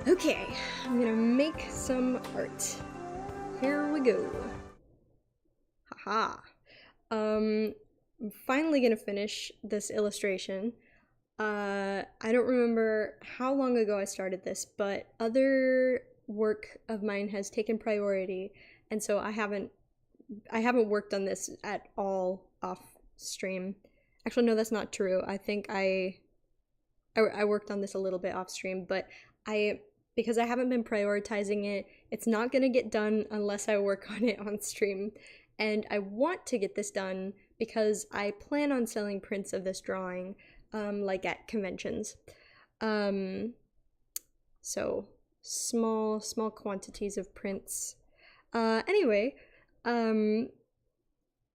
Okay, I'm gonna make some art. Here we go. Haha. I'm finally gonna finish this illustration. I don't remember how long ago I started this, but other work of mine has taken priority, and so I haven't worked on this at all off stream. Actually, no, that's not true. I think I worked on this a little bit off stream, but I because I haven't been prioritizing it, it's not gonna get done unless I work on it on stream. And I want to get this done because I plan on selling prints of this drawing, like at conventions. Um, so small quantities of prints. Anyway, um,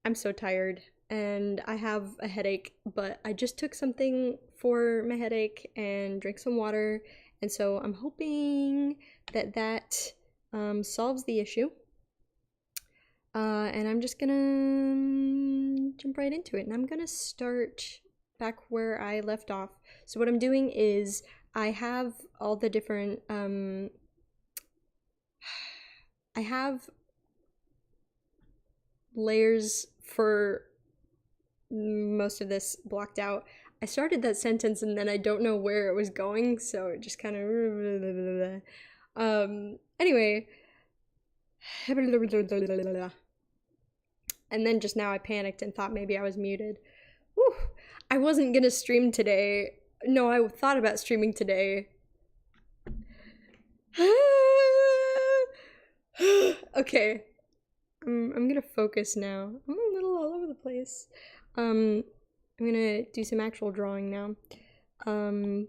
I'm so tired and I have a headache, but I just took something for my headache and drank some water, and so I'm hoping that solves the issue. And I'm just gonna jump right into it, and I'm gonna start back where I left off. So what I'm doing is I have all the different I have layers for most of this blocked out. I started that sentence and then I don't know where it was going, so it just kind of anyway. And then just now I panicked and thought maybe I was muted. Whew. I wasn't gonna stream today. No, I thought about streaming today. Okay. I'm gonna focus now. I'm a little all over the place. I'm gonna do some actual drawing now. Um,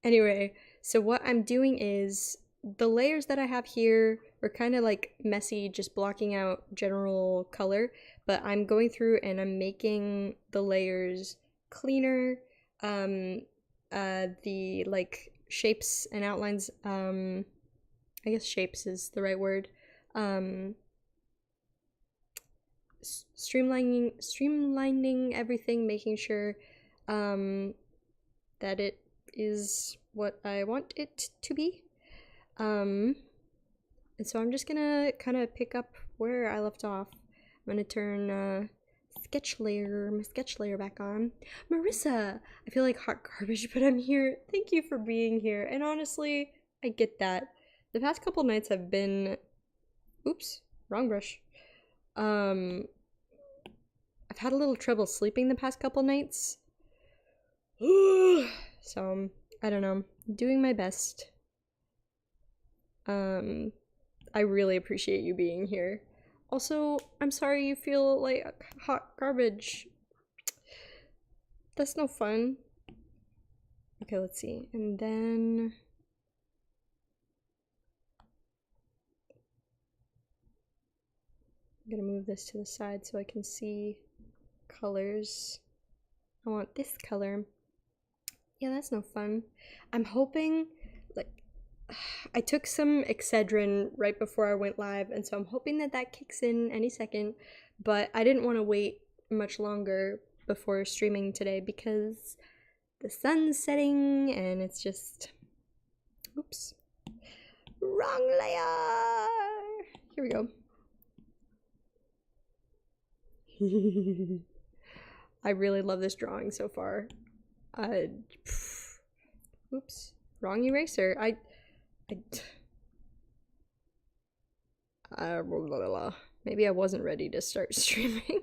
anyway, so what I'm doing is the layers that I have here are kind of like messy, just blocking out general color, but I'm going through and I'm making the layers cleaner. The like shapes and outlines, I guess shapes is the right word. Streamlining everything, making sure that it is what I want it to be. And so I'm just gonna kind of pick up where I left off. I'm gonna turn my sketch layer back on. Marissa, I feel like hot garbage, but I'm here. Thank you for being here. And honestly, I get that. The past couple nights have been, oops, wrong brush. I've had a little trouble sleeping the past couple nights. So, I don't know. Doing my best. I really appreciate you being here. Also, I'm sorry you feel like hot garbage. That's no fun. Okay, let's see. And then I'm gonna move this to the side so I can see colors. I want this color. Yeah, that's no fun. I'm hoping, like, I took some Excedrin right before I went live, and so I'm hoping that that kicks in any second, but I didn't want to wait much longer before streaming today because the sun's setting and it's just, oops, wrong layer. Here we go. I really love this drawing so far. Oops, wrong eraser. Maybe I wasn't ready to start streaming.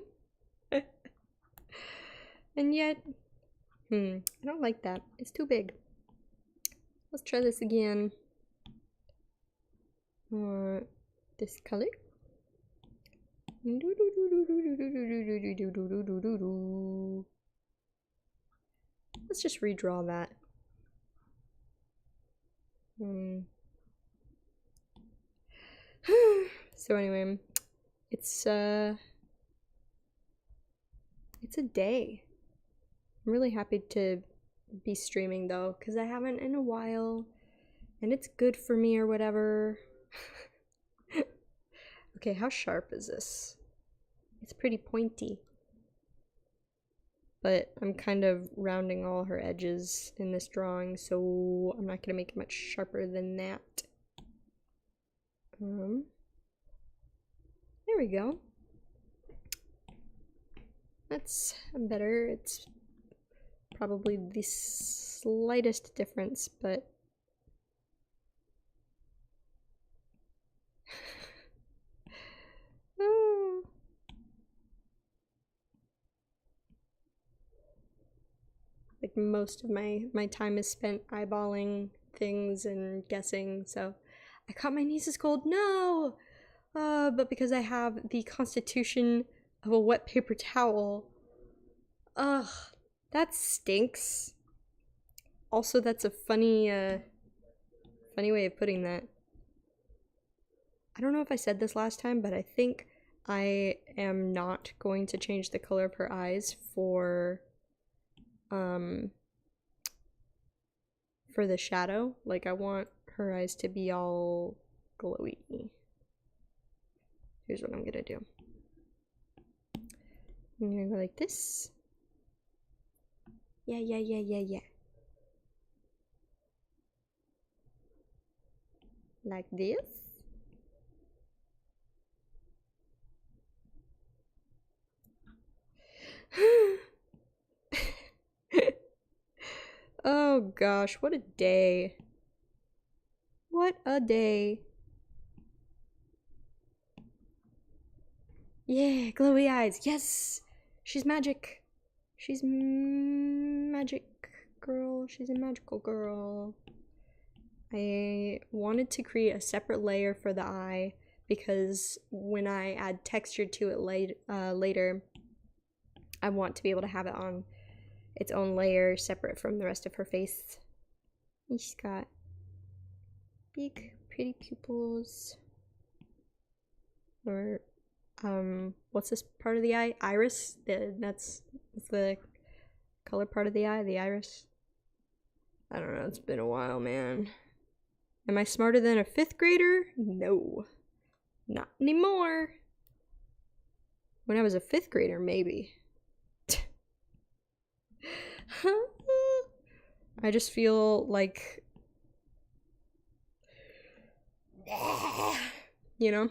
And yet, I don't like that. It's too big. Let's try this again. This color. Let's just redraw that. So anyway, it's a day. I'm really happy to be streaming though, because I haven't in a while, and it's good for me or whatever. Okay, how sharp is this? It's pretty pointy. but I'm kind of rounding all her edges in this drawing, so I'm not gonna make it much sharper than that. There we go. That's better. It's probably the slightest difference, but like most of my time is spent eyeballing things and guessing, so I caught my niece's cold. No! But because I have the constitution of a wet paper towel. Ugh, that stinks. Also, that's a funny way of putting that. I don't know if I said this last time, but I think I am not going to change the color of her eyes for the shadow. Like, I want her eyes to be all glowy. Here's what I'm gonna do. I'm gonna go like this. Yeah. Like this. Oh gosh, what a day. What a day. Yeah, glowy eyes. Yes! She's magic. She's magic girl. She's a magical girl. I wanted to create a separate layer for the eye because when I add texture to it later, I want to be able to have it on its own layer separate from the rest of her face. She's got big, pretty pupils. Or, what's this part of the eye? Iris? That's the color part of the eye, the iris. I don't know, it's been a while, man. Am I smarter than a 5th grader? No. Not anymore. When I was a 5th grader, maybe. I just feel like, you know?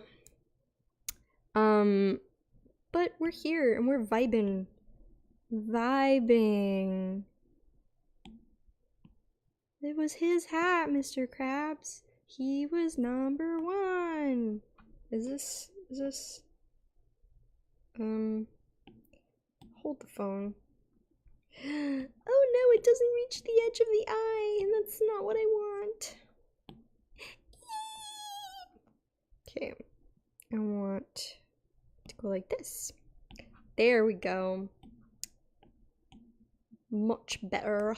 But we're here and we're vibing. It was his hat, Mr. Krabs. He was number 1. Is this, hold the phone. Oh no, it doesn't reach the edge of the eye, and that's not what I want. Okay, I want to go like this. There we go. Much better.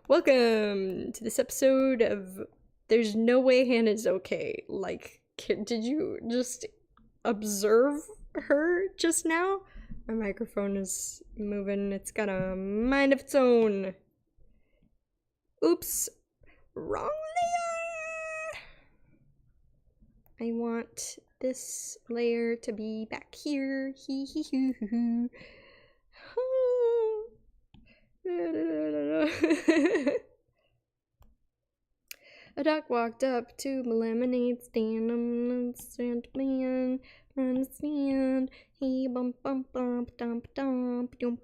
Welcome to this episode of There's No Way Hannah's Okay. Like, did you just observe her just now? My microphone is moving. It's got a mind of its own. Oops. Wrong layer. I want this layer to be back here. A duck walked up to the lemonade stand. Understand. He bump dump dum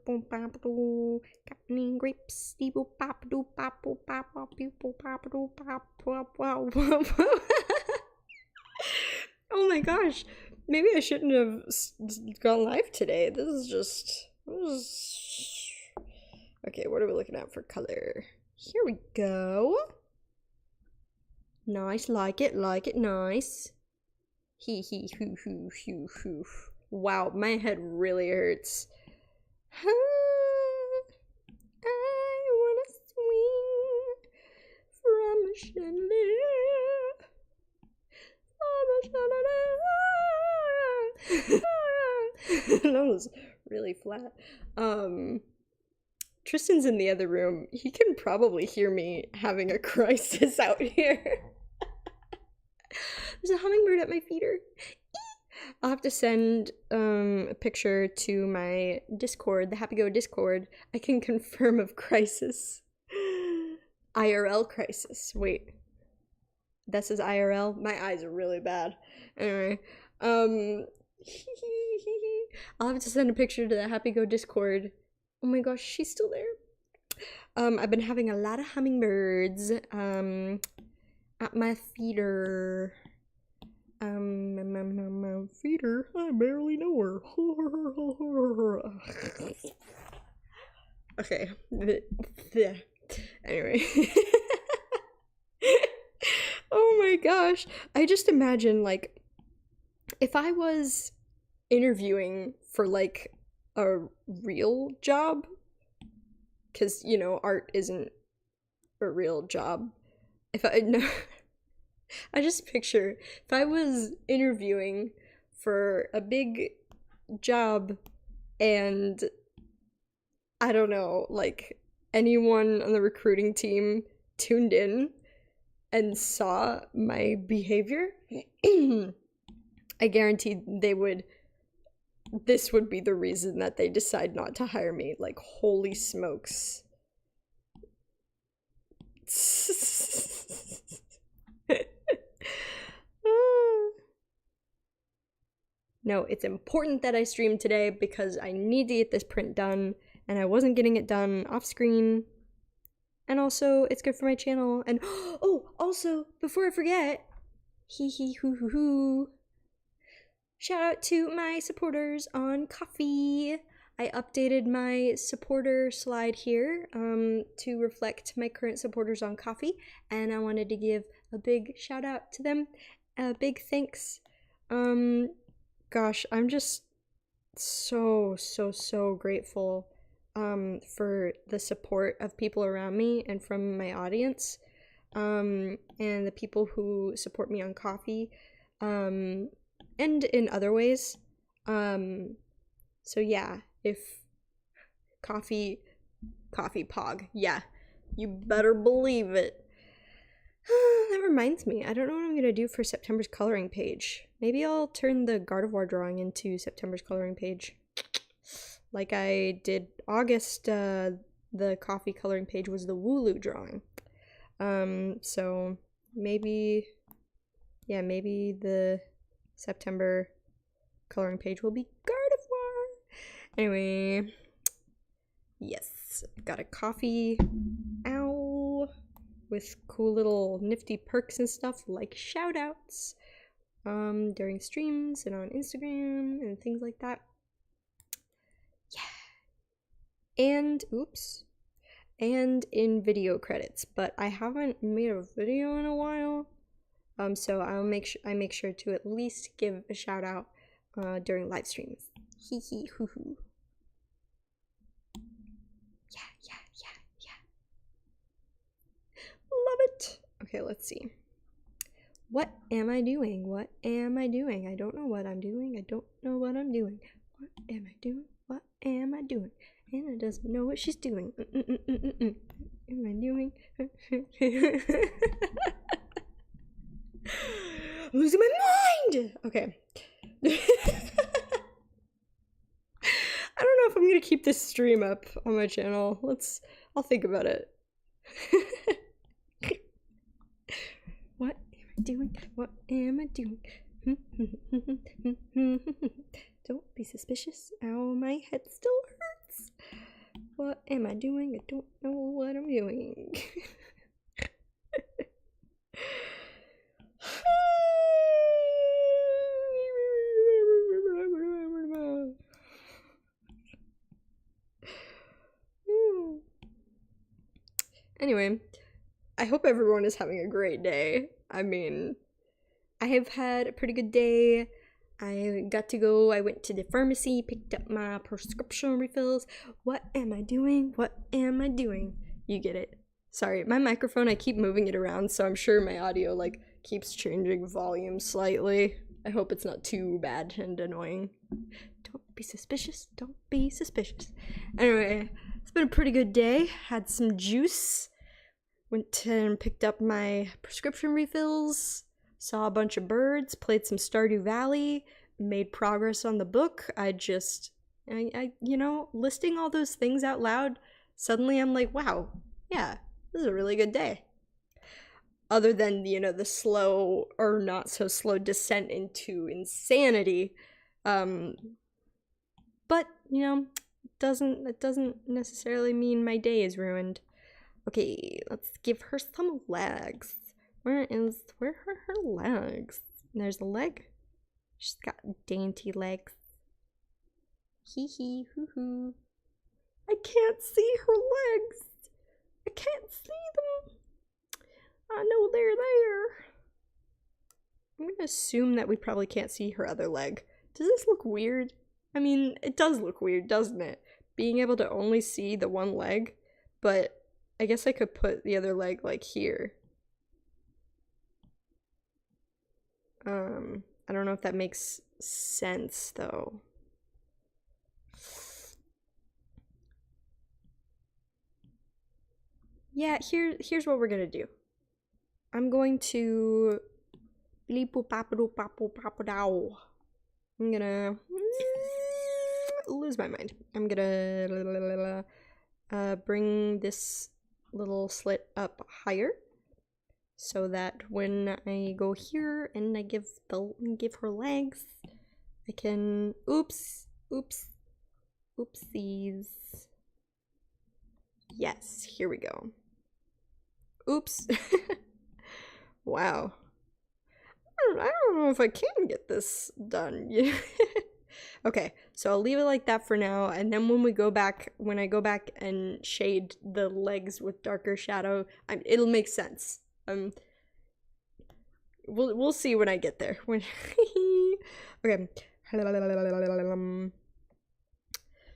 bum bap doo. Got any grapes? Dee-boo bop doo bop boo bop bop doo bop doo bop bop bop. Oh my gosh, maybe I shouldn't have gone live today. This is okay. What are we looking at for color? Here we go. Nice, like it, nice. Hee hoo hoo. Wow, my head really hurts. I wanna swing from a chandelier. That was really flat. Tristan's in the other room. He can probably hear me having a crisis out here. There's a hummingbird at my feeder. I'll have to send a picture to my Discord, the Happy Go Discord. I can confirm of crisis. IRL crisis. Wait. That says IRL? My eyes are really bad. Anyway, I'll have to send a picture to the Happy Go Discord. Oh my gosh, she's still there. I've been having a lot of hummingbirds at my feeder. Feeder, I barely know her. Okay. Anyway. Oh my gosh. I just imagine, like, if I was interviewing for, like, a real job, because, you know, art isn't a real job. I just picture if I was interviewing for a big job and I don't know, like anyone on the recruiting team tuned in and saw my behavior, I guarantee this would be the reason that they decide not to hire me. Like, holy smokes. No, it's important that I stream today because I need to get this print done, and I wasn't getting it done off screen. And also, it's good for my channel. And oh, also, before I forget, hee hee hoo hoo hoo. Shout out to my supporters on Ko-fi. I updated my supporter slide here to reflect my current supporters on Ko-fi, and I wanted to give a big shout out to them. A big thanks. Gosh, I'm just so grateful for the support of people around me and from my audience, and the people who support me on Ko-fi, and in other ways. So yeah, if Ko-fi Pog, yeah, you better believe it. That reminds me, I don't know what I'm gonna do for September's coloring page. Maybe I'll turn the Gardevoir drawing into September's coloring page. Like I did August, the Ko-fi coloring page was the Wooloo drawing. So maybe the September coloring page will be Gardevoir. Anyway, yes, got a Ko-fi, ow, with cool little nifty perks and stuff like shoutouts during streams and on Instagram and things like that. Yeah. And and in video credits, but I haven't made a video in a while. So I make sure to at least give a shout out during live streams. Hee hee hoo hoo. Yeah. Love it. Okay, let's see. What am I doing? What am I doing? I don't know what I'm doing. I don't know what I'm doing. What am I doing? What am I doing? Anna doesn't know what she's doing. Am I doing? I'm losing my mind! Okay. I don't know if I'm gonna keep this stream up on my channel. I'll think about it. What am I doing? What am I doing? Don't be suspicious. Ow, my head still hurts. What am I doing? I don't know what I'm doing. Anyway, I hope everyone is having a great day. I mean, I have had a pretty good day. I went to the pharmacy, picked up my prescription refills. What am I doing? What am I doing? You get it. Sorry, my microphone, I keep moving it around, so I'm sure my audio, like, keeps changing volume slightly. I hope it's not too bad and annoying. Don't be suspicious. Don't be suspicious. Anyway, been a pretty good day. Had some juice. Went and picked up my prescription refills. Saw a bunch of birds. Played some Stardew Valley. Made progress on the book. You know, listing all those things out loud, suddenly I'm like, wow, yeah, this is a really good day. Other than, you know, the slow or not so slow descent into insanity. But, you know, it doesn't necessarily mean my day is ruined. Okay, let's give her some legs. Where are her legs? There's a leg. She's got dainty legs. Hee hee hoo hoo. I can't see her legs. I can't see them. I know they're there. I'm gonna assume that we probably can't see her other leg. Does this look weird? I mean, it does look weird, doesn't it? Being able to only see the one leg, but I guess I could put the other leg like here. I don't know if that makes sense though. Yeah, here's what we're gonna do. I'm going to I'm gonna lose my mind. I'm gonna bring this little slit up higher so that when I go here and I give her legs, I can oopsies. Yes, here we go. Oops. Wow. I don't know if I can get this done. Okay, so I'll leave it like that for now, and then when I go back and shade the legs with darker shadow, it'll make sense. We'll see when I get there. Okay.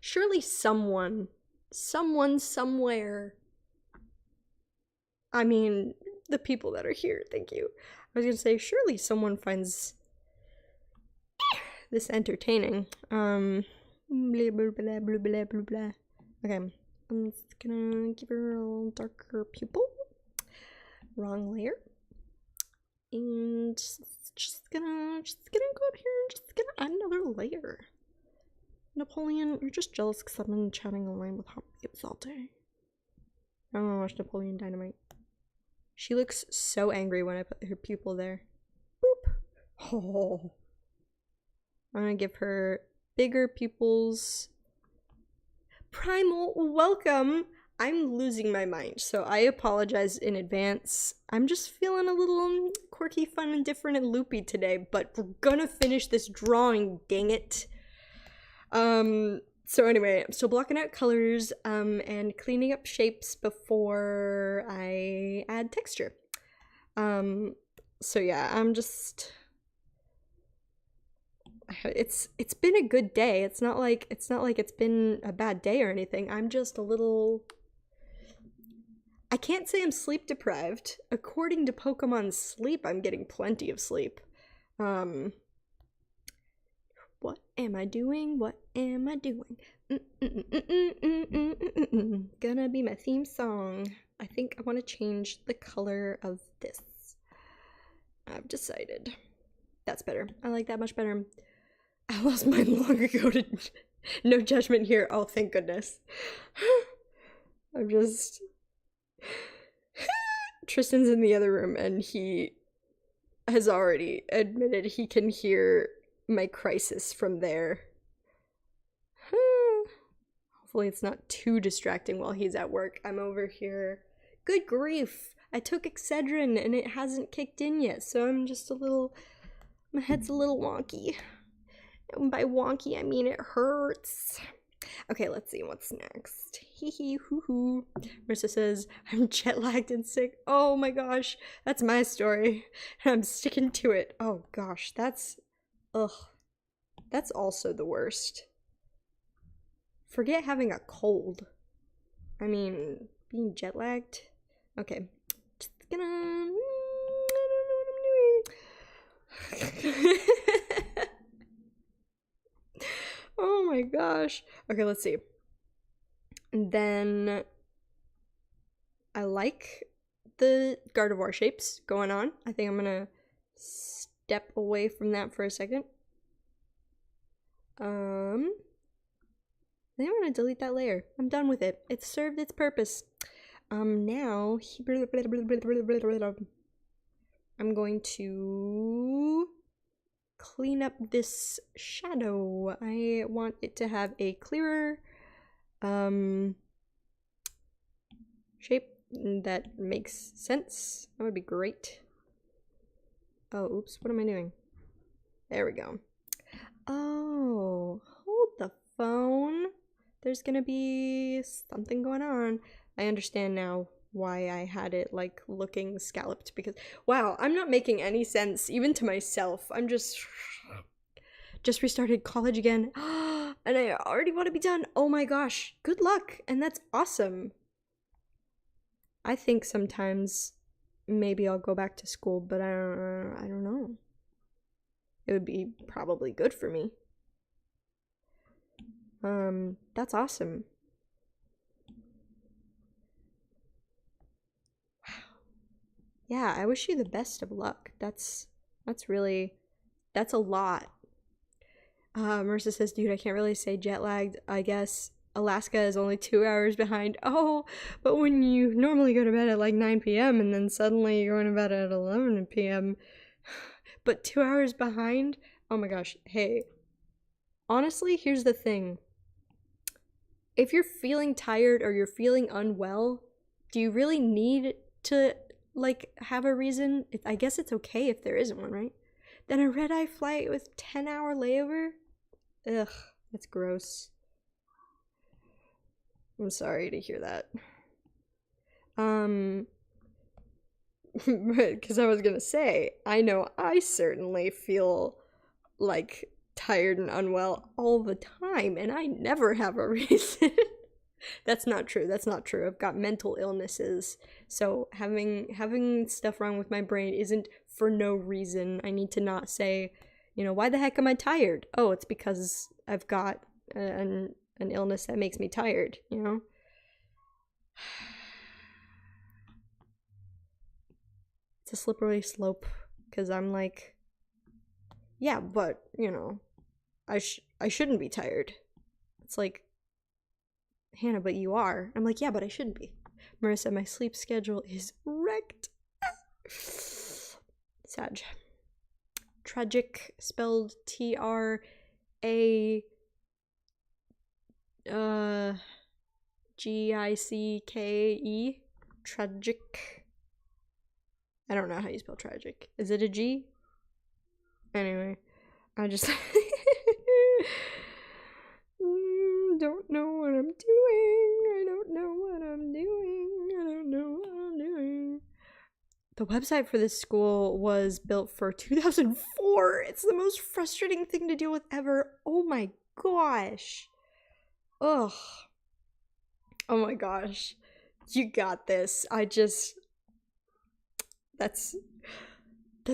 Surely someone somewhere. I mean, the people that are here, thank you. I was gonna say, surely someone finds this entertaining. Blah, blah, blah, blah, blah, blah, blah. Okay, I'm just gonna give her a little darker pupil. Wrong layer. And just gonna go up here and just gonna add another layer. Napoleon, you're just jealous because I've been chatting online with hot babes all day. I don't want to watch Napoleon Dynamite. She looks so angry when I put her pupil there. Boop. Oh. I'm gonna give her bigger pupils. Primal, welcome! I'm losing my mind, so I apologize in advance. I'm just feeling a little quirky, fun, and different and loopy today, but we're gonna finish this drawing, dang it. So anyway, I'm still blocking out colors, and cleaning up shapes before I add texture. So yeah, I'm just... It's been a good day. It's not like it's been a bad day or anything. I'm just a little... I can't say I'm sleep deprived. According to Pokemon Sleep, I'm getting plenty of sleep. What am I doing? What am I doing? Gonna be my theme song. I think I want to change the color of this. I've decided. That's better. I like that much better. I lost mine long ago to... No judgment here. Oh, thank goodness. I'm just... Tristan's in the other room and he has already admitted he can hear my crisis from there. Hopefully it's not too distracting while he's at work. I'm over here. Good grief! I took Excedrin and it hasn't kicked in yet, so I'm just a little... My head's a little wonky. And by wonky, I mean it hurts. Okay, let's see what's next. Hee hee hoo hoo. Marissa says, I'm jet lagged and sick. Oh my gosh, that's my story. I'm sticking to it. Oh gosh, that's... Ugh. That's also the worst. Forget having a cold. I mean, being jet lagged. Okay. Just gonna... I don't know what I'm doing. Oh my gosh. Okay, let's see. And then I like the Gardevoir shapes going on. I think I'm gonna step away from that for a second. I think I'm gonna delete that layer. I'm done with it. It's served its purpose. Now I'm going to clean up this shadow. I want it to have a clearer shape that makes sense. That would be great. Oh, oops, what am I doing? There we go. Oh, hold the phone. There's gonna be something going on. I understand now why I had it like looking scalloped, because wow, I'm not making any sense even to myself. I'm just restarted college again and I already want to be done. Oh my gosh, good luck. And that's awesome. I think sometimes maybe I'll go back to school, but I don't know. It would be probably good for me. That's awesome. Wow. Yeah, I wish you the best of luck. That's a lot. Marissa says, dude, I can't really say jet lagged. I guess Alaska is only 2 hours behind. Oh, but when you normally go to bed at like 9 p.m. and then suddenly you're going to bed at 11 p.m. but 2 hours behind? Oh my gosh. Hey, honestly, here's the thing. If you're feeling tired or you're feeling unwell, do you really need to like have a reason? I guess it's okay if there isn't one, right? Then a red-eye flight with 10-hour layover? Ugh, that's gross. I'm sorry to hear that. Because I was gonna say, I know I certainly feel like tired and unwell all the time, and I never have a reason. That's not true. That's not true. I've got mental illnesses, so having stuff wrong with my brain isn't for no reason. I need to not say, why the heck am I tired? Oh, it's because I've got an illness that makes me tired, It's a slippery slope, because I'm like, yeah, but, I shouldn't be tired. It's like, Hannah, but you are. I'm like, yeah, but I shouldn't be. Marissa, my sleep schedule is wrecked. Sag. Tragic, spelled Tragicke. Tragic. I don't know how you spell tragic. Is it a G? Anyway, I just don't know what I'm doing. I don't know what I'm doing. I don't know what I'm doing. The website for this school was built for 2004. It's the most frustrating thing to deal with ever. Oh my gosh. Ugh. Oh my gosh. You got this. That's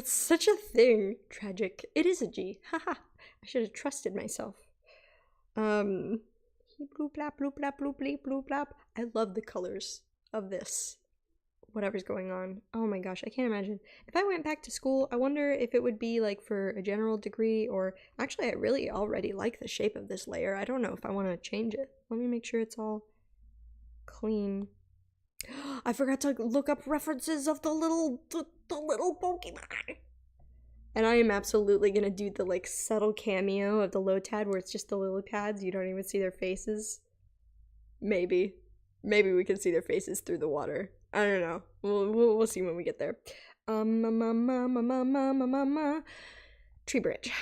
such a thing. Tragic. It is a G. Haha. I should have trusted myself. Bloop blap bloop blap bloop bleep bloop blap. I love the colors of this. Whatever's going on. Oh my gosh, I can't imagine. If I went back to school, I wonder if it would be like for a general degree, or actually I really already like the shape of this layer. I don't know if I want to change it. Let me make sure it's all clean. I forgot to look up references of the little Pokemon. And I am absolutely gonna do the like subtle cameo of the Lotad where it's just the lily pads. You don't even see their faces. Maybe we can see their faces through the water. I don't know. We'll see when we get there. Tree branch.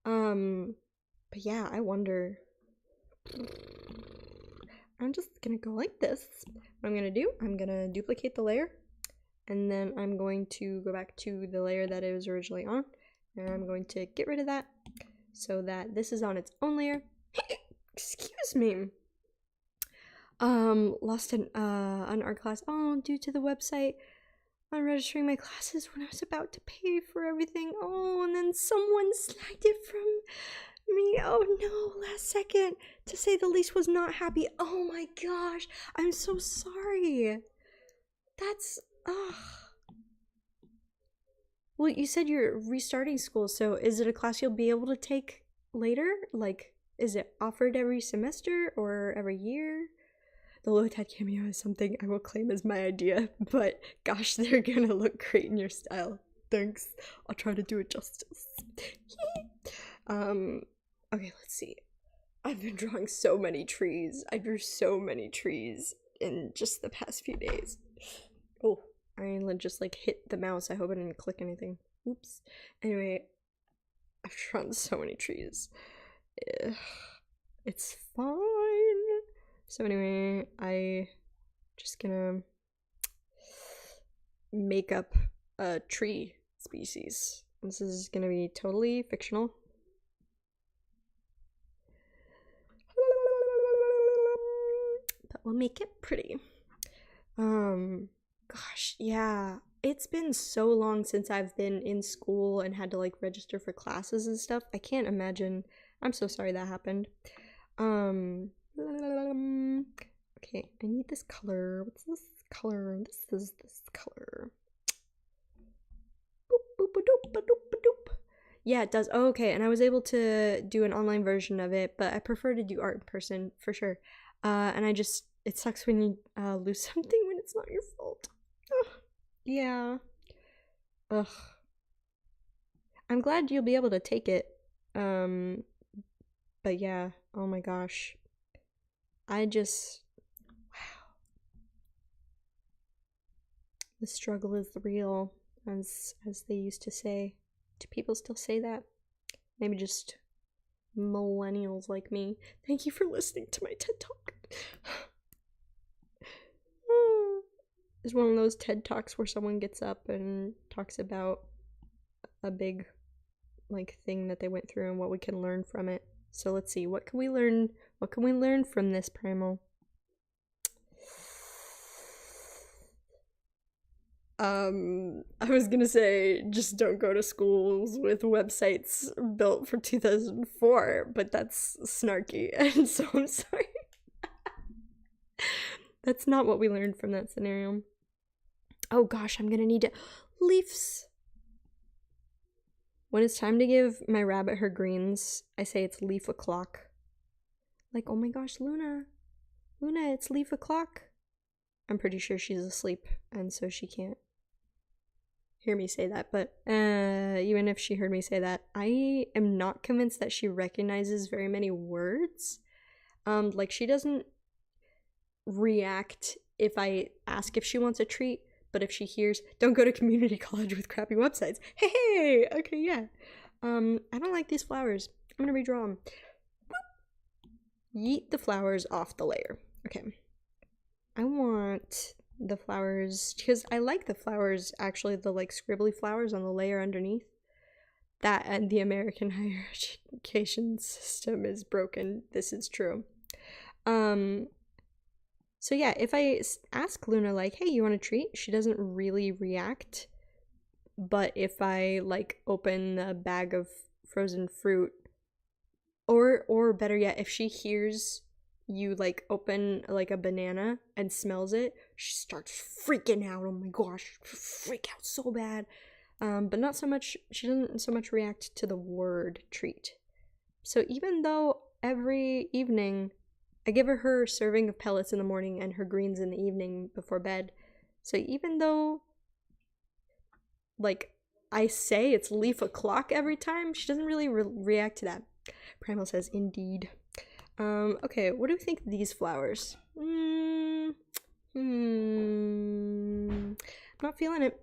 But yeah, I wonder. I'm just gonna go like this. What I'm gonna do, I'm gonna duplicate the layer, and then I'm going to go back to the layer that it was originally on, and I'm going to get rid of that so that this is on its own layer. Excuse me. Lost an art class. Oh, due to the website on registering my classes when I was about to pay for everything. Oh, and then someone snagged it from Me, oh no, last second, to say the least, was not happy. Oh my gosh, I'm so sorry. That's, ugh. Well, you said you're restarting school, so is it a class you'll be able to take later? Like, is it offered every semester or every year? The low tide cameo is something I will claim as my idea, but gosh, they're gonna look great in your style. Thanks. I'll try to do it justice. Okay, let's see. I've been drawing so many trees. I drew so many trees in just the past few days. Oh, I just like hit the mouse. I hope I didn't click anything. Oops. Anyway, I've drawn so many trees. Ugh, it's fine. So anyway, I just gonna make up a tree species. This is gonna be totally fictional. But we'll make it pretty. Gosh, yeah. It's been so long since I've been in school and had to like register for classes and stuff. I can't imagine. I'm so sorry that happened. Okay, I need this color. What's this color? This is this color. Yeah, it does. Oh, okay, and I was able to do an online version of it, but I prefer to do art in person for sure. And it sucks when you lose something when it's not your fault. Ugh. Yeah. Ugh. I'm glad you'll be able to take it. But yeah, oh my gosh. Wow. The struggle is real, as they used to say. Do people still say that? Maybe just millennials like me. Thank you for listening to my TED Talk. It's one of those TED Talks where someone gets up and talks about a big like thing that they went through and what we can learn from it. So let's see, what can we learn from this, Primal? I was gonna say just don't go to schools with websites built for 2004, but that's snarky, and so I'm sorry. That's not what we learned from that scenario. Oh gosh, I'm gonna need leaves. When it's time to give my rabbit her greens, I say it's leaf o'clock. Like, oh my gosh, Luna, it's leaf o'clock. I'm pretty sure she's asleep, and so she can't hear me say that, but even if she heard me say that, I am not convinced that she recognizes very many words. Like, she doesn't react if I ask if she wants a treat, but if she hears, don't go to community college with crappy websites. Hey, okay, yeah. I don't like these flowers. I'm gonna redraw them. Yeet the flowers off the layer. Okay. I want the flowers, because I like the flowers, actually, the like scribbly flowers on the layer underneath. That and the American higher education system is broken. This is true. So yeah, if I ask Luna like, hey, you want a treat? She doesn't really react. But if I like open a bag of frozen fruit, or better yet, if she hears you like open like a banana and smells it, she starts freaking out. Oh my gosh, freak out so bad. But not so much, she doesn't so much react to the word treat. So even though every evening I give her serving of pellets in the morning and her greens in the evening before bed, so even though like I say it's leaf o'clock every time, she doesn't really react to that. Primal says, indeed. Okay, what do you think of these flowers? Not feeling it.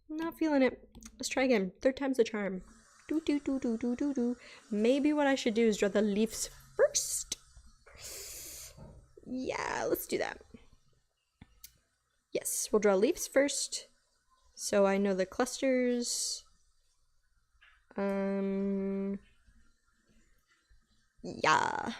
Not feeling it. Let's try again. Third time's the charm. Do. Maybe what I should do is draw the leaves first. Yeah, let's do that. Yes, we'll draw leaves first. So I know the clusters. Yeah.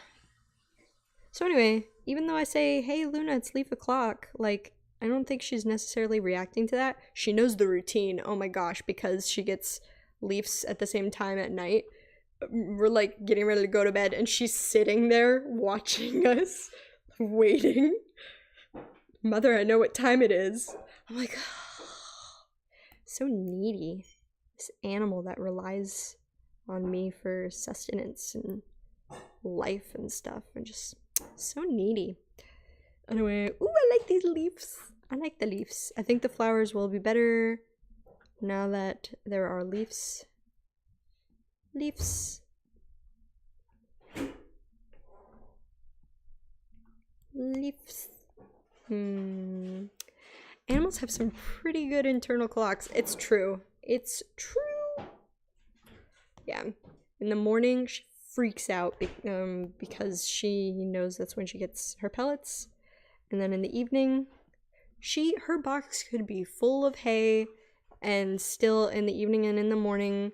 So anyway, even though I say, hey Luna, it's leaf o'clock, like, I don't think she's necessarily reacting to that. She knows the routine, oh my gosh, because she gets leaves at the same time at night. we're like getting ready to go to bed, and she's sitting there watching us, waiting. Mother, I know what time it is. I'm like, oh, so needy. This animal that relies on me for sustenance and life and stuff, and just so needy. Anyway, ooh, I like these leaves. I like the leaves. I think the flowers will be better now that there are leaves. Leaves. Leaves. Animals have some pretty good internal clocks. It's true. It's true. Yeah. In the morning, she freaks out because she knows that's when she gets her pellets. And then in the evening, her box could be full of hay, and still in the evening and in the morning,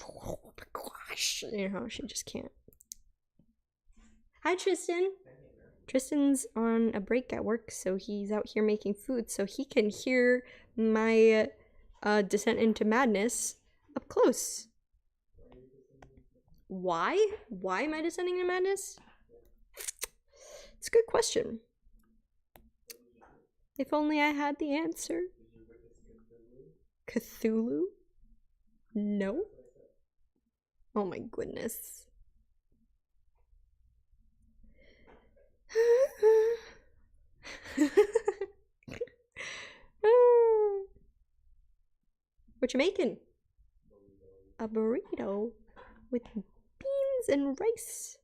oh my gosh, you know, she just can't. Hi, Tristan. Tristan's on a break at work, so he's out here making food, so he can hear my descent into madness up close. Why? Why am I descending into madness? It's a good question. If only I had the answer. Cthulhu? No? Oh my goodness. What you making? A burrito with beans and rice.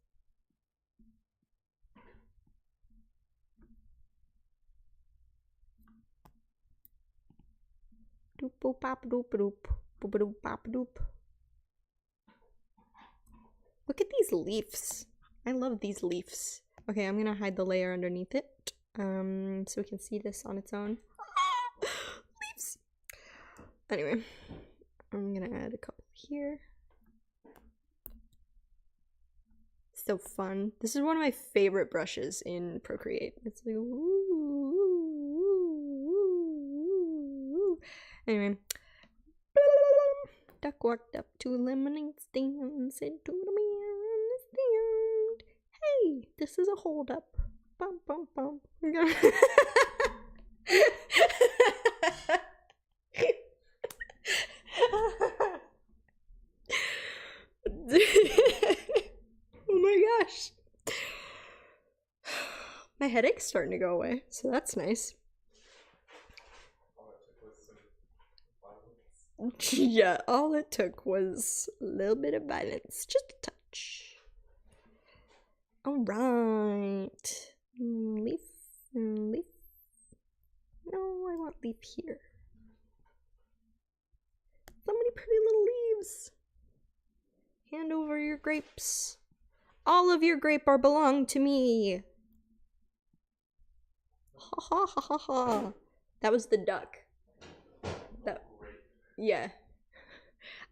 Doop boop pop doop doop boop doop pop doop. Look at these leaves. I love these leaves. Okay, I'm gonna hide the layer underneath it, so we can see this on its own. Leaves. Anyway, I'm gonna add a couple here. So fun. This is one of my favorite brushes in Procreate. It's like, ooh. Anyway. Duck walked up to a lemonade stand and said to the man in the stand, "Hey, this is a holdup." Bum, bum, bum. Oh my gosh. My headache's starting to go away, so that's nice. Yeah, all it took was a little bit of violence, just a touch. All right, leaf, leaf. No, I want leaf here. So many pretty little leaves. Hand over your grapes. All of your grape are belong to me. Ha ha ha ha ha. That was the duck. Yeah.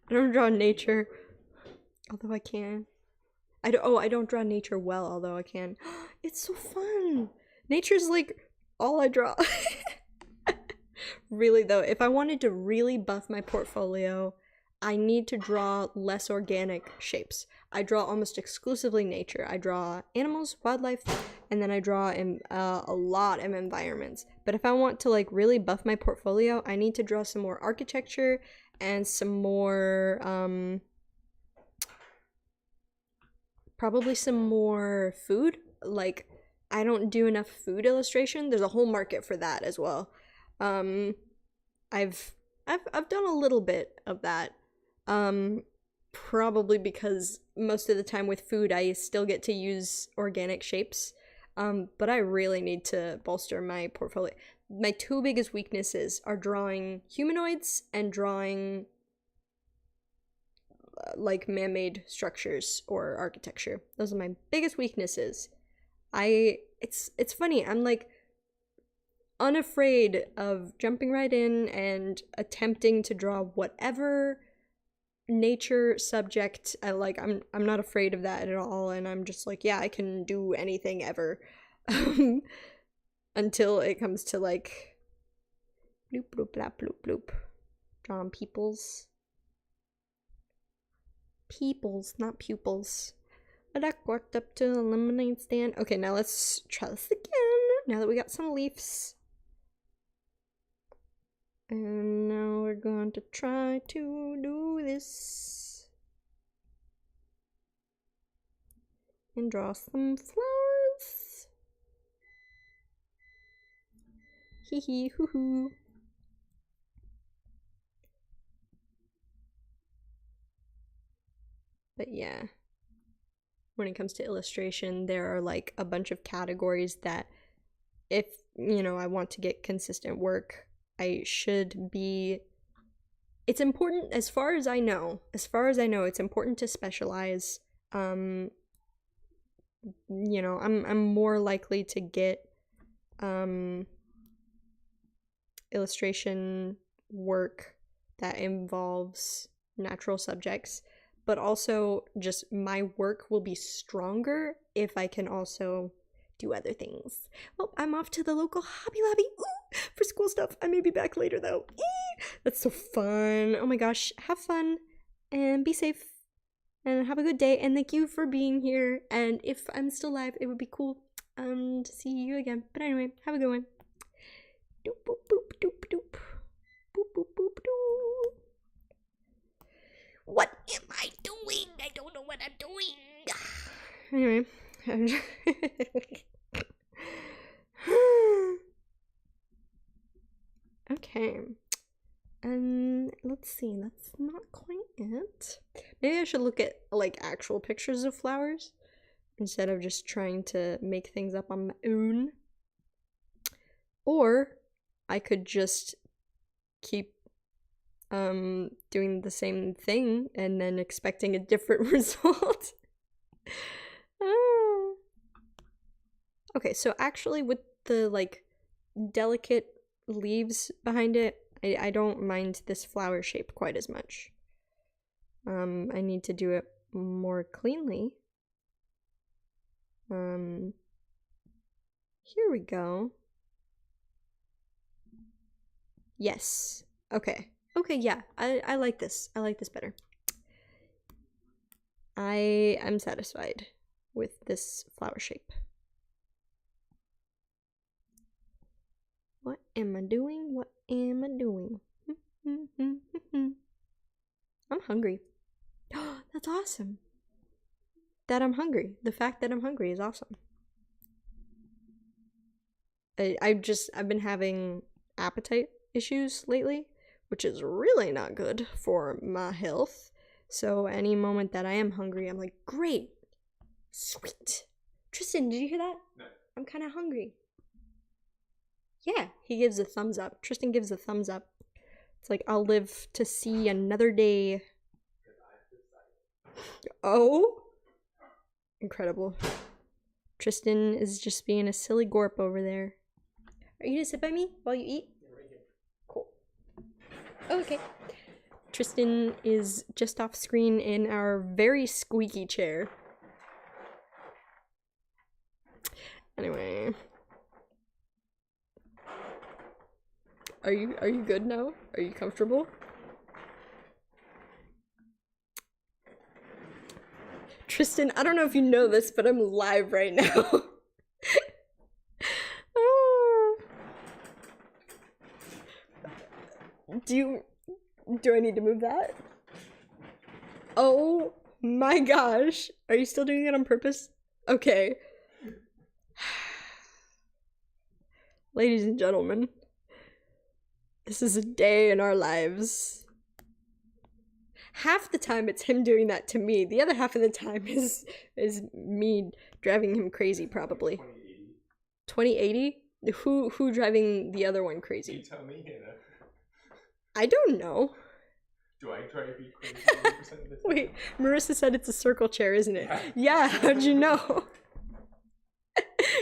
I don't draw nature, although I can. I don't draw nature well, although I can. It's so fun. Nature's like all I draw. Really though, if I wanted to really buff my portfolio, I need to draw less organic shapes. I draw almost exclusively nature. I draw animals, wildlife, and then I draw in a lot of environments. But if I want to like really buff my portfolio, I need to draw some more architecture and some more probably some more food. Like, I don't do enough food illustration. There's a whole market for that as well. I've done a little bit of that. Probably because most of the time with food I still get to use organic shapes. But I really need to bolster my portfolio. My two biggest weaknesses are drawing humanoids and drawing like man-made structures or architecture. Those are my biggest weaknesses. It's funny, I'm like unafraid of jumping right in and attempting to draw whatever nature subject I like. I'm not afraid of that at all, and I'm just like, yeah, I can do anything ever. Until it comes to like bloop bloop blap bloop bloop drawing peoples. Peoples, not pupils. A duck walked up to the lemonade stand. Okay, now let's try this again. Now that we got some leaves. And now we're going to try to do this. And draw some flowers. Hee hee hoo hoo. But yeah, when it comes to illustration, there are like a bunch of categories that if, you know, I want to get consistent work, I should be. It's important, as far as I know, it's important to specialize. You know, I'm more likely to get illustration work that involves natural subjects, but also just my work will be stronger if I can also do other things. Well, I'm off to the local Hobby Lobby for school stuff. I may be back later though. That's so fun. Oh my gosh, have fun and be safe and have a good day, and thank you for being here. And if I'm still alive, it would be cool to see you again. But anyway, have a good one. Doop boop boop doop doop. Boop boop boop doo. What am I doing? I don't know what I'm doing. Anyway. Okay. And let's see, that's not quite it. Maybe I should look at like actual pictures of flowers instead of just trying to make things up on my own. Or I could just keep doing the same thing and then expecting a different result. Okay, so actually with the like delicate leaves behind it, I don't mind this flower shape quite as much. I need to do it more cleanly. Here we go. Yes. Okay. Okay, yeah. I like this. I like this better. I am satisfied with this flower shape. What am I doing? What am I doing? I'm hungry. That's awesome. That I'm hungry. The fact that I'm hungry is awesome. I've been having appetite issues lately, which is really not good for my health. So any moment that I am hungry, I'm like, great. Sweet. Tristan, did you hear that? No. I'm kind of hungry. Yeah, he gives a thumbs up. Tristan gives a thumbs up. It's like, I'll live to see another day. Oh? Incredible. Tristan is just being a silly gorp over there. Are you gonna sit by me while you eat? Cool. Oh, okay. Tristan is just off screen in our very squeaky chair. Anyway. Are you good now? Are you comfortable? Tristan, I don't know if you know this, but I'm live right now. Do I need to move that? Oh my gosh. Are you still doing it on purpose? Okay. Ladies and gentlemen, this is a day in our lives. Half the time it's him doing that to me. The other half of the time is me driving him crazy, probably. 2080? Who driving the other one crazy? You tell me, Hannah. I don't know. Do I drive you crazy 80% of the time? Wait, Marissa said it's a circle chair, isn't it? Yeah, how'd you know?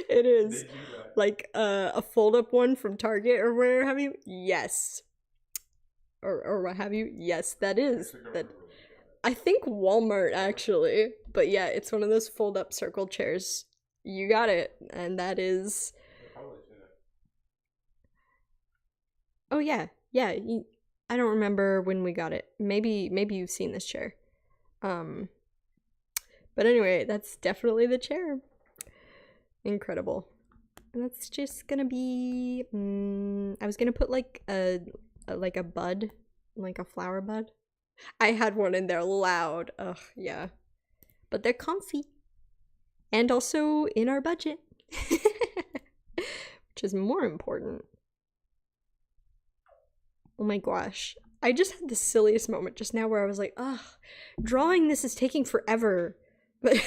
It is. Like a fold-up one from Target or where have you? Yes. Or what have you? Yes, that is. That I think Walmart actually. But yeah, it's one of those fold-up circle chairs. You got it. And that is. Oh yeah. Yeah, I don't remember when we got it. Maybe you've seen this chair. But anyway, that's definitely the chair. Incredible. And that's just gonna be, I was gonna put like a bud, like a flower bud. I had one in there loud. Ugh, yeah. But they're comfy. And also in our budget. Which is more important. Oh my gosh. I just had the silliest moment just now where I was like, ugh, drawing this is taking forever. But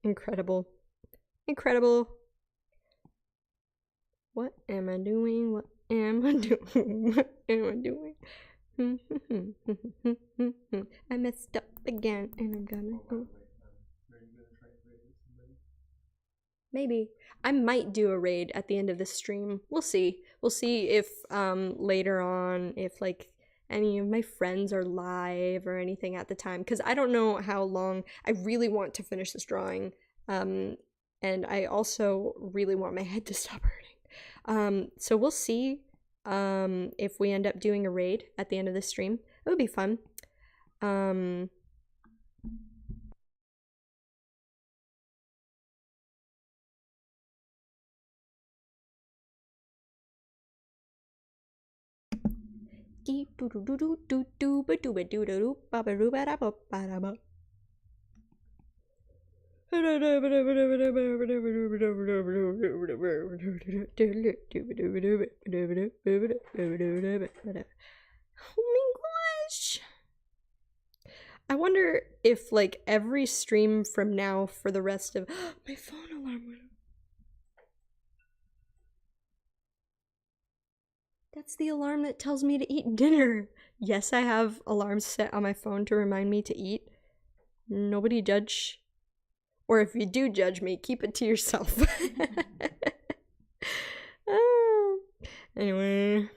incredible. Incredible. What am I doing? What am I doing? What am I doing? I messed up again and I'm gonna go. Maybe. I might do a raid at the end of this stream. We'll see. We'll see if later on, if like any of my friends are live or anything at the time, because I don't know how long. I really want to finish this drawing, and I also really want my head to stop hurting. So we'll see if we end up doing a raid at the end of this stream. It would be fun. Oh my gosh. I wonder if like every stream from now for the rest of my phone alarm went off. That's the alarm that tells me to eat dinner. Yes, I have alarms set on my phone to remind me to eat. Nobody judge. Or if you do judge me, keep it to yourself. Anyway,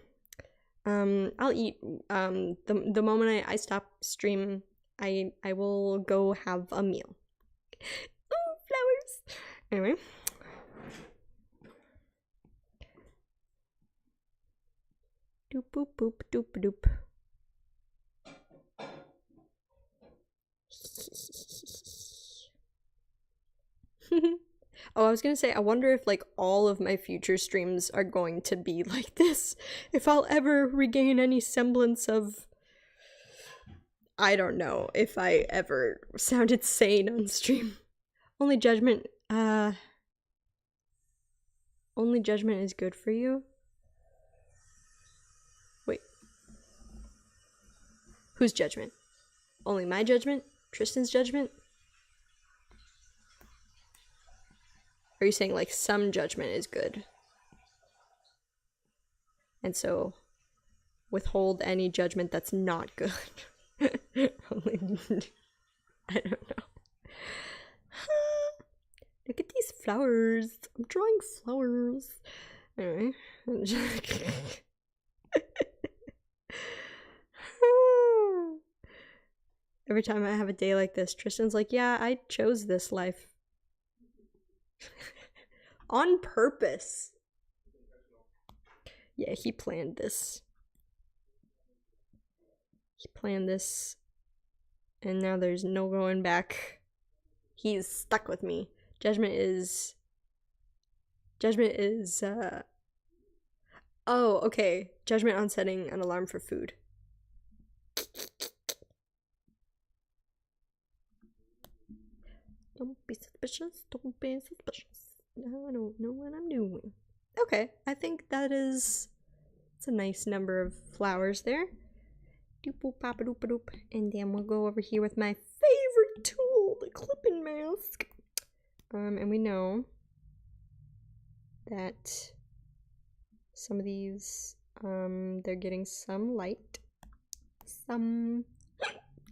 I'll eat. The moment I stop stream, I will go have a meal. Oh, flowers. Anyway. Doop boop boop doop doop. Oh, I was gonna say, I wonder if like all of my future streams are going to be like this. If I'll ever regain any semblance of... I don't know if I ever sounded sane on stream. Only judgment is good for you? Wait. Whose judgment? Only my judgment? Tristan's judgment? Are you saying like some judgment is good? And so withhold any judgment that's not good. Only I don't know. Look at these flowers. I'm drawing flowers. Anyway. Every time I have a day like this, Tristan's like, yeah, I chose this life. On purpose. Yeah, he planned this. He planned this. And now there's no going back. He's stuck with me. Judgment is, oh, okay. Judgment on setting an alarm for food. Don't be suspicious. Don't be suspicious. I don't know what I'm doing. Okay, I think it's a nice number of flowers there. Doop boop pop a doop a doop. And then we'll go over here with my favorite tool, the clipping mask. And we know that some of these, they're getting some light.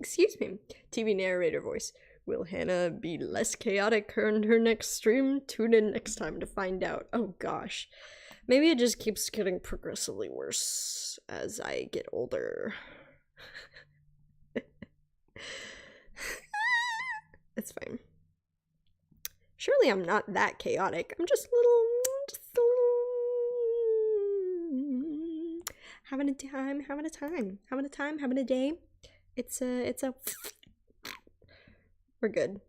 Excuse me, TV narrator voice. Will Hannah be less chaotic in her next stream? Tune in next time to find out. Oh gosh. Maybe it just keeps getting progressively worse as I get older. It's fine. Surely I'm not that chaotic. I'm just a little... having a time, having a time, having a time, having a day. It's a we're good.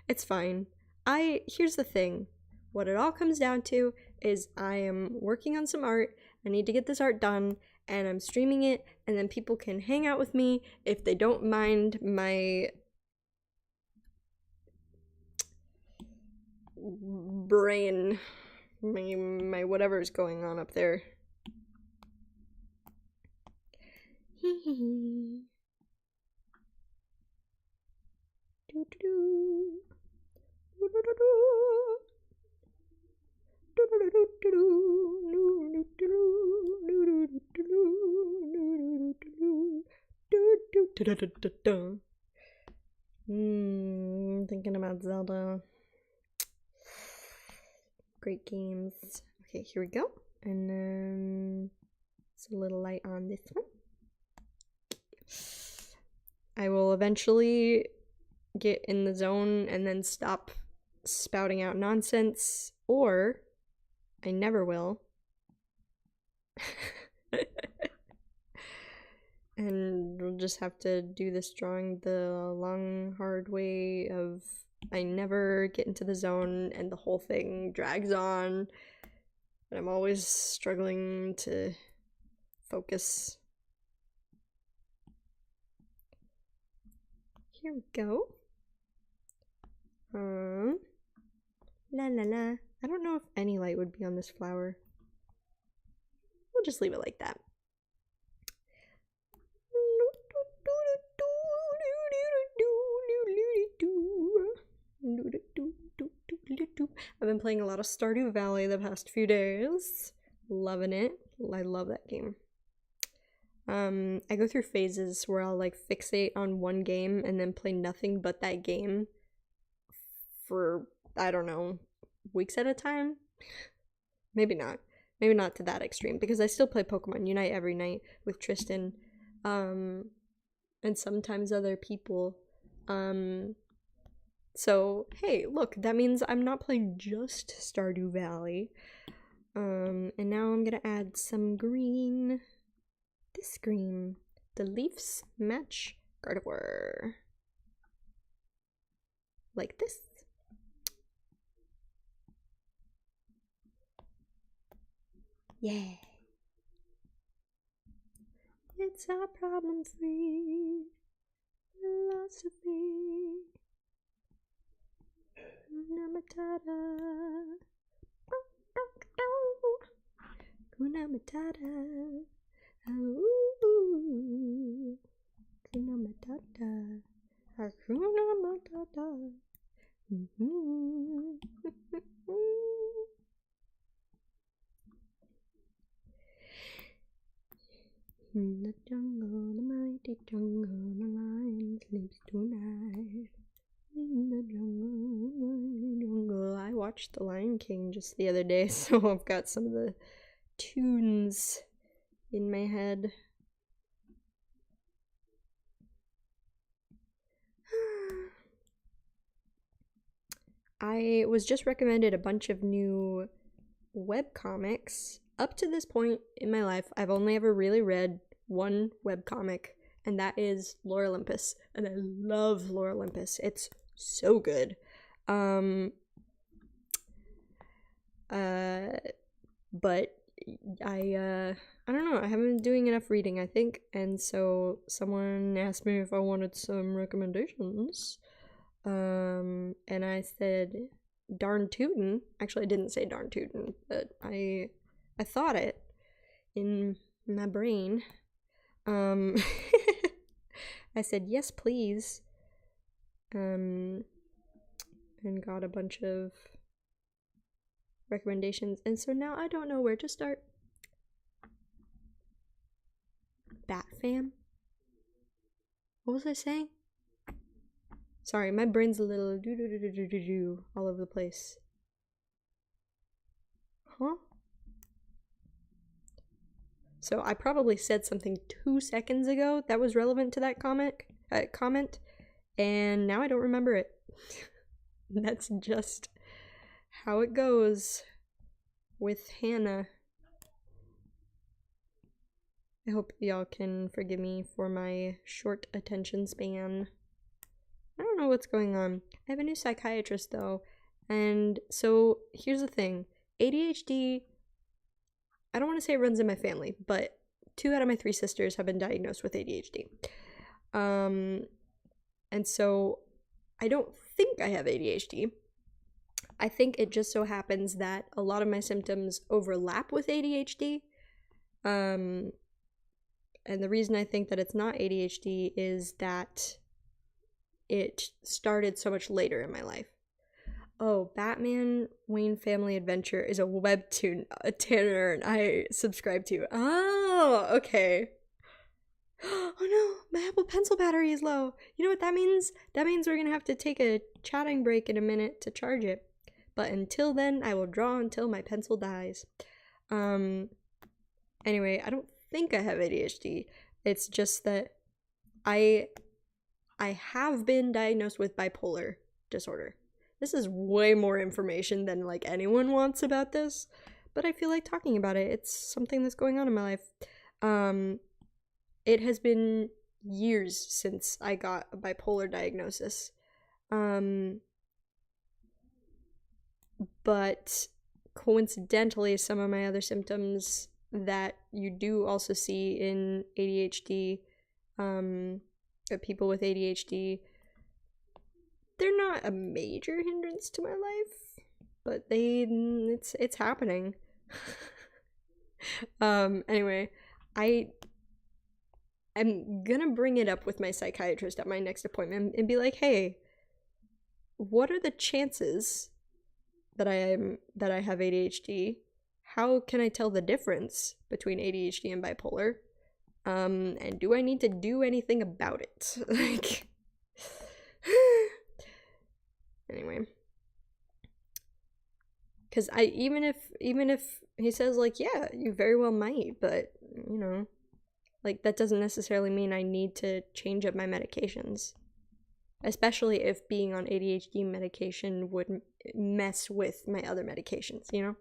It's fine. Here's the thing. What it all comes down to is I am working on some art. I need to get this art done, and I'm streaming it, and then people can hang out with me if they don't mind my brain, my whatever's going on up there. Thinking about Zelda. Great games. Okay, here we go. And then it's a little light on this one. I will eventually get in the zone and then stop spouting out nonsense, or I never will. And we'll just have to do this drawing the long, hard way of I never get into the zone and the whole thing drags on. And I'm always struggling to focus. Here we go. La la la. I don't know if any light would be on this flower. We'll just leave it like that. I've been playing a lot of Stardew Valley the past few days. Loving it. I love that game. I go through phases where I'll like fixate on one game and then play nothing but that game for, I don't know, weeks at a time. Maybe not to that extreme, because I still play Pokemon Unite every night with Tristan, and sometimes other people. So hey, look, that means I'm not playing just Stardew Valley. And now I'm gonna add some green. This green. The leaves match Gardevoir. Like this. Yeah. It's a problem-free philosophy. Hakuna Matata. Hakuna Matata. Ooh. Hakuna Matata. Hakuna Matata. In the jungle, the mighty jungle, the lion sleeps tonight. In the jungle, the mighty jungle. I watched The Lion King just the other day, so I've got some of the tunes in my head. I was just recommended a bunch of new webcomics. Up to this point in my life, I've only ever really read one webcomic, and that is Lore Olympus. And I love Lore Olympus. It's so good. But I don't know, I haven't been doing enough reading, I think, and so someone asked me if I wanted some recommendations. And I said darn tootin'. Actually, I didn't say darn tootin', but I thought it in my brain. I said yes please, and got a bunch of recommendations, and so now I don't know where to start. Bat fam? What was I saying? Sorry, my brain's a little do all over the place. Huh? So I probably said something 2 seconds ago that was relevant to that comment, and now I don't remember it. That's just how it goes. with Hannah. I hope y'all can forgive me for my short attention span. I don't know what's going on. I have a new psychiatrist though, and so here's the thing. ADHD, I don't want to say it runs in my family, but 2 out of my 3 sisters have been diagnosed with ADHD. And so I don't think I have ADHD. I think it just so happens that a lot of my symptoms overlap with ADHD. And the reason I think that it's not ADHD is that it started so much later in my life. Oh, Batman Wayne Family Adventure is a webtoon, Tanner and I subscribe to. Oh, okay. Oh no, my Apple Pencil battery is low. You know what that means? That means we're gonna have to take a chatting break in a minute to charge it. But until then, I will draw until my pencil dies. Anyway, I don't think I have ADHD. It's just that I have been diagnosed with bipolar disorder. This is way more information than like anyone wants about this, but I feel like talking about it. It's something that's going on in my life. It has been years since I got a bipolar diagnosis. But coincidentally, some of my other symptoms that you do also see in ADHD, people with ADHD, they're not a major hindrance to my life, but it's happening. Anyway, I'm gonna bring it up with my psychiatrist at my next appointment and be like, hey, what are the chances that I have ADHD? How can I tell the difference between ADHD and bipolar? And do I need to do anything about it? Like, anyway, because even if he says like, yeah, you very well might, but you know, like that doesn't necessarily mean I need to change up my medications, especially if being on ADHD medication would mess with my other medications, you know?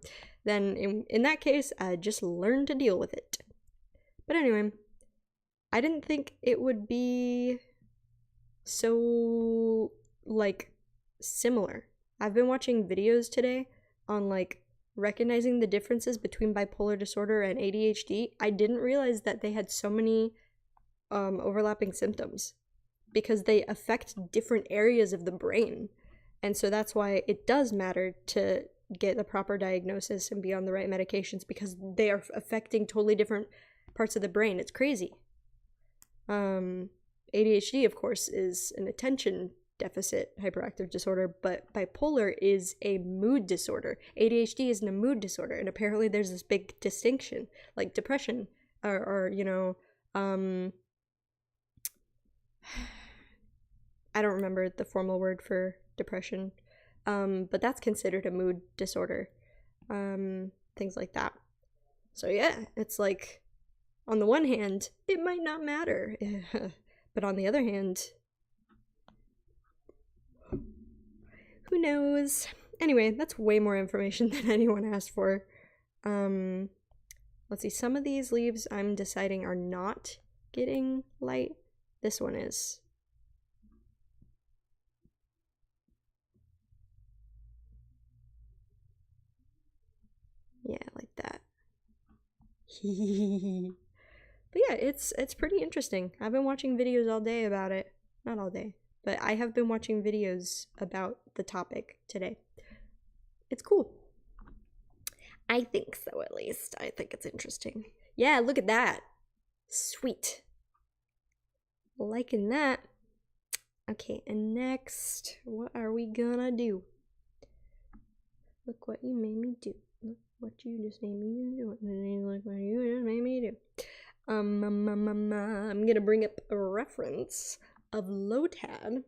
Then in that case, I just learn to deal with it. But anyway, I didn't think it would be so, like, similar. I've been watching videos today on, like, recognizing the differences between bipolar disorder and ADHD. I didn't realize that they had so many overlapping symptoms because they affect different areas of the brain. And so that's why it does matter to get the proper diagnosis and be on the right medications, because they are affecting totally different parts of the brain. It's crazy. ADHD, of course, is an attention deficit hyperactive disorder, but bipolar is a mood disorder. ADHD isn't a mood disorder, and apparently there's this big distinction, like depression, or you know, I don't remember the formal word for depression, but that's considered a mood disorder, things like that. So yeah, it's like, on the one hand, it might not matter, but on the other hand, who knows? Anyway, that's way more information than anyone asked for. Let's see, some of these leaves I'm deciding are not getting light. This one is. Yeah, like that. But yeah, it's pretty interesting. I've been watching videos all day about it. Not all day, but I have been watching videos about the topic today. It's cool. I think so, at least. I think it's interesting. Yeah, look at that. Sweet. Liking that. Okay, and next, what are we gonna do? Look what you made me do. Look what you just made me do. Look what you just made me do. I'm gonna bring up a reference of Lotad.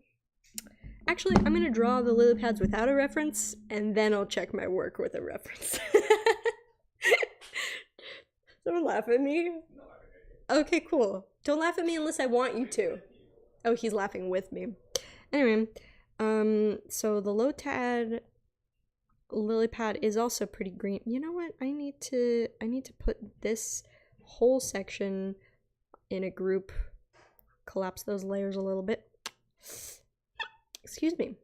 Actually, I'm gonna draw the lily pads without a reference, and then I'll check my work with a reference. Someone laugh at me? Okay, cool. Don't laugh at me unless I want you to. Oh, he's laughing with me. Anyway, so the Lotad lily pad is also pretty green. You know what? I need to put this whole section in a group. Collapse those layers a little bit. Excuse me.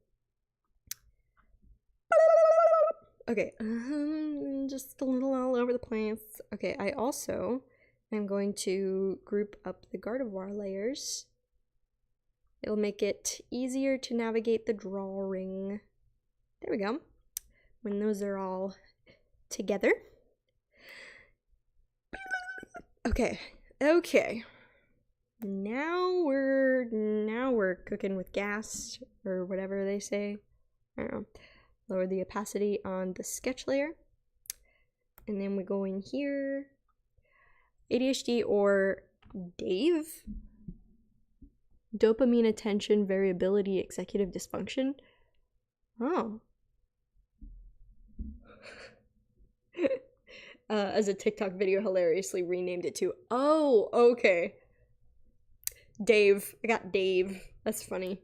Okay, just a little all over the place. Okay, I also am going to group up the Gardevoir layers. It'll make it easier to navigate the drawing. There we go. When those are all together. Okay, okay. Now we're cooking with gas, or whatever they say. I don't know. Lower the opacity on the sketch layer. And then we go in here. ADHD or Dave? Dopamine attention variability executive dysfunction. Oh. As a TikTok video hilariously renamed it to. Oh, okay. Dave. I got Dave. That's funny.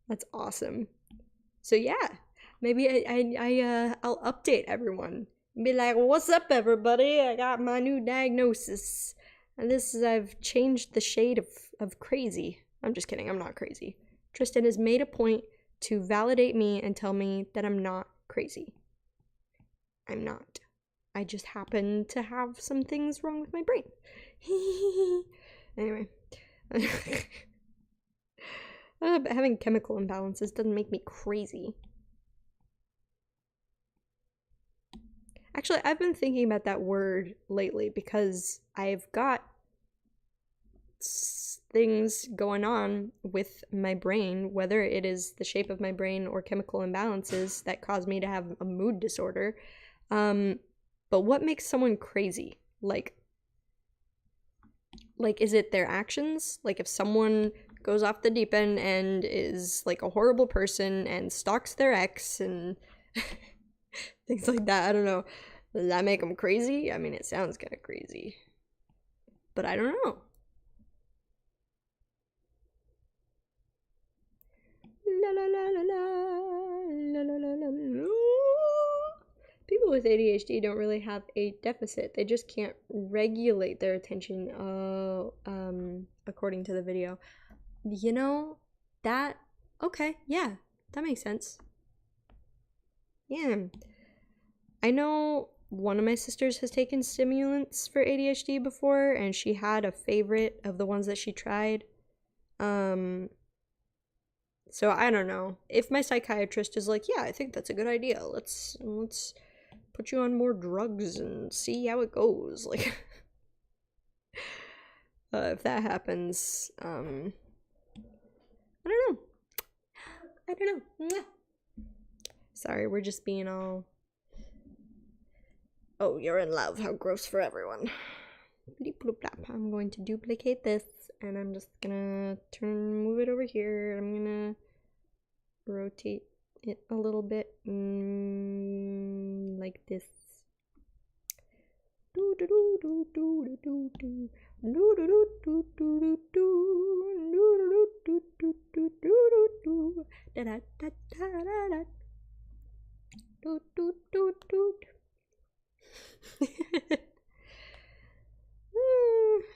That's awesome. So yeah, maybe I'll update everyone. Be like, what's up, everybody? I got my new diagnosis. And this is, I've changed the shade of crazy. I'm just kidding, I'm not crazy. Tristan has made a point to validate me and tell me that I'm not crazy. I'm not. I just happen to have some things wrong with my brain. Anyway. But having chemical imbalances doesn't make me crazy. Actually, I've been thinking about that word lately because I've got things going on with my brain, whether it is the shape of my brain or chemical imbalances that cause me to have a mood disorder. But what makes someone crazy? Like, is it their actions? Like, if someone goes off the deep end and is like a horrible person and stalks their ex and things like that, I don't know. Does that make them crazy? I mean, it sounds kind of crazy, but I don't know. La la la la la la la la la. People with ADHD don't really have a deficit. They just can't regulate their attention. According to the video. You know, that, okay, yeah, that makes sense. Yeah. I know one of my sisters has taken stimulants for ADHD before, and she had a favorite of the ones that she tried. So I don't know. If my psychiatrist is like, yeah, I think that's a good idea. Let's put you on more drugs and see how it goes. Like, if that happens, I don't know. Sorry, we're just being all, oh, you're in love. How gross for everyone. I'm going to duplicate this, and I'm just gonna move it over here. I'm gonna rotate it a little bit, like this.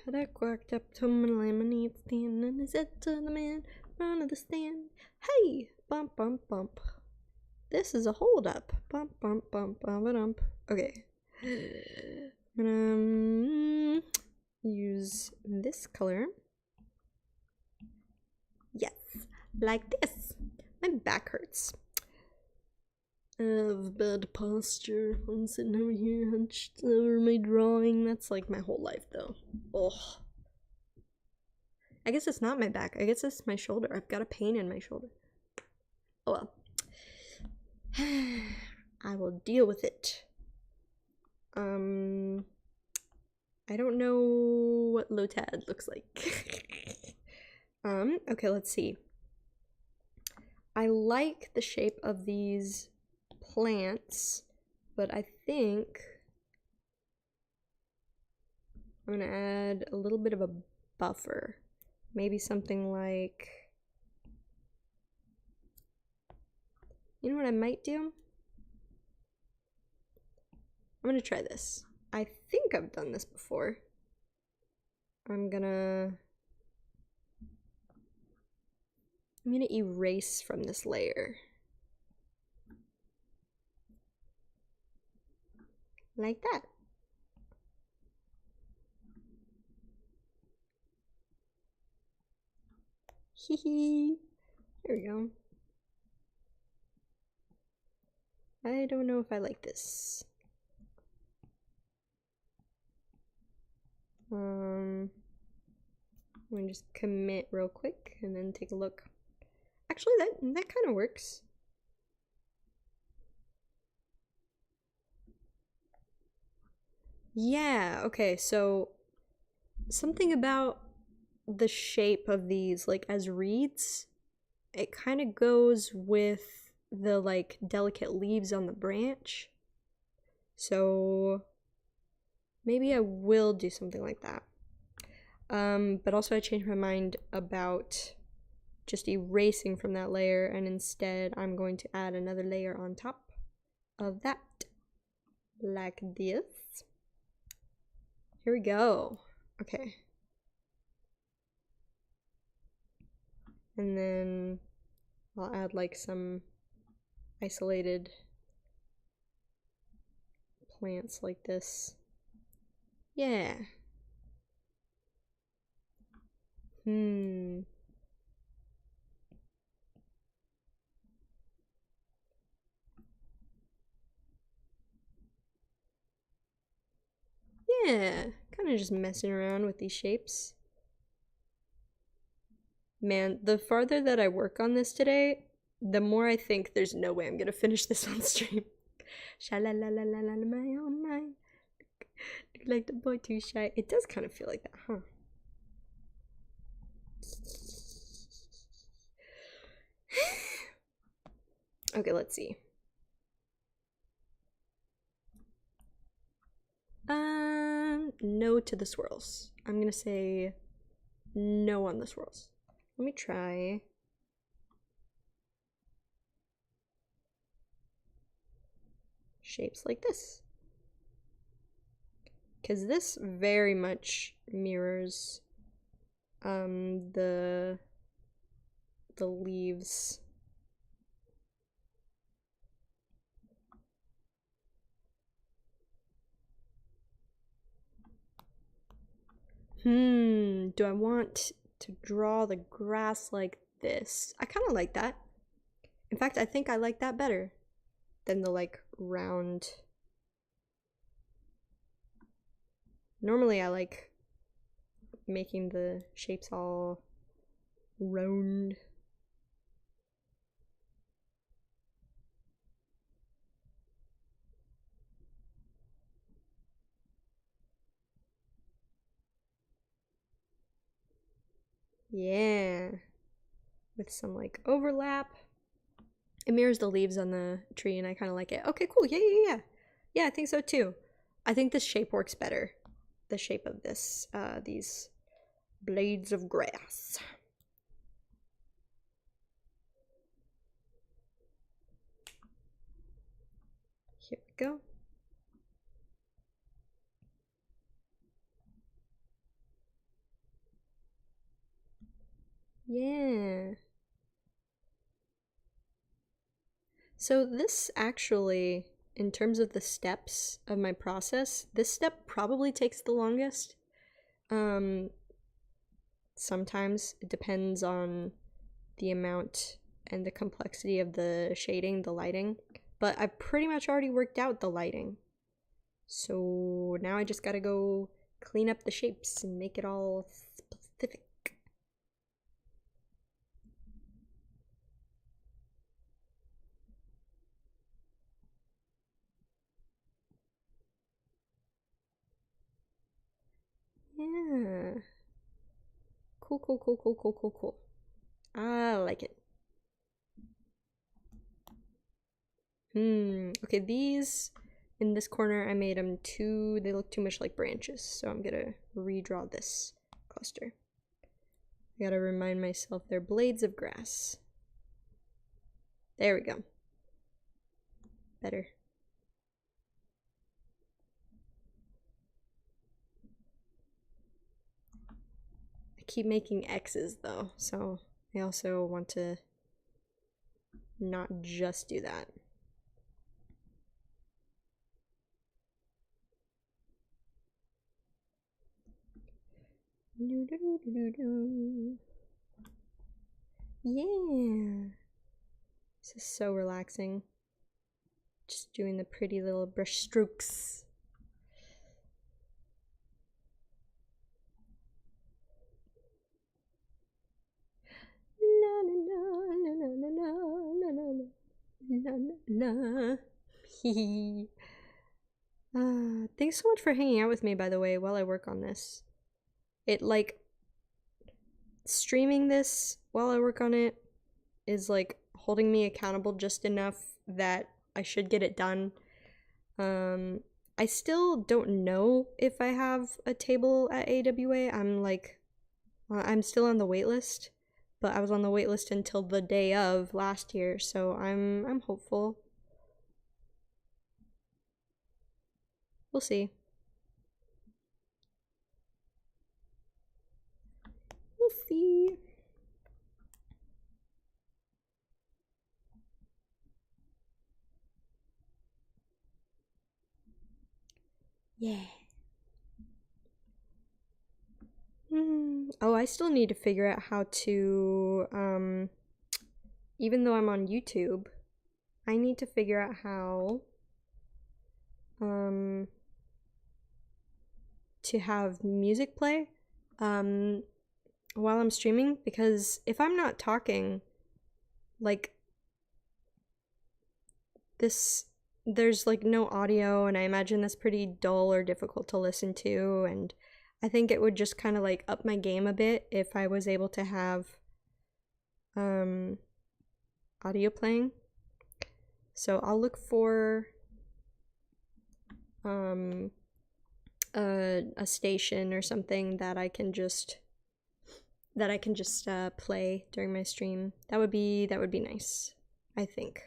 That quacked up to my lemonade stand, and I said to the man front of the stand, hey, bump, bump, bump. This is a hold up. Bump, bump, bump, bump, bump. Okay. I'm gonna use this color. Yes, like this. My back hurts. I have bad posture. I'm sitting over here hunched over my drawing. That's like my whole life, though. Oh. I guess it's not my back. I guess it's my shoulder. I've got a pain in my shoulder. Oh well. I will deal with it. I don't know what Lotad looks like. Okay, let's see. I like the shape of these plants, but I think I'm gonna add a little bit of a buffer. Maybe something like You know what I might do? I'm gonna try this. I think I've done this before. I'm gonna erase from this layer. Like that. Hee hee. There we go. I don't know if I like this. I'm gonna just commit real quick and then take a look. Actually, that kind of works. Yeah, okay, so something about the shape of these, like as reeds, it kind of goes with the like delicate leaves on the branch. So maybe I will do something like that. But also I changed my mind about just erasing from that layer, and instead I'm going to add another layer on top of that, like this. Here we go. Okay. And then I'll add like some isolated plants like this. Yeah. Yeah, kind of just messing around with these shapes. Man, the farther that I work on this today, the more I think there's no way I'm gonna finish this on stream. Sha-la-la-la-la-la, my oh my. Look like the boy too shy. It does kind of feel like that, huh? Okay, let's see. No to the swirls. I'm gonna say no on the swirls. Let me try. Shapes like this. Because this very much mirrors the leaves. Do I want to draw the grass like this? I kind of like that. In fact, I think I like that better than the like round. Normally I like making the shapes all round. Yeah. With some like overlap. It mirrors the leaves on the tree and I kind of like it. Okay, cool. Yeah. Yeah, I think so too. I think this shape works better. The shape of this, these blades of grass. Here we go. Yeah. So this actually, in terms of the steps of my process, this step probably takes the longest. Sometimes it depends on the amount and the complexity of the shading, the lighting, but I've pretty much already worked out the lighting. So now I just gotta go clean up the shapes and make it all specific. Yeah. Cool. I like it. Okay, these in this corner I made them they look too much like branches, so I'm gonna redraw this cluster. I gotta remind myself they're blades of grass. There we go. better. I keep making X's though, so I also want to not just do that. Yeah. This is so relaxing. Just doing the pretty little brush strokes. Na na na na na na na na na na na. Thanks so much for hanging out with me, by the way, while I work on this. It, like, streaming this while I work on it is, like, holding me accountable just enough that I should get it done. I still don't know if I have a table at AWA. I'm still on the wait list, but I was on the wait list until the day of last year, so I'm hopeful. We'll see. We'll see. Yeah. Oh, I still need to figure out how to, even though I'm on YouTube, I need to figure out how, to have music play, while I'm streaming, because if I'm not talking, like, there's like no audio, and I imagine that's pretty dull or difficult to listen to, and I think it would just kind of like up my game a bit if I was able to have audio playing. So I'll look for a station or something that I can just play during my stream. That would be nice, I think.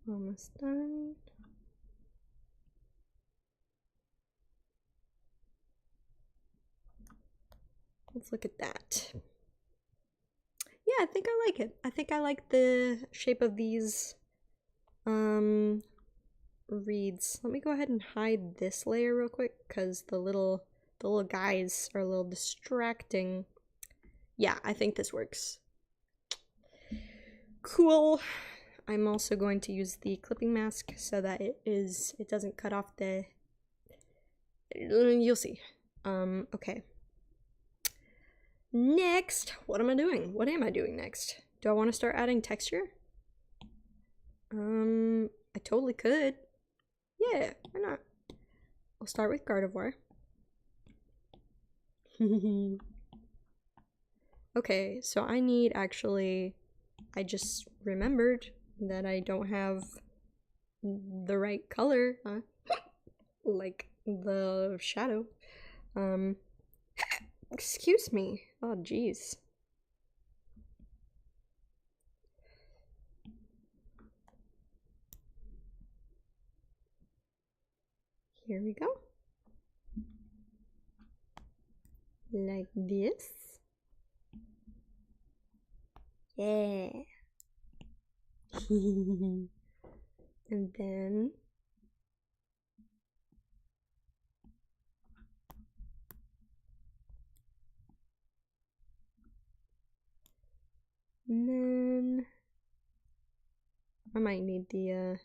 Almost done. Let's look at that. Yeah, I think I like it. I think I like the shape of these reeds. Let me go ahead and hide this layer real quick because the little guys are a little distracting. Yeah, I think this works. Cool. I'm also going to use the clipping mask so that it doesn't cut off the, you'll see. Okay. Next, what am I doing? What am I doing next? Do I want to start adding texture? I totally could. Yeah, why not? I'll start with Gardevoir. Okay, so I need actually, I just remembered that I don't have the right color, like the shadow. Excuse me. Oh, jeez. Here we go. Like this. Yeah. And then I might need the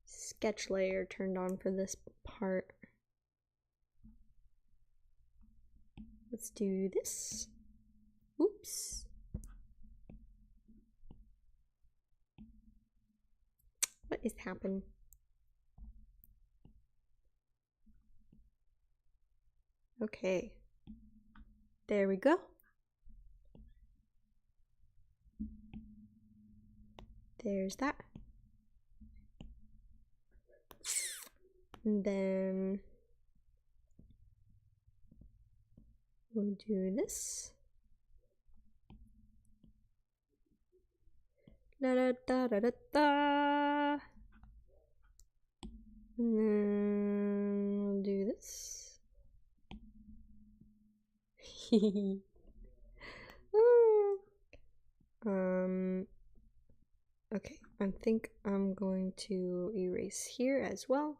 sketch layer turned on for this part. Let's do this. Oops. What is happening? Okay. There we go. There's that. And then We'll do this. Da da da da da da. And then we'll do this. Okay, I think I'm going to erase here as well.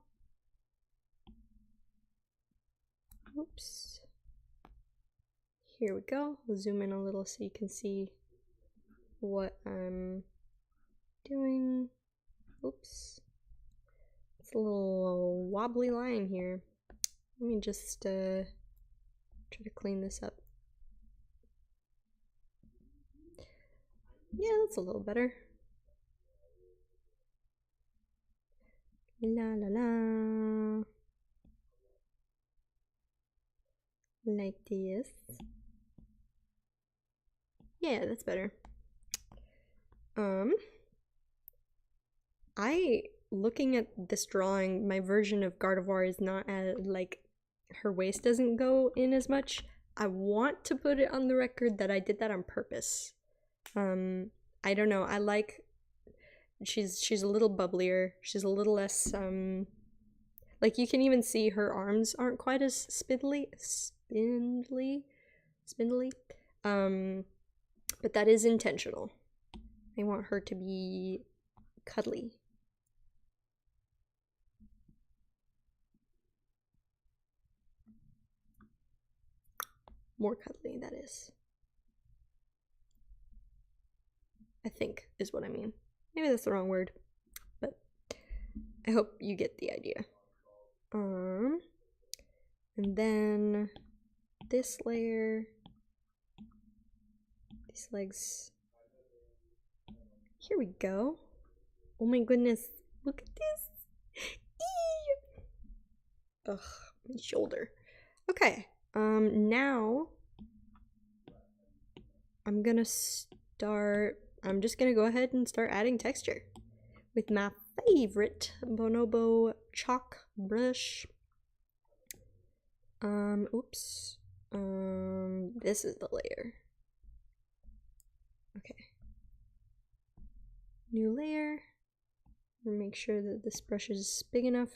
Oops. Here we go. We'll zoom in a little so you can see what I'm doing. Oops. It's a little wobbly line here. Let me just try to clean this up. Yeah, that's a little better. La la la. Like this. Yeah, that's better. Looking at this drawing, my version of Gardevoir is not as, like, her waist doesn't go in as much. I want to put it on the record that I did that on purpose. I don't know, I like, she's a little bubblier, she's a little less, like, you can even see her arms aren't quite as spindly, but that is intentional. I want her to be cuddly. More cuddly, that is. I think is what I mean. Maybe that's the wrong word, but I hope you get the idea. And then this layer, these legs. Here we go. Oh my goodness, look at this. Ugh, my shoulder. Okay, now I'm just gonna go ahead and start adding texture with my favorite Bonobo chalk brush. Oops. This is the layer. Okay. New layer. Make sure that this brush is big enough.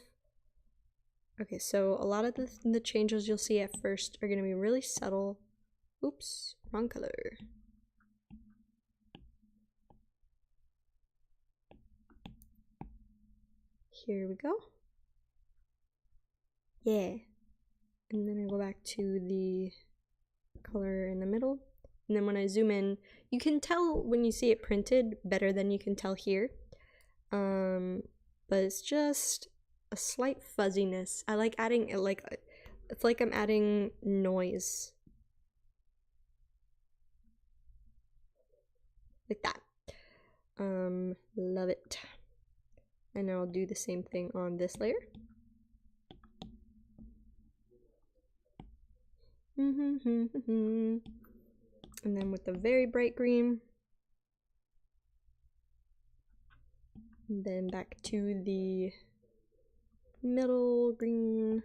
Okay, so a lot of the changes you'll see at first are gonna be really subtle. Oops, wrong color. Here we go. Yeah. And then I go back to the color in the middle. And then when I zoom in, you can tell when you see it printed better than you can tell here. But it's just a slight fuzziness. I like adding it, like, it's like I'm adding noise. Like that. Love it. And I'll do the same thing on this layer. And then with the very bright green. And then back to the middle green.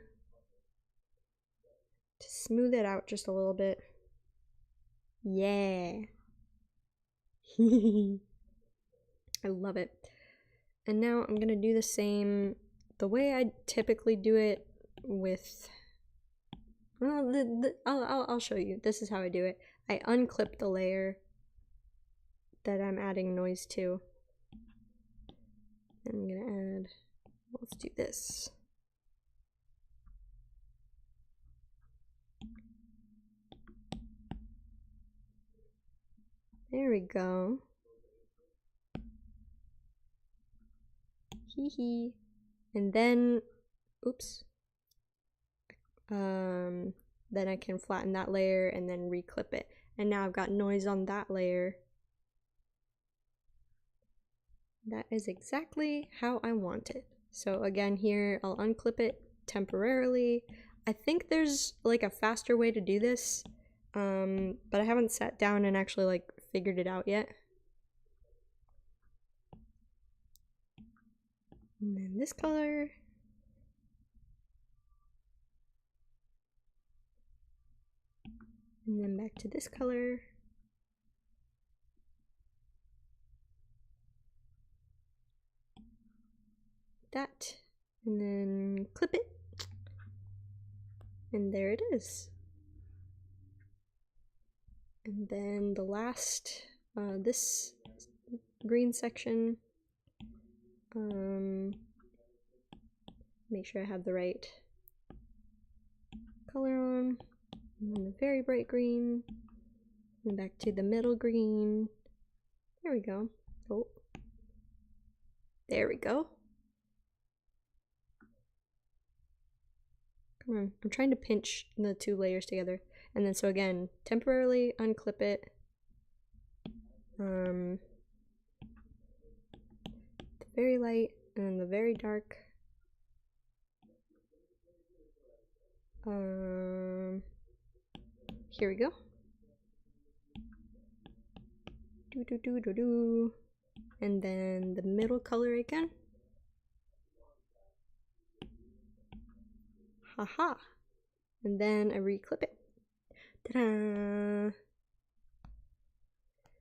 To smooth it out just a little bit. Yeah. I love it. And now I'm gonna do the same, the way I typically do it with, well, I'll show you. This is how I do it. I unclip the layer that I'm adding noise to. And I'm gonna add, let's do this. There we go. Hee hee. And then, oops. Then I can flatten that layer and then reclip it. And now I've got noise on that layer. That is exactly how I want it. So again, here I'll unclip it temporarily. I think there's like a faster way to do this, but I haven't sat down and actually like figured it out yet. And then this color. And then back to this color. That. And then clip it. And there it is. And then the last, this green section, make sure I have the right color on, and then the very bright green, and back to the middle green. There we go. Oh, there we go. Come on, I'm trying to pinch the two layers together. And then so again, temporarily unclip it. The very light and the very dark. Here we go. Do do do do do. And then the middle color again. Haha. And then I reclip it. Ta-da!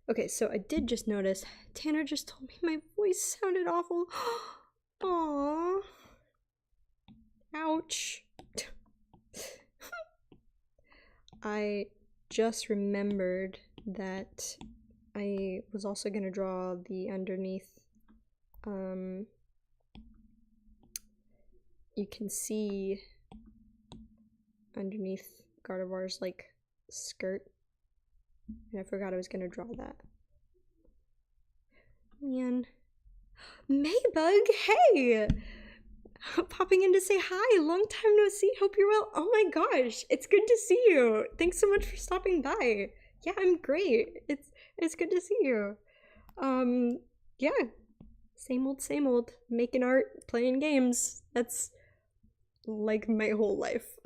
Okay, so I did just notice Tanner just told me my voice sounded awful. Aww. Ouch. I just remembered that I was also going to draw the underneath. You can see underneath Gardevoir's like skirt, and I forgot I was going to draw that. Man. Maybug, hey! Popping in to say hi. Long time no see. Hope you're well. Oh my gosh, it's good to see you. Thanks so much for stopping by. Yeah, I'm great. It's good to see you. Yeah. Same old. Making art, playing games. That's like my whole life.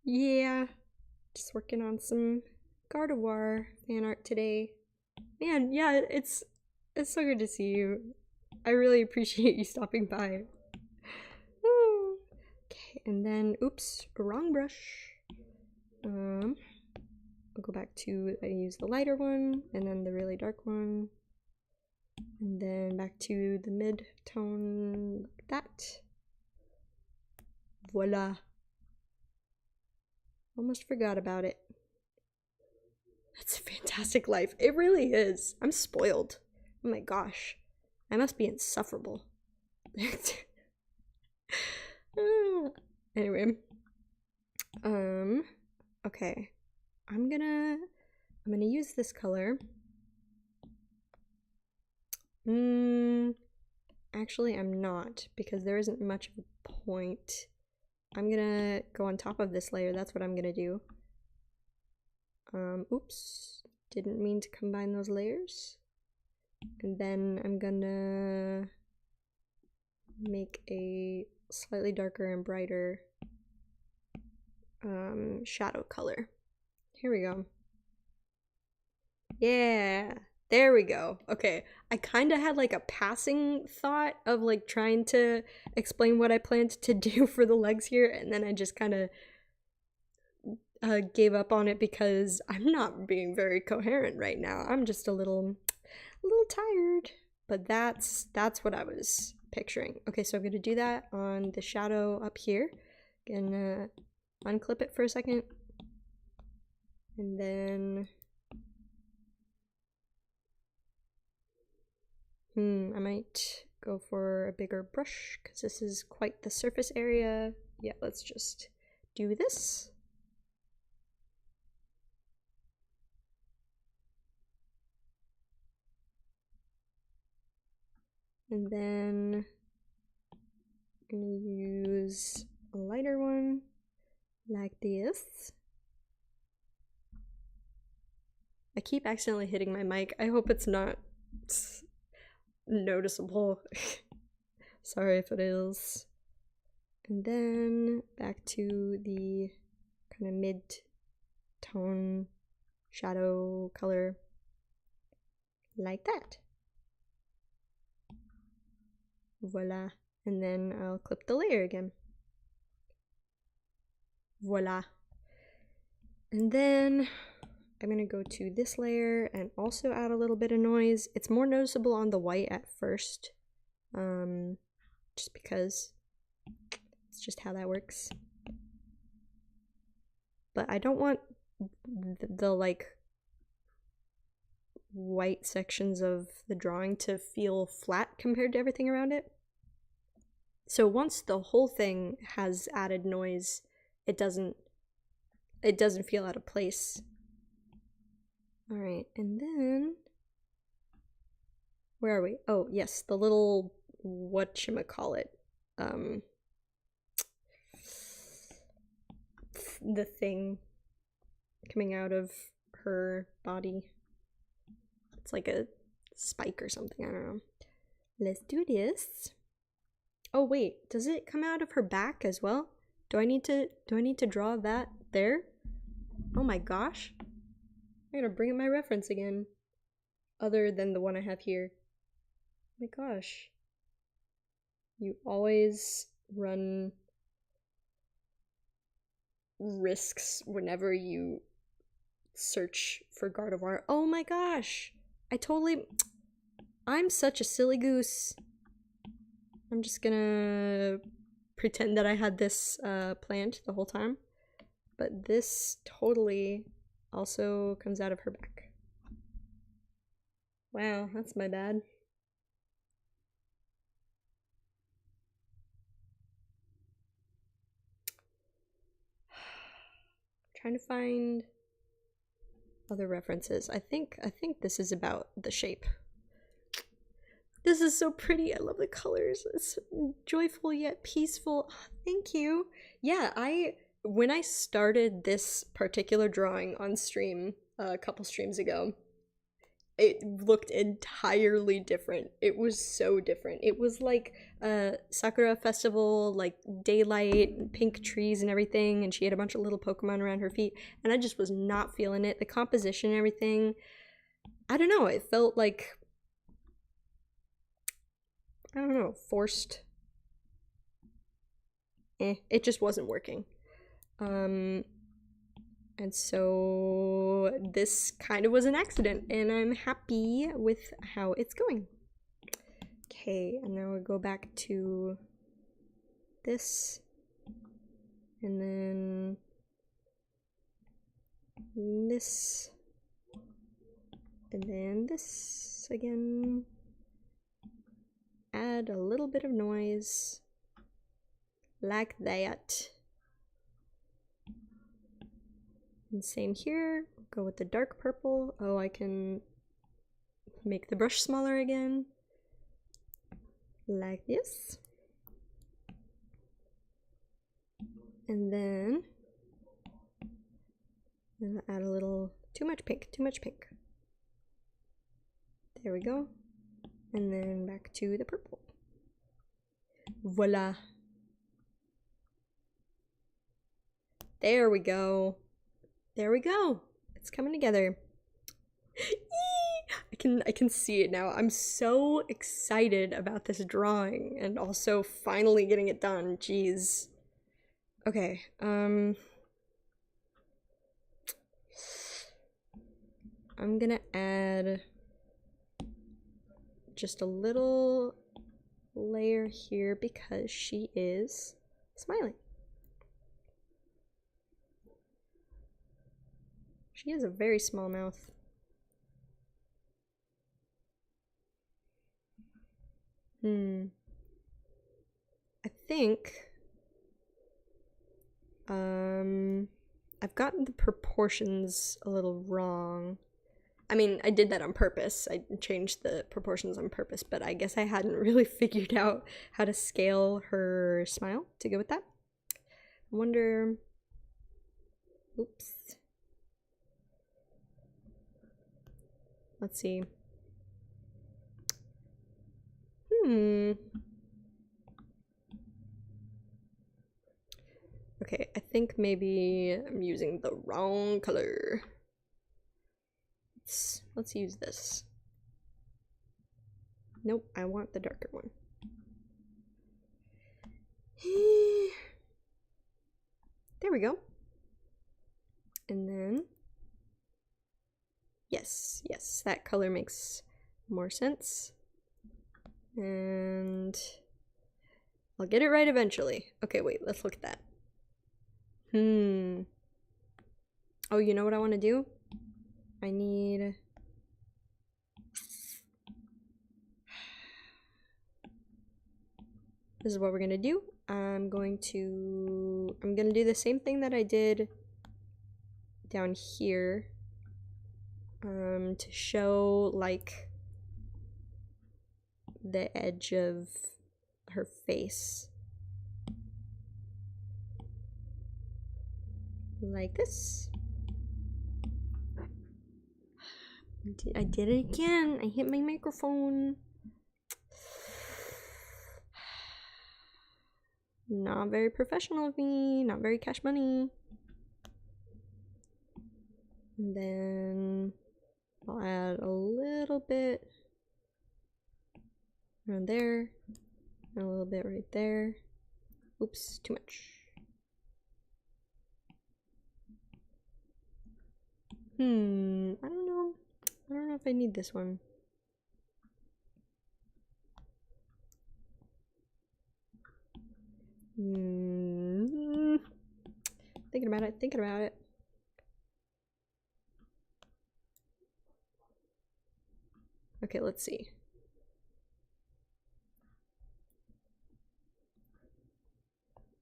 Yeah. Just working on some Gardevoir fan art today. Man, yeah, it's so good to see you. I really appreciate you stopping by. Okay, and then, oops, wrong brush. I'll go back to, I use the lighter one, and then the really dark one. And then back to the mid-tone, like that. Voila. Almost forgot about it. That's a fantastic life. It really is. I'm spoiled. Oh my gosh. I must be insufferable. Anyway. Okay. I'm gonna use this color. Actually I'm not, because there isn't much of a point. I'm gonna go on top of this layer. That's what I'm gonna do. Oops. Didn't mean to combine those layers. And then I'm gonna make a slightly darker and brighter shadow color. Here we go. Yeah, there we go. Okay, I kind of had like a passing thought of like trying to explain what I planned to do for the legs here, and then I just kind of gave up on it because I'm not being very coherent right now. I'm just a little tired, but that's what I was picturing. Okay, so I'm gonna do that on the shadow up here. Gonna unclip it for a second, and then I might go for a bigger brush because this is quite the surface area. Yeah, let's just do this. And then I'm gonna use a lighter one like this. I keep accidentally hitting my mic. I hope it's not noticeable. Sorry if it is. And then back to the kind of mid-tone shadow color like that. Voila. And then I'll clip the layer again. Voila. And then I'm gonna go to this layer and also add a little bit of noise. It's more noticeable on the white at first, just because it's just how that works. But I don't want the like white sections of the drawing to feel flat compared to everything around it. So once the whole thing has added noise, it doesn't feel out of place. All right, and then where are we? Oh, yes, the little whatchamacallit, the thing coming out of her body. It's like a spike or something, I don't know. Let's do this. Oh wait, does it come out of her back as well? Do I need to draw that there? Oh my gosh. I gotta bring up my reference again. Other than the one I have here. Oh my gosh. You always run risks whenever you search for Gardevoir. Oh my gosh! I'm such a silly goose. I'm just gonna pretend that I had this planned the whole time. But this totally also comes out of her back. Wow, that's my bad. Trying to find other references. I think this is about the shape. This is so pretty. I love the colors. It's joyful yet peaceful. Oh, thank you. Yeah, when I started this particular drawing on stream a couple streams ago, it looked entirely different. It was so different. It was like a Sakura festival, like daylight, pink trees and everything, and she had a bunch of little Pokemon around her feet, and I just was not feeling it. The composition and everything, I don't know, it felt like, I don't know, forced. It just wasn't working. And so this kind of was an accident, and I'm happy with how it's going. Okay, and now we go back to this, and then this, and then this again. Add a little bit of noise, like that. And same here, go with the dark purple. Oh, I can make the brush smaller again, like this. And then I'm gonna add a little, too much pink. There we go. And then back to the purple. Voila. There we go. There we go. It's coming together. I can see it now. I'm so excited about this drawing and also finally getting it done. Jeez. Okay, I'm gonna add just a little layer here because she is smiling. She has a very small mouth. I think I've gotten the proportions a little wrong. I mean, I did that on purpose. I changed the proportions on purpose, but I guess I hadn't really figured out how to scale her smile to go with that. I wonder... Oops. Let's see. Okay, I think maybe I'm using the wrong color. Let's use this. Nope, I want the darker one. There we go. And then, yes, that color makes more sense. And I'll get it right eventually. Okay, wait, let's look at that. Oh, you know what I want to do? I need... This is what we're gonna do. I'm gonna do the same thing that I did down here, to show like the edge of her face. Like this. I did it again. I hit my microphone. Not very professional of me, not very cash money. And then I'll add a little bit around there, and a little bit right there. Oops, too much. I don't know. I don't know if I need this one. Thinking about it. Okay, let's see.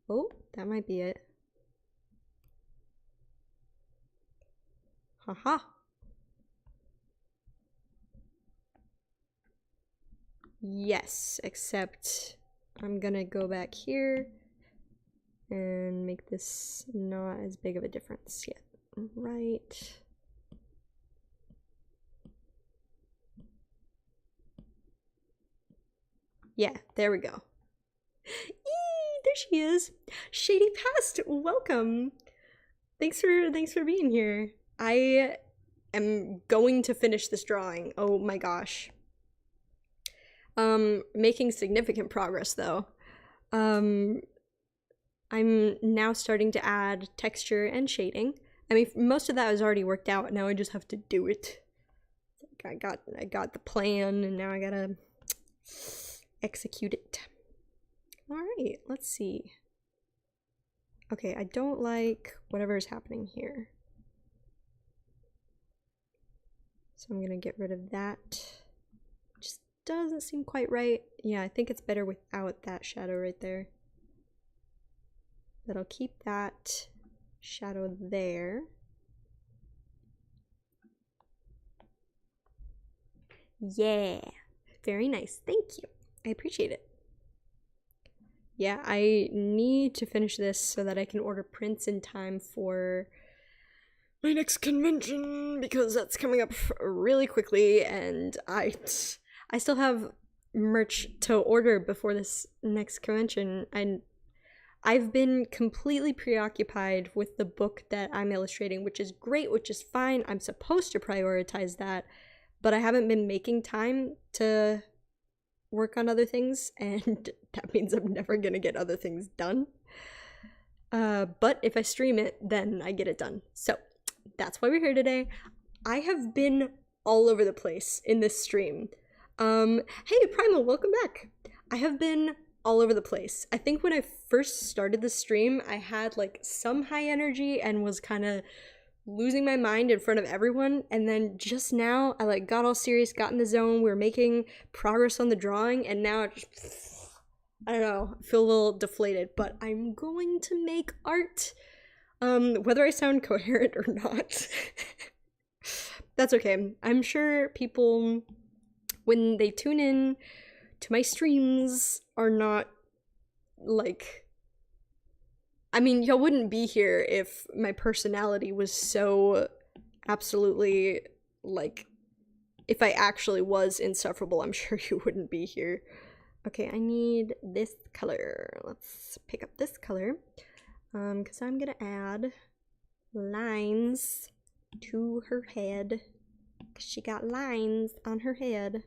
Oh, that might be it. Haha. Yes, except I'm gonna go back here and make this not as big of a difference yet. Right. Yeah, there we go. Eee, there she is. Shady Past, welcome. Thanks for being here. I am going to finish this drawing. Oh my gosh. Making significant progress though. I'm now starting to add texture and shading. I mean, most of that was already worked out. Now I just have to do it. I got the plan, and now I gotta execute it. All right, let's see. Okay, I don't like whatever is happening here, so I'm gonna get rid of that. Just doesn't seem quite right. Yeah, I think it's better without that shadow right there. But I'll keep that shadow there. Yeah, very nice. Thank you. I appreciate it. Yeah, I need to finish this so that I can order prints in time for my next convention, because that's coming up really quickly, and I still have merch to order before this next convention. And I've been completely preoccupied with the book that I'm illustrating, which is great, which is fine. I'm supposed to prioritize that, but I haven't been making time to work on other things, and that means I'm never gonna get other things done. But if I stream it, then I get it done. So that's why we're here today. I have been all over the place in this stream. Hey Primal, welcome back. I have been all over the place. I think when I first started the stream, I had like some high energy and was kind of losing my mind in front of everyone, and then just now I like got all serious, got in the zone, we were making progress on the drawing, and now it just, I don't know, I feel a little deflated, but I'm going to make art, whether I sound coherent or not. That's okay. I'm sure people, when they tune in to my streams, are not like, I mean, y'all wouldn't be here if my personality was so absolutely, like, if I actually was insufferable, I'm sure you wouldn't be here. Okay, I need this color. Let's pick up this color, because I'm gonna add lines to her head, because she got lines on her head.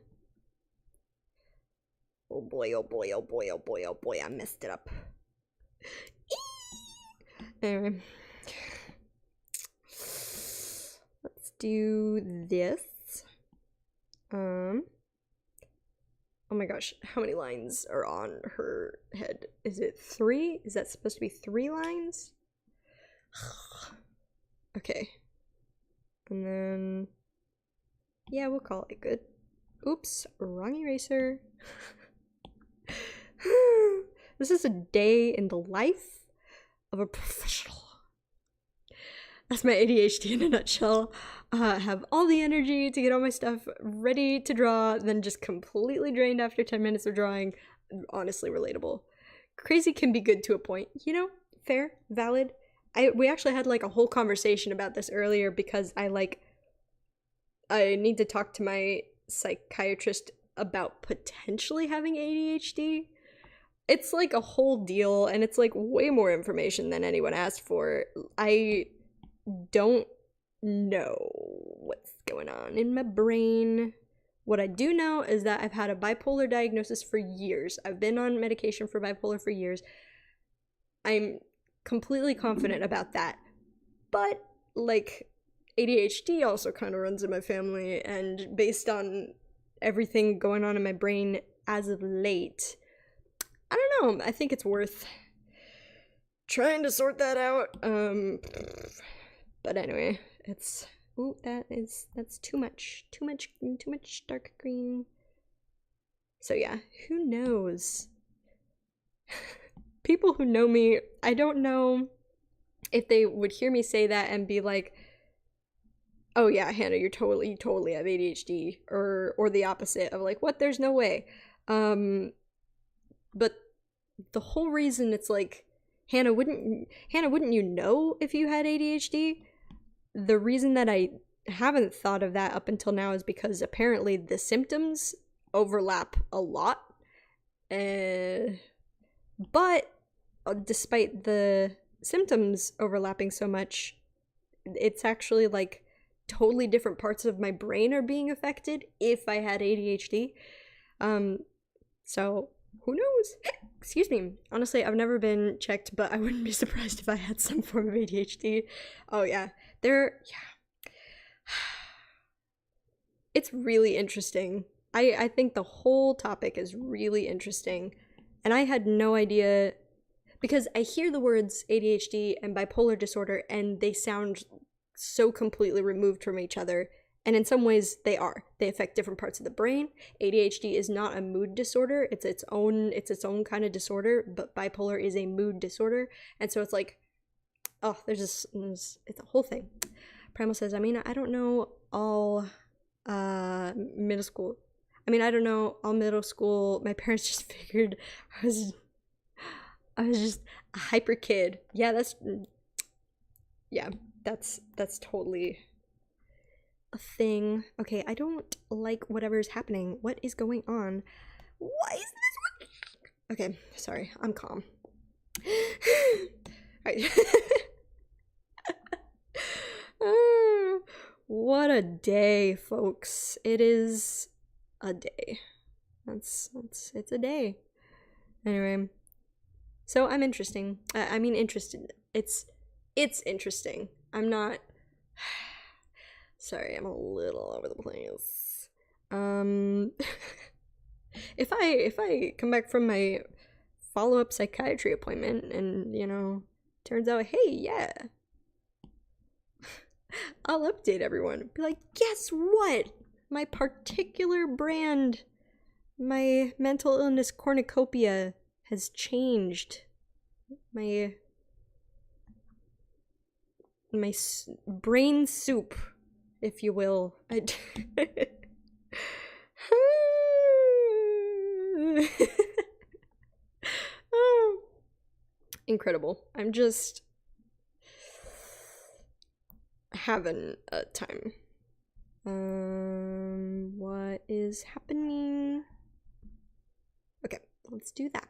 Oh boy, oh boy, oh boy, oh boy, oh boy, I messed it up. Anyway. do this. Oh my gosh, how many lines are on her head? Is it 3? Is that supposed to be 3 lines? Okay. And then, yeah, we'll call it good. Oops, wrong eraser. This is a day in the life of a professional. That's my ADHD in a nutshell. Have all the energy to get all my stuff ready to draw, then just completely drained after 10 minutes of drawing. Honestly relatable. Crazy can be good to a point, you know? Fair, valid. We actually had like a whole conversation about this earlier because I need to talk to my psychiatrist about potentially having ADHD. It's like a whole deal, and it's like way more information than anyone asked for. I don't know what's going on in my brain. What I do know is that I've had a bipolar diagnosis for years. I've been on medication for bipolar for years. I'm completely confident about that. But, like, ADHD also kind of runs in my family, and based on everything going on in my brain as of late, I don't know, I think it's worth trying to sort that out. But anyway, it's, ooh, that's too much dark green. So yeah, who knows? People who know me, I don't know if they would hear me say that and be like, oh yeah, Hannah, you totally have ADHD, or the opposite of like, what, there's no way. But the whole reason it's like, Hannah, wouldn't you know if you had ADHD? The reason that I haven't thought of that up until now is because apparently the symptoms overlap a lot. But despite the symptoms overlapping so much, it's actually like totally different parts of my brain are being affected if I had ADHD. So who knows? Excuse me. Honestly, I've never been checked, but I wouldn't be surprised if I had some form of ADHD. Oh yeah. It's really interesting. I think the whole topic is really interesting. And I had no idea, because I hear the words ADHD and bipolar disorder and they sound so completely removed from each other. And in some ways they are. They affect different parts of the brain. ADHD is not a mood disorder. It's its own kind of disorder, but bipolar is a mood disorder. And so it's like, oh, it's a whole thing. Primal says, I mean, I don't know all middle school. I don't know all middle school. My parents just figured I was just a hyper kid. Yeah, that's totally a thing. Okay, I don't like whatever's happening. What is going on? Why is this? Okay, sorry. I'm calm. Alright. What a day, folks. It is a day. It's a day. Anyway, so I'm interested. It's interesting. I'm not. Sorry, I'm a little over the place. If I come back from my follow-up psychiatry appointment and turns out, hey, yeah, I'll update everyone. Be like, guess what? My particular brand, my mental illness cornucopia has changed. My brain soup, if you will. Incredible. I'm just having a time. What is happening? Okay, let's do that.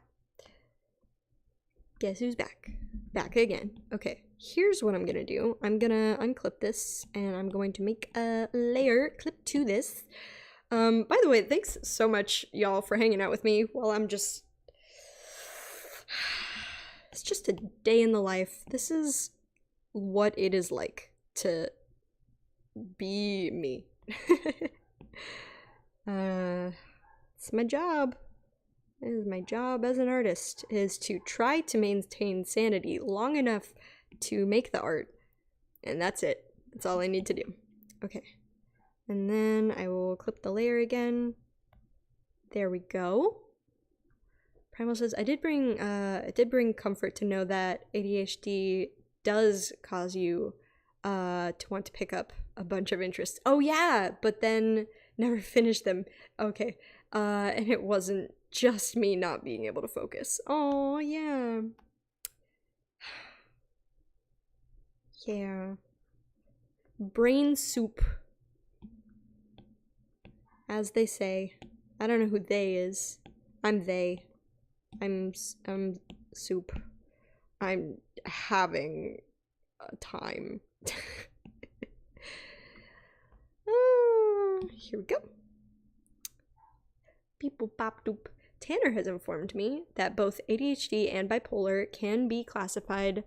Guess who's back? Back again. Okay, here's what I'm gonna do. I'm gonna unclip this and I'm going to make a layer clip to this. By the way, thanks so much, y'all, for hanging out with me while I'm just... It's just a day in the life. This is what it is like to be me. It's my job. It is my job as an artist, is to try to maintain sanity long enough to make the art. And that's it. That's all I need to do. Okay. And then I will clip the layer again. There we go. Primal says, it did bring comfort to know that ADHD does cause you to want to pick up a bunch of interests. Oh yeah, but then never finish them. Okay. And it wasn't just me not being able to focus. Oh yeah. Yeah. Brain soup. As they say. I don't know who they is. I'm they. I'm soup. I'm having a time. Here we go. People pop doop. Tanner has informed me that both ADHD and bipolar can be classified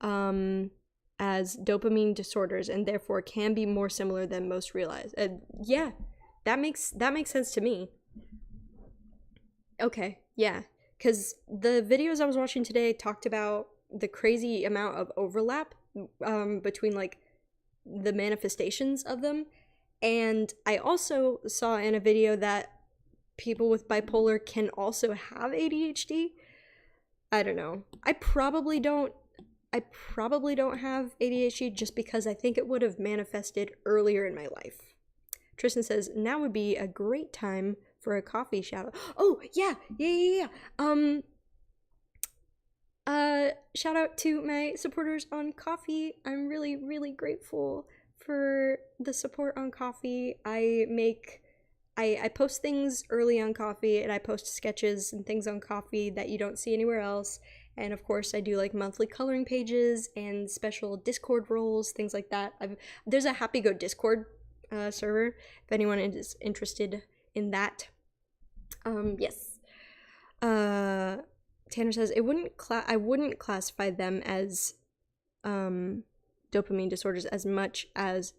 as dopamine disorders and therefore can be more similar than most realize. Yeah, that makes sense to me. Okay, yeah, because the videos I was watching today talked about the crazy amount of overlap between like the manifestations of them, and I also saw in a video that people with bipolar can also have ADHD. I don't know. I probably don't have ADHD just because I think it would have manifested earlier in my life. Tristan says, now would be a great time for a coffee shout out. Oh, yeah. Shout out to my supporters on Coffee. I'm really, really grateful for the support on Coffee. I post things early on Coffee, and I post sketches and things on Coffee that you don't see anywhere else. And of course, I do like monthly coloring pages and special Discord roles, things like that. There's a Happy Go Discord server if anyone is interested in that. Yes. Tanner says I wouldn't classify them as dopamine disorders as much as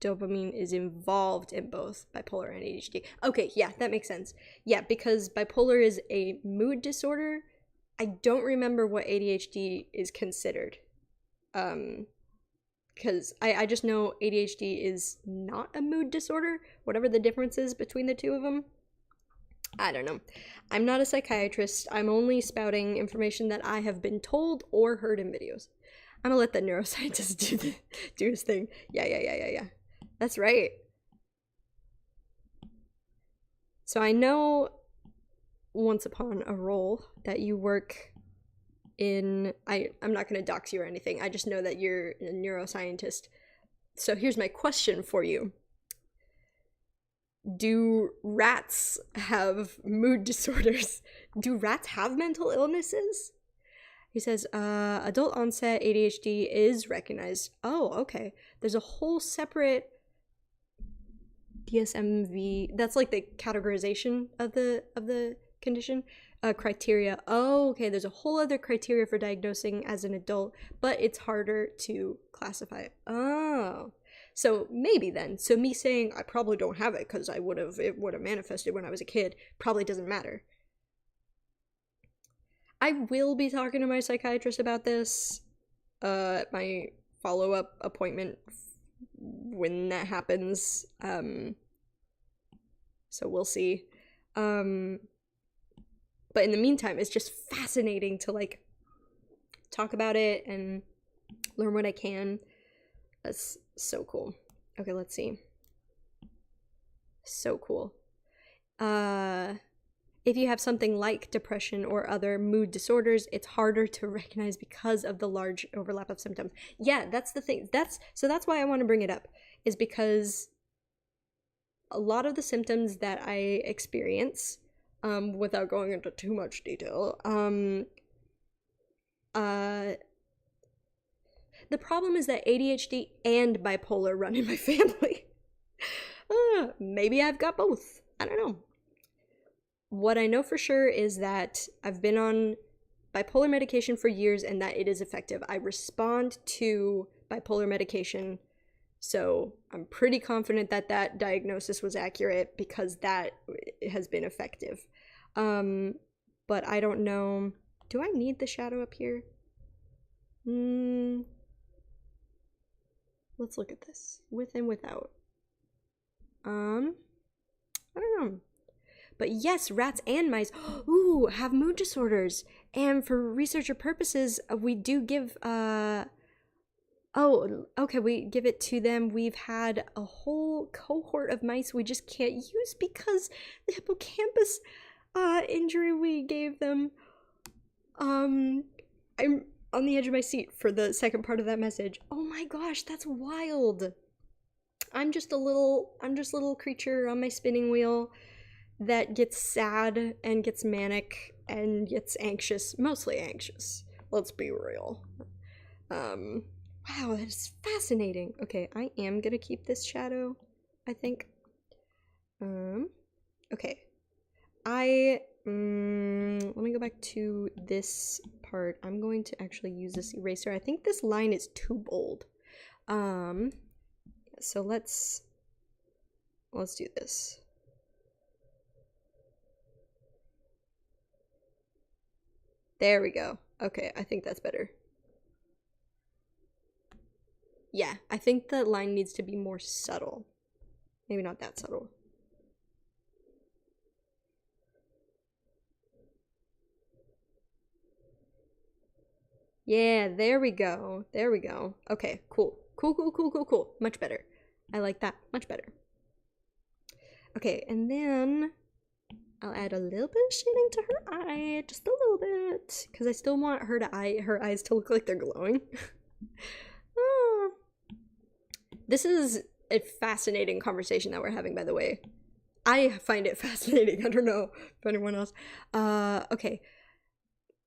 dopamine is involved in both bipolar and ADHD. Okay, yeah, that makes sense. Yeah, because bipolar is a mood disorder. I don't remember what ADHD is considered. Because I just know ADHD is not a mood disorder, whatever the difference is between the two of them. I don't know. I'm not a psychiatrist. I'm only spouting information that I have been told or heard in videos. I'm gonna let the neuroscientist do his thing. Yeah. That's right. So I know once upon a role that you work in, I'm not gonna dox you or anything. I just know that you're a neuroscientist. So here's my question for you. Do rats have mood disorders? Do rats have mental illnesses? He says, adult onset ADHD is recognized. Oh, okay. There's a whole separate DSMV. That's like the categorization of the condition. Criteria. Oh, okay. There's a whole other criteria for diagnosing as an adult, but it's harder to classify it. Oh. So maybe then. So me saying I probably don't have it because it would have manifested when I was a kid probably doesn't matter. I will be talking to my psychiatrist about this at my follow-up appointment when that happens. So we'll see. But in the meantime, it's just fascinating to like talk about it and learn what I can. That's so cool. Okay, let's see. So cool. If you have something like depression or other mood disorders, it's harder to recognize because of the large overlap of symptoms. Yeah, that's the thing. That's why I want to bring it up, is because a lot of the symptoms that I experience, without going into too much detail, the problem is that ADHD and bipolar run in my family. Maybe I've got both. I don't know. What I know for sure is that I've been on bipolar medication for years and that it is effective. I respond to bipolar medication So I'm pretty confident that that diagnosis was accurate because that has been effective. But I don't know. Do I need the shadow up here? Let's look at this. With and without. I don't know. But yes, rats and mice, ooh, have mood disorders. And for researcher purposes, we do give, oh, okay, we give it to them. We've had a whole cohort of mice we just can't use because the hippocampus injury we gave them. I'm on the edge of my seat for the second part of that message. Oh my gosh, that's wild. I'm just a little creature on my spinning wheel that gets sad and gets manic and gets anxious, mostly anxious. Let's be real. Wow, that is fascinating. Okay, I am gonna keep this shadow, I think. Okay. Let me go back to this part. I'm going to actually use this eraser. I think this line is too bold. So let's do this. There we go. Okay, I think that's better. Yeah, I think the line needs to be more subtle. Maybe not that subtle. Yeah, there we go. There we go. Okay, cool. Cool. Much better. I like that. Much better. Okay, and then I'll add a little bit of shading to her eye. Just a little bit. Because I still want her eyes to look like they're glowing. Oh. This is a fascinating conversation that we're having, by the way. I find it fascinating. I don't know if anyone else. Okay.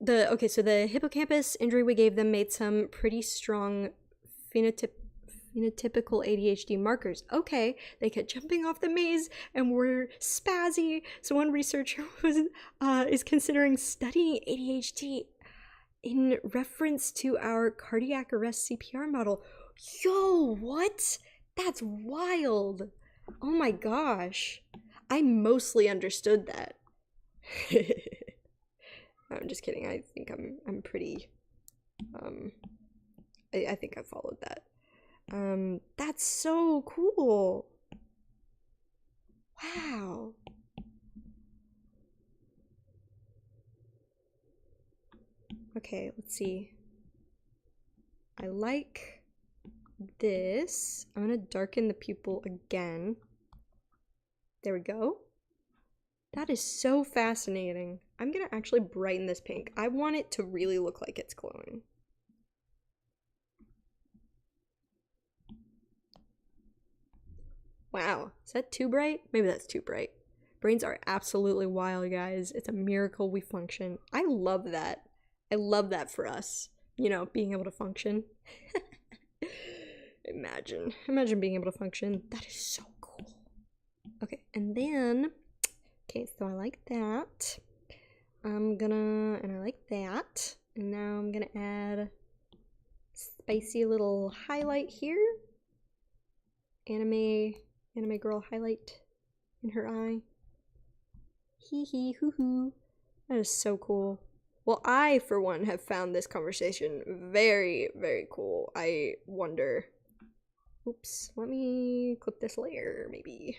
So the hippocampus injury we gave them made some pretty strong phenotypical ADHD markers. Okay, they kept jumping off the maze and were spazzy. So one researcher is considering studying ADHD in reference to our cardiac arrest CPR model. Yo, what? That's wild. Oh my gosh. I mostly understood that. I'm just kidding. I think I'm pretty I think I followed that. That's so cool. Wow. Okay, let's see. I like this. I'm gonna darken the pupil again. There we go. That is so fascinating. I'm gonna actually brighten this pink. I want it to really look like it's glowing. Wow, is that too bright? Maybe that's too bright. Brains are absolutely wild, guys. It's a miracle we function. I love that. I love that for us. You know, being able to function. Imagine being able to function. That is so cool. Okay, and then, okay, so I like that. And I like that. And now I'm gonna add spicy little highlight here. Anime girl highlight in her eye. Hee hee hoo hoo. That is so cool. Well, I, for one, have found this conversation very, very cool. I wonder. Oops, let me clip this layer, maybe.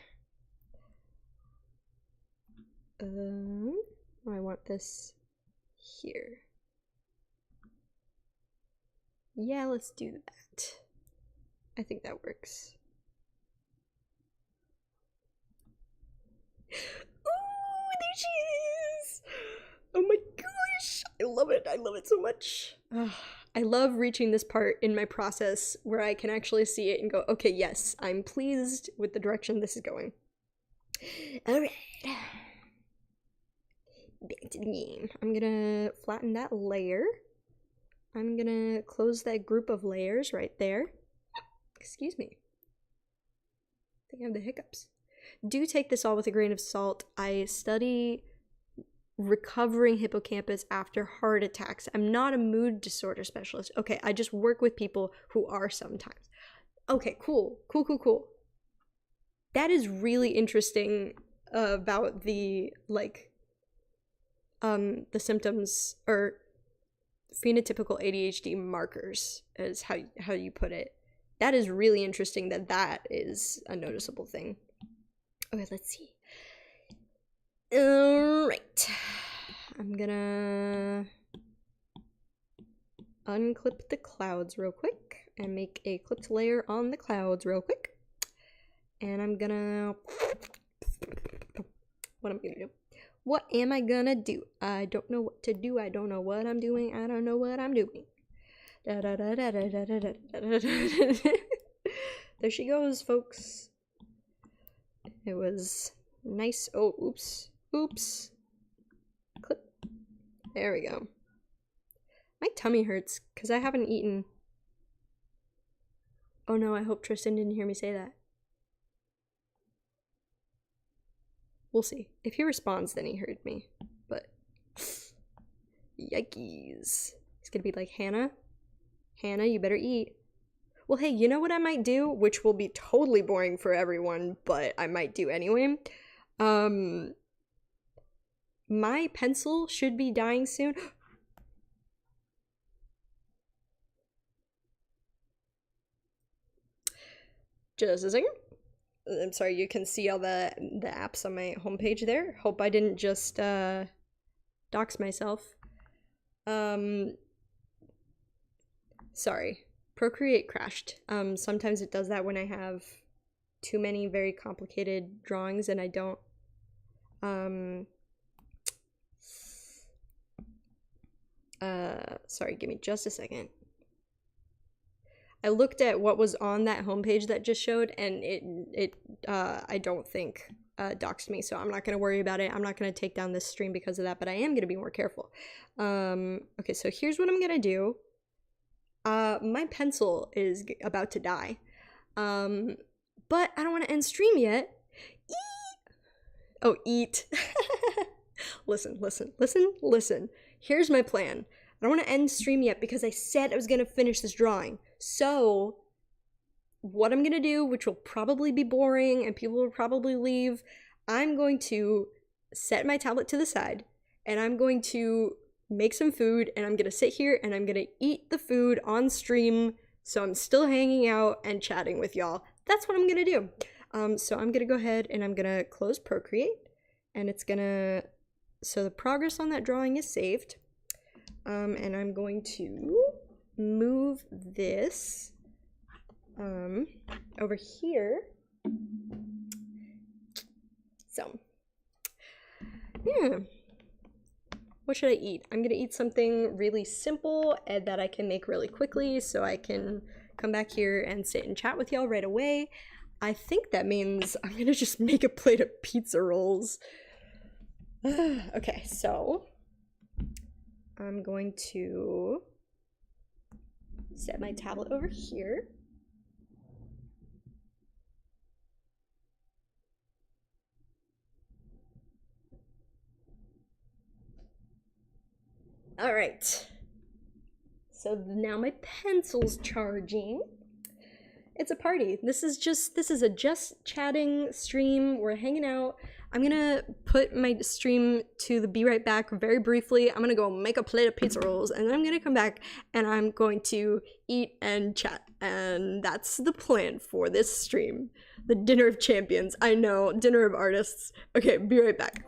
I want this here. Yeah, let's do that. I think that works. Ooh, there she is! Oh my gosh! I love it. I love it so much. I love reaching this part in my process where I can actually see it and go, okay, yes, I'm pleased with the direction this is going. Alright. Back to the game. I'm gonna flatten that layer. I'm gonna close that group of layers right there. Excuse me. I think I have the hiccups. Do take this all with a grain of salt. I study recovering hippocampus after heart attacks. I'm not a mood disorder specialist. Okay, I just work with people who are sometimes. Okay, cool. Cool. That is really interesting about the, like, the symptoms or phenotypical ADHD markers is how you put it. That is really interesting that is a noticeable thing. Okay, let's see. Alright. I'm gonna unclip the clouds real quick and make a clipped layer on the clouds real quick. And I'm gonna... What am I gonna do? What am I gonna do? I don't know what to do. I don't know what I'm doing. I don't know what I'm doing. There she goes, folks. It was nice. Oh, oops. Clip. There we go. My tummy hurts because I haven't eaten. Oh no, I hope Tristan didn't hear me say that. We'll see. If he responds, then he heard me. But yikes. He's gonna be like, Hannah, you better eat. Well, hey, you know what I might do? Which will be totally boring for everyone, but I might do anyway. My pencil should be dying soon. Just a second. I'm sorry, you can see all the apps on my homepage there. Hope I didn't just dox myself. Sorry. Procreate crashed. Sometimes it does that when I have too many very complicated drawings and I don't sorry, give me just a second. I looked at what was on that homepage that just showed, and it I don't think doxed me, so I'm not gonna worry about it. I'm not gonna take down this stream because of that, but I am gonna be more careful. Okay, so here's what I'm gonna do. My pencil is about to die, but I don't want to end stream yet. Eat. Listen. Here's my plan. I don't want to end stream yet because I said I was going to finish this drawing. So, what I'm going to do, which will probably be boring and people will probably leave, I'm going to set my tablet to the side and I'm going to make some food and I'm going to sit here and I'm going to eat the food on stream so I'm still hanging out and chatting with y'all. That's what I'm going to do. So I'm going to go ahead and I'm going to close Procreate and it's going to... So the progress on that drawing is saved. And I'm going to move this over here. So, yeah. What should I eat? I'm gonna eat something really simple and that I can make really quickly so I can come back here and sit and chat with y'all right away. I think that means I'm gonna just make a plate of pizza rolls. Okay, so I'm going to set my tablet over here. All right. So now my pencil's charging. It's a party. This is a just chatting stream. We're hanging out. I'm gonna put my stream to the be right back very briefly. I'm gonna go make a plate of pizza rolls and then I'm gonna come back and I'm going to eat and chat. And that's the plan for this stream. The Dinner of Champions. I know, Dinner of Artists. Okay, be right back.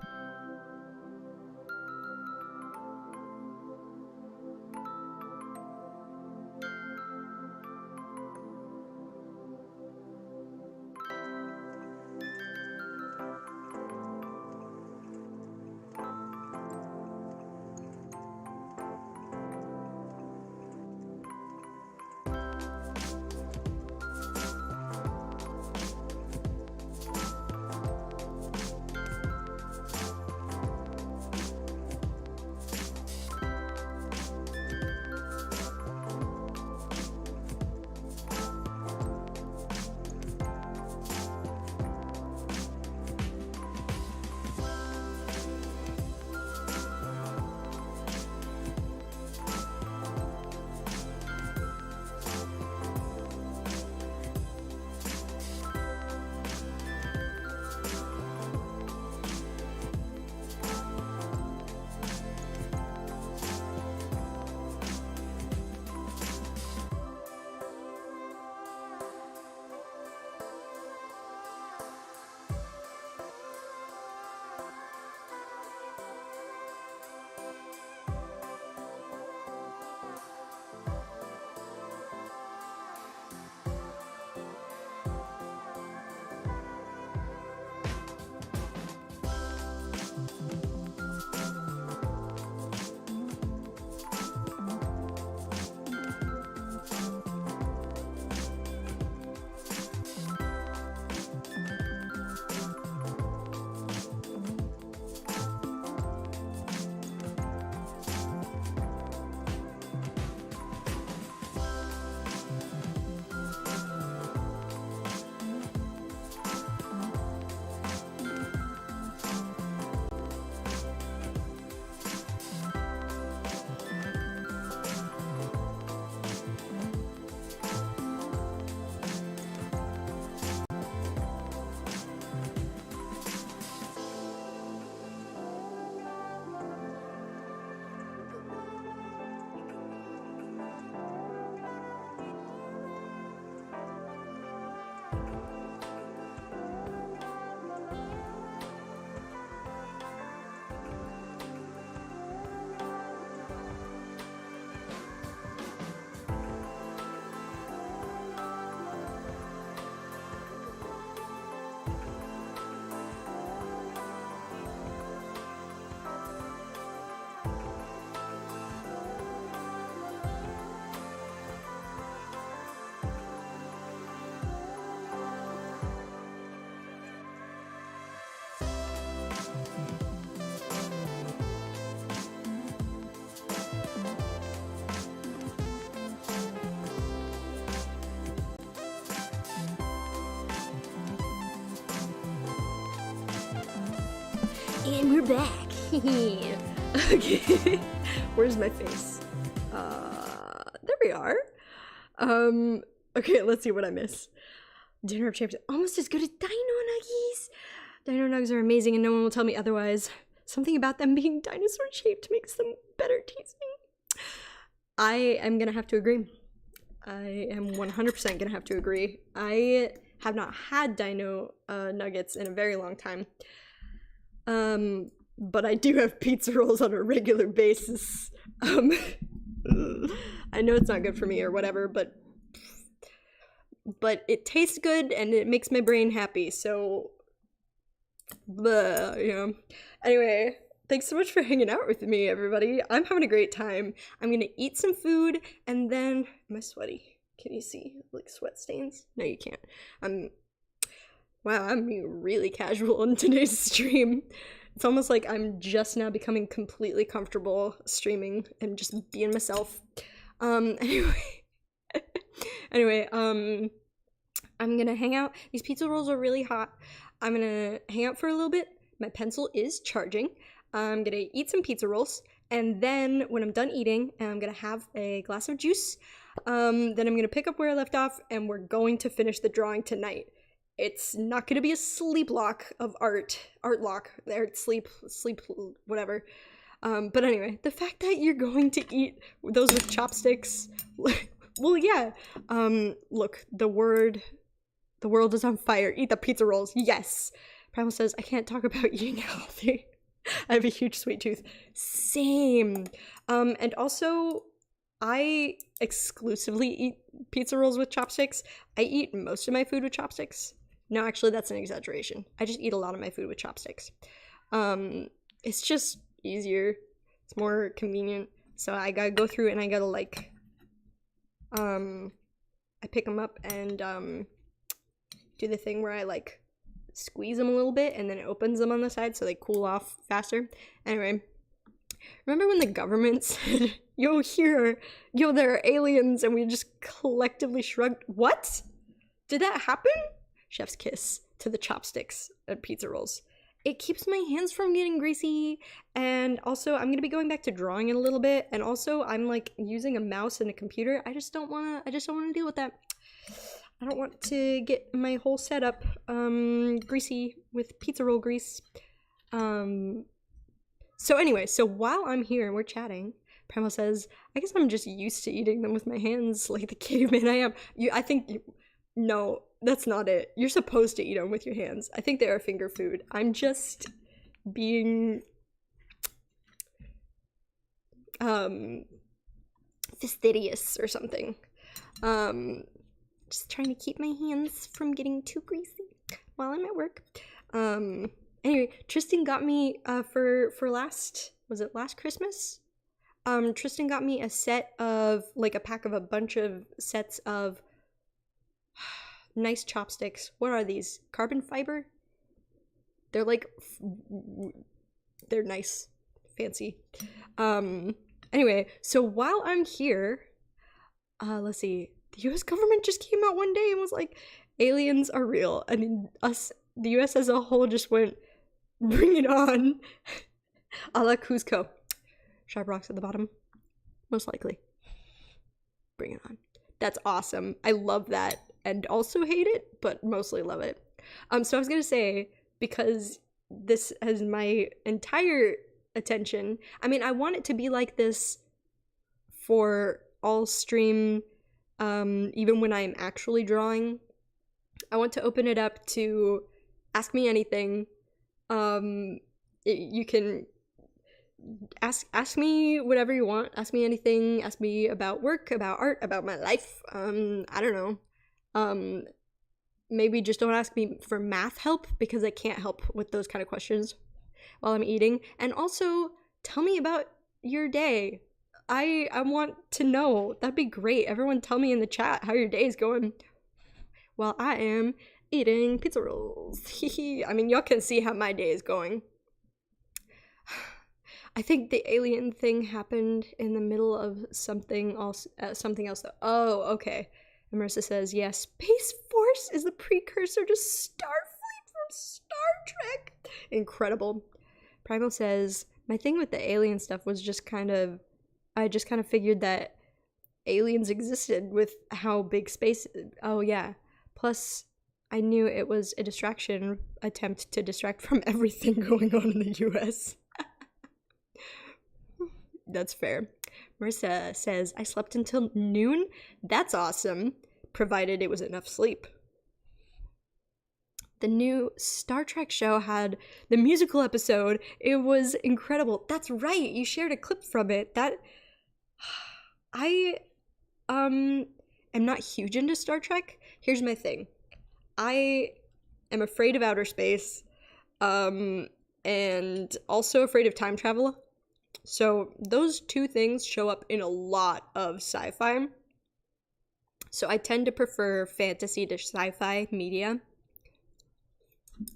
And we're back. Okay. Where's my face? There we are. Okay, let's see what I miss. Dinner of Champions. Almost as good as Dino Nuggies. Dino Nugs are amazing and no one will tell me otherwise. Something about them being dinosaur shaped makes them better tasting. I am gonna have to agree. I am 100% gonna have to agree. I have not had Dino Nuggets in a very long time. But I do have pizza rolls on a regular basis. I know it's not good for me or whatever, but it tastes good and it makes my brain happy, so Anyway, thanks so much for hanging out with me, everybody. I'm having a great time. I'm gonna eat some food and then am I sweaty? Can you see like sweat stains? No, you can't. Wow, I'm being really casual in today's stream. It's almost like I'm just now becoming completely comfortable streaming and just being myself. Anyway, I'm gonna hang out. These pizza rolls are really hot. I'm gonna hang out for a little bit. My pencil is charging. I'm gonna eat some pizza rolls, and then when I'm done eating, I'm gonna have a glass of juice. Then I'm gonna pick up where I left off, and we're going to finish the drawing tonight. It's not gonna be a sleep lock of art lock, sleep, whatever. But anyway, the fact that you're going to eat those with chopsticks, well, yeah. Look, the world is on fire. Eat the pizza rolls. Yes. Primal says, I can't talk about eating healthy. I have a huge sweet tooth. Same. And also, I exclusively eat pizza rolls with chopsticks. I eat most of my food with chopsticks. No, actually, that's an exaggeration. I just eat a lot of my food with chopsticks. It's just easier. It's more convenient. So I gotta go through and I gotta like, I pick them up and do the thing where I like squeeze them a little bit and then it opens them on the side so they cool off faster. Anyway, remember when the government said, yo, there are aliens, and we just collectively shrugged? What? Did that happen? Chef's kiss to the chopsticks and pizza rolls. It keeps my hands from getting greasy, and also I'm gonna be going back to drawing in a little bit, and also I'm like using a mouse and a computer. I just don't wanna deal with that. I don't want to get my whole setup greasy with pizza roll grease. So anyway, so while I'm here and we're chatting, Primal says, I guess I'm just used to eating them with my hands like the caveman I am. No, that's not it. You're supposed to eat them with your hands. I think they are finger food. I'm just being fastidious or something. Just trying to keep my hands from getting too greasy while I'm at work. Anyway, Tristan got me for last Christmas? Tristan got me a set of like a pack of a bunch of sets of nice chopsticks. What are these? Carbon fiber? They're like they're nice, fancy. Anyway, so while I'm here, let's see. The US government just came out one day and was like, aliens are real. I mean, the US as a whole just went, bring it on. A la Cusco. Sharp rocks at the bottom. Most likely. Bring it on. That's awesome. I love that. And also hate it, but mostly love it. So I was gonna say, because this has my entire attention, I mean, I want it to be like this for all stream, even when I'm actually drawing. I want to open it up to ask me anything. You can ask me whatever you want. Ask me anything. Ask me about work, about art, about my life. I don't know. Maybe just don't ask me for math help, because I can't help with those kind of questions while I'm eating. And also, tell me about your day. I want to know. That'd be great. Everyone tell me in the chat how your day is going while I am eating pizza rolls. I mean, y'all can see how my day is going. I think the alien thing happened in the middle of something else though. Oh, okay. And Marissa says, yes, Space Force is the precursor to Starfleet from Star Trek. Incredible. Primal says, my thing with the alien stuff was I just kind of figured that aliens existed with how big space. Oh, yeah. Plus, I knew it was a distraction attempt to distract from everything going on in the US. That's fair. Marissa says, I slept until noon? That's awesome, provided it was enough sleep. The new Star Trek show had the musical episode. It was incredible. That's right, you shared a clip from it. I am not huge into Star Trek. Here's my thing. I am afraid of outer space, and also afraid of time travel. So those two things show up in a lot of sci-fi. So I tend to prefer fantasy to sci-fi media.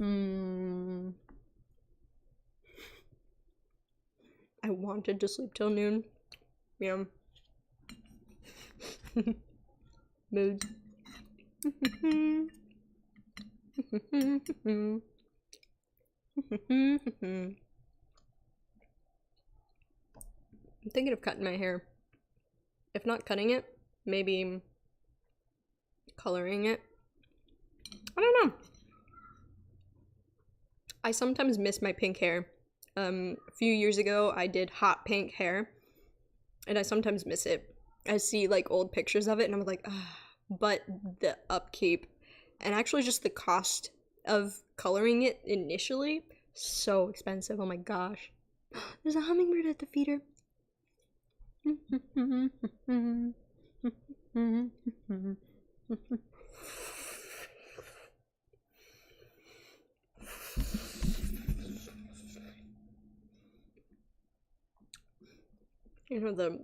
I wanted to sleep till noon. Yeah. Mood. I'm thinking of cutting my hair. If not cutting it, maybe coloring it. I don't know. I sometimes miss my pink hair. A few years ago, I did hot pink hair, and I sometimes miss it. I see like old pictures of it, and I'm like, ah. But the upkeep, and actually just the cost of coloring it initially, so expensive. Oh my gosh. There's a hummingbird at the feeder. You know, the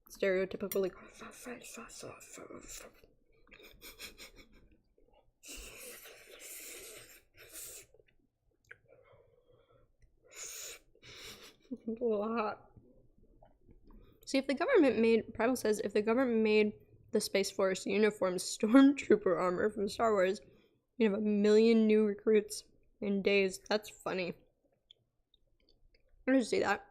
stereotypical like a lot. See, if the government made, Primal says, if the government made the Space Force uniforms stormtrooper armor from Star Wars, you'd have 1 million new recruits in days. That's funny. I just see that.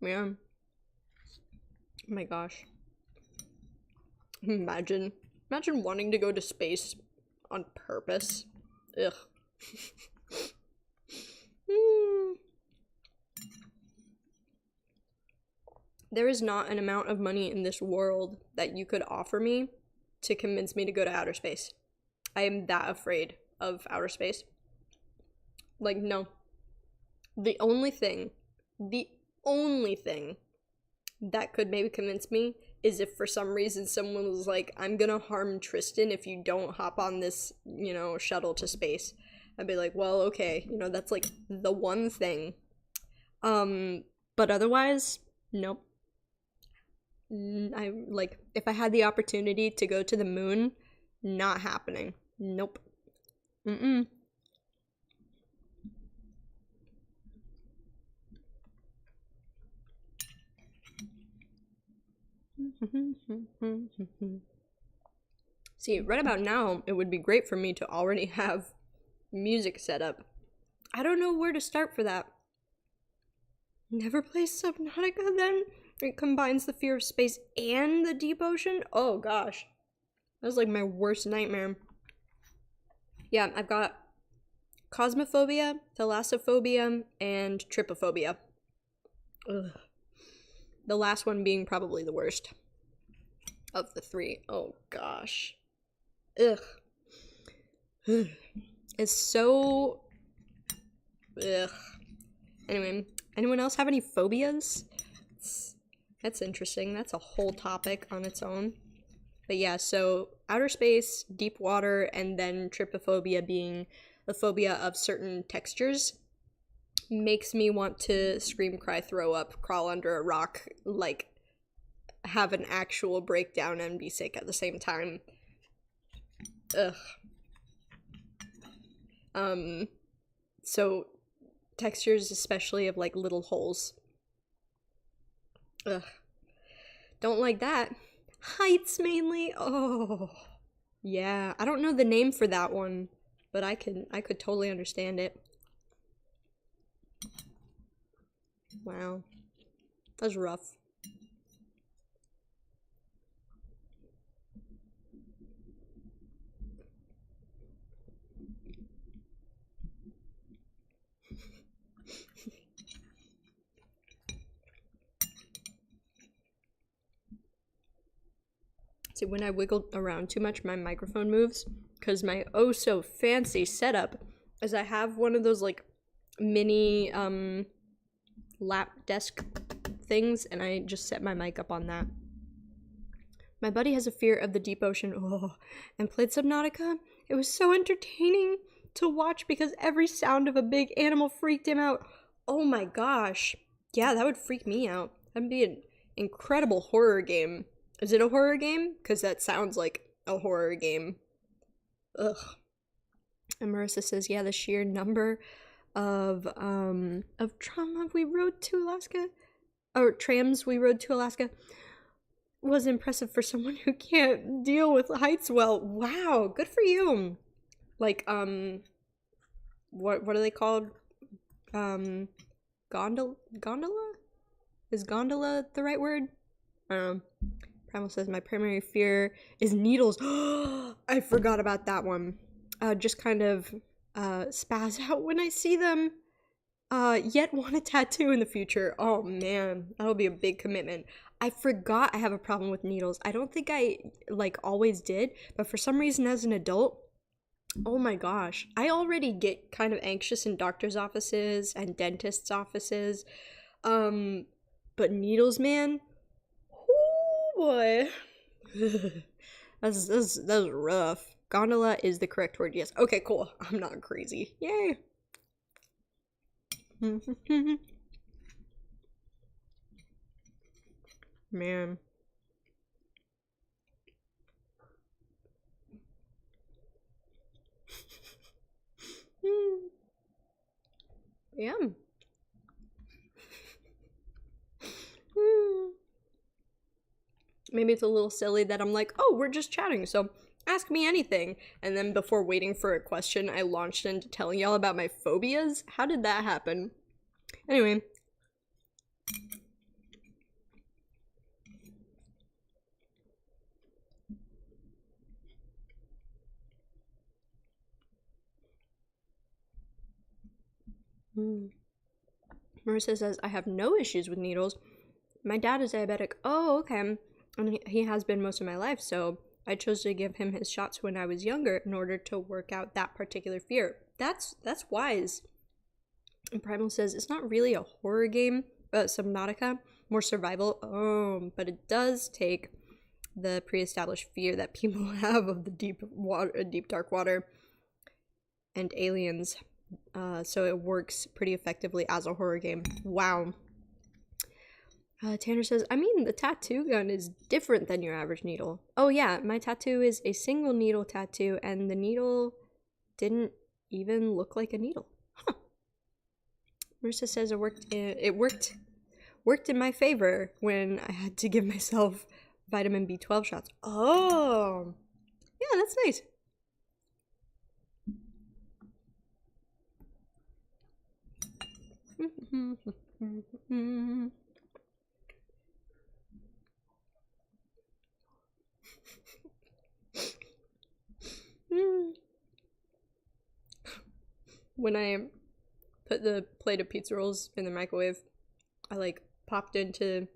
Yeah. Oh my gosh. Imagine wanting to go to space on purpose. Ugh. There is not an amount of money in this world that you could offer me to convince me to go to outer space. I am that afraid of outer space. Like, no. The only thing that could maybe convince me is if for some reason someone was like, I'm gonna harm Tristan if you don't hop on this, shuttle to space. I'd be like, well, okay, that's like the one thing. But otherwise, nope. I like, if I had the opportunity to go to the moon, not happening. Nope. See, right about now, it would be great for me to already have music set up. I don't know where to start for that. Never play Subnautica then? It combines the fear of space and the deep ocean? Oh gosh. That was like my worst nightmare. Yeah, I've got cosmophobia, thalassophobia, and trypophobia. Ugh. The last one being probably the worst of the three. Oh gosh. Ugh. It's so... Ugh. Anyway, anyone else have any phobias? That's interesting. That's a whole topic on its own. But yeah, so outer space, deep water, and then trypophobia being the phobia of certain textures makes me want to scream, cry, throw up, crawl under a rock, like have an actual breakdown and be sick at the same time. Ugh. So textures, especially of like little holes. Ugh. Don't like that. Heights mainly. Oh. Yeah, I don't know the name for that one, but I could totally understand it. Wow. That's rough. See, when I wiggle around too much, my microphone moves because my oh so fancy setup is I have one of those like mini lap desk things, and I just set my mic up on that. My buddy has a fear of the deep ocean, and played Subnautica. It was so entertaining to watch because every sound of a big animal freaked him out. Oh my gosh. Yeah, that would freak me out. That'd be an incredible horror game. Is it a horror game? Because that sounds like a horror game. Ugh. And Marissa says, yeah, the sheer number of trauma we rode to Alaska, or trams we rode to Alaska, was impressive for someone who can't deal with heights well. Wow, good for you. Like, what are they called? Gondola? Is gondola the right word? I don't know. Primal says, my primary fear is needles. I forgot about that one. Just kind of spaz out when I see them. Yet want a tattoo in the future. Oh man, that'll be a big commitment. I forgot I have a problem with needles. I don't think I like always did, but for some reason as an adult, oh my gosh, I already get kind of anxious in doctor's offices and dentist's offices. But needles, man, oh boy. that's rough. Gondola is the correct word, yes. Okay, cool. I'm not crazy. Yay. Man. Yeah. Maybe it's a little silly that I'm like, oh, we're just chatting, so ask me anything. And then before waiting for a question, I launched into telling y'all about my phobias. How did that happen? Anyway. Marissa says, I have no issues with needles. My dad is diabetic. Oh, okay. And he has been most of my life, so I chose to give him his shots when I was younger in order to work out that particular fear. That's wise. And Primal says, it's not really a horror game, Subnautica, more survival. But it does take the pre-established fear that people have of the deep dark water and aliens. So it works pretty effectively as a horror game. Wow. Tanner says, I mean, the tattoo gun is different than your average needle. Oh yeah, my tattoo is a single needle tattoo, and the needle didn't even look like a needle. Huh. Marissa says it worked in my favor when I had to give myself vitamin B12 shots. Oh, yeah, that's nice. When I put the plate of pizza rolls in the microwave, I like popped into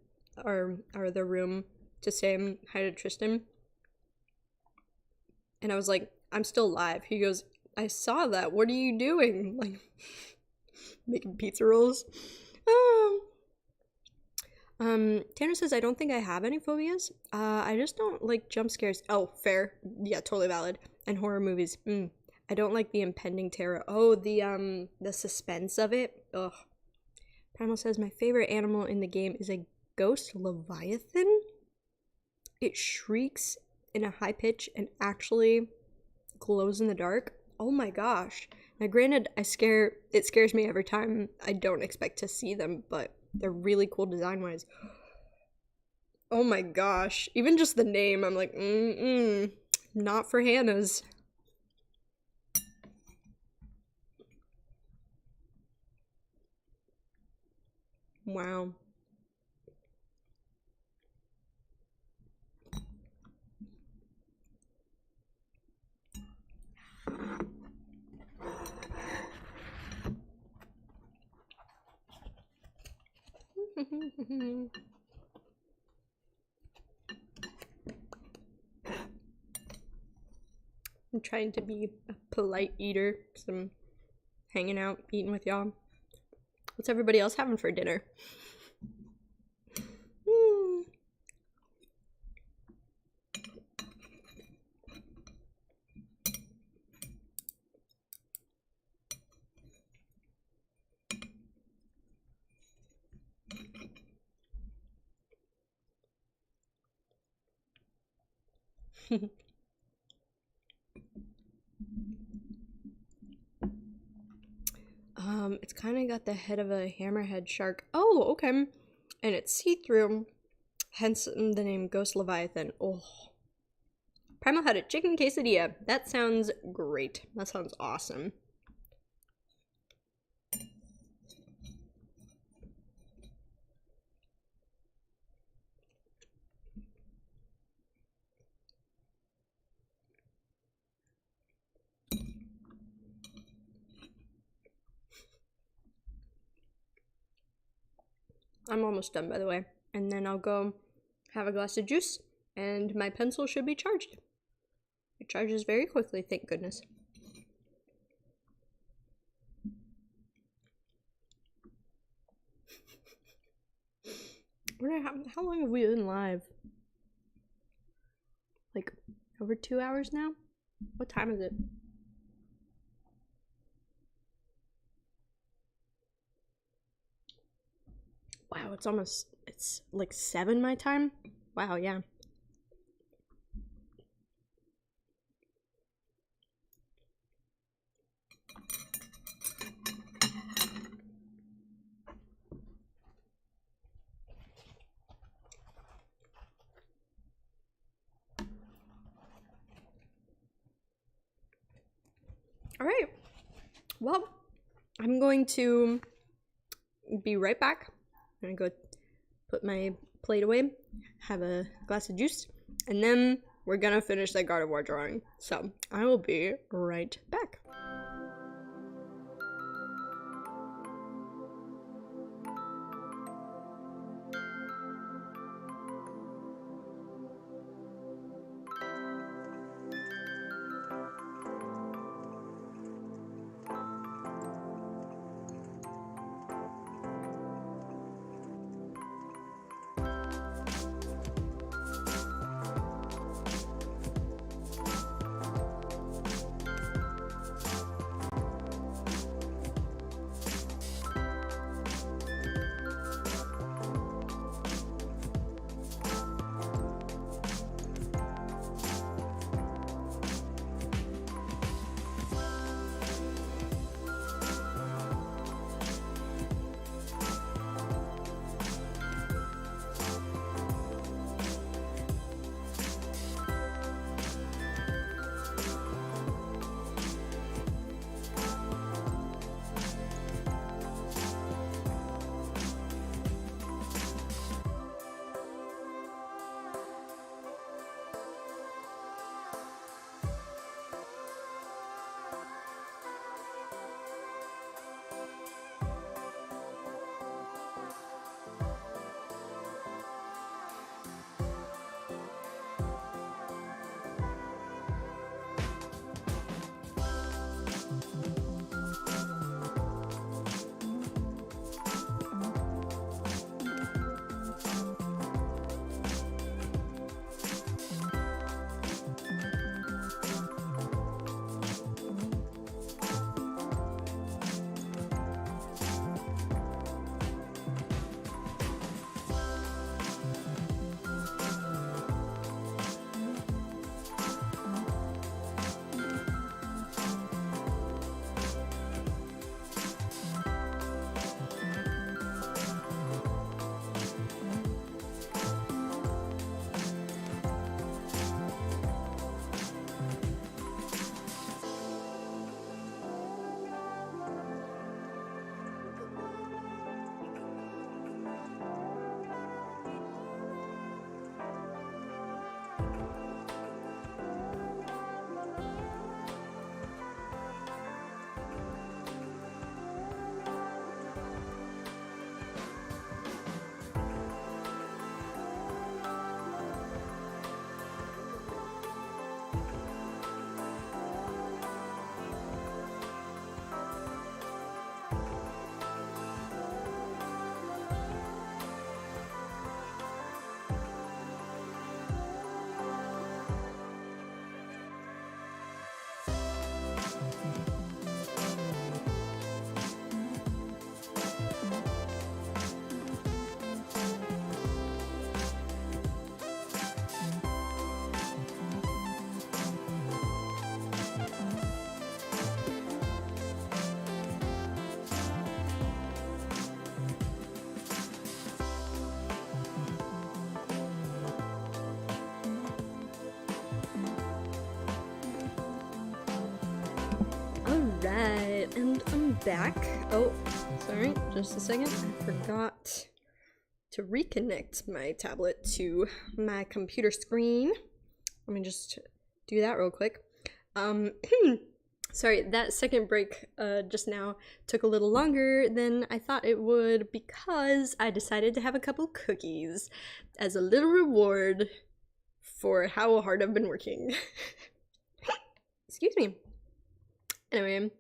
our other room to say hi to Tristan, and I was like, I'm still alive. He goes, I saw that. What are you doing? Like, making pizza rolls. Tanner says, I don't think I have any phobias. I just don't like jump scares. Oh, fair. Yeah, totally valid. And horror movies. I don't like the impending terror. Oh, the suspense of it. Ugh. Primal says, my favorite animal in the game is a ghost leviathan. It shrieks in a high pitch and actually glows in the dark. Oh my gosh. Now, granted, it scares me every time I don't expect to see them, but they're really cool design-wise. Oh my gosh. Even just the name, I'm like, not for Hannah's. Wow. I'm trying to be a polite eater because I'm hanging out, eating with y'all. What's everybody else having for dinner? It's kind of got the head of a hammerhead shark. Oh, okay. And it's see-through, hence the name Ghost Leviathan. Oh. Primal had a chicken quesadilla. That sounds great. That sounds awesome. I'm almost done, by the way. And then I'll go have a glass of juice, and my pencil should be charged. It charges very quickly, thank goodness. How long have we been live? Like, over 2 hours now? What time is it? Wow, it's like 7 my time? Wow, yeah. All right. Well, I'm going to be right back. I'm gonna go put my plate away, have a glass of juice, and then we're gonna finish that Gardevoir drawing. So I will be right back. Alright, and I'm back. Oh, sorry, just a second. I forgot to reconnect my tablet to my computer screen. Let me just do that real quick. Sorry, that second break just now took a little longer than I thought it would because I decided to have a couple cookies as a little reward for how hard I've been working. Excuse me. Anyway,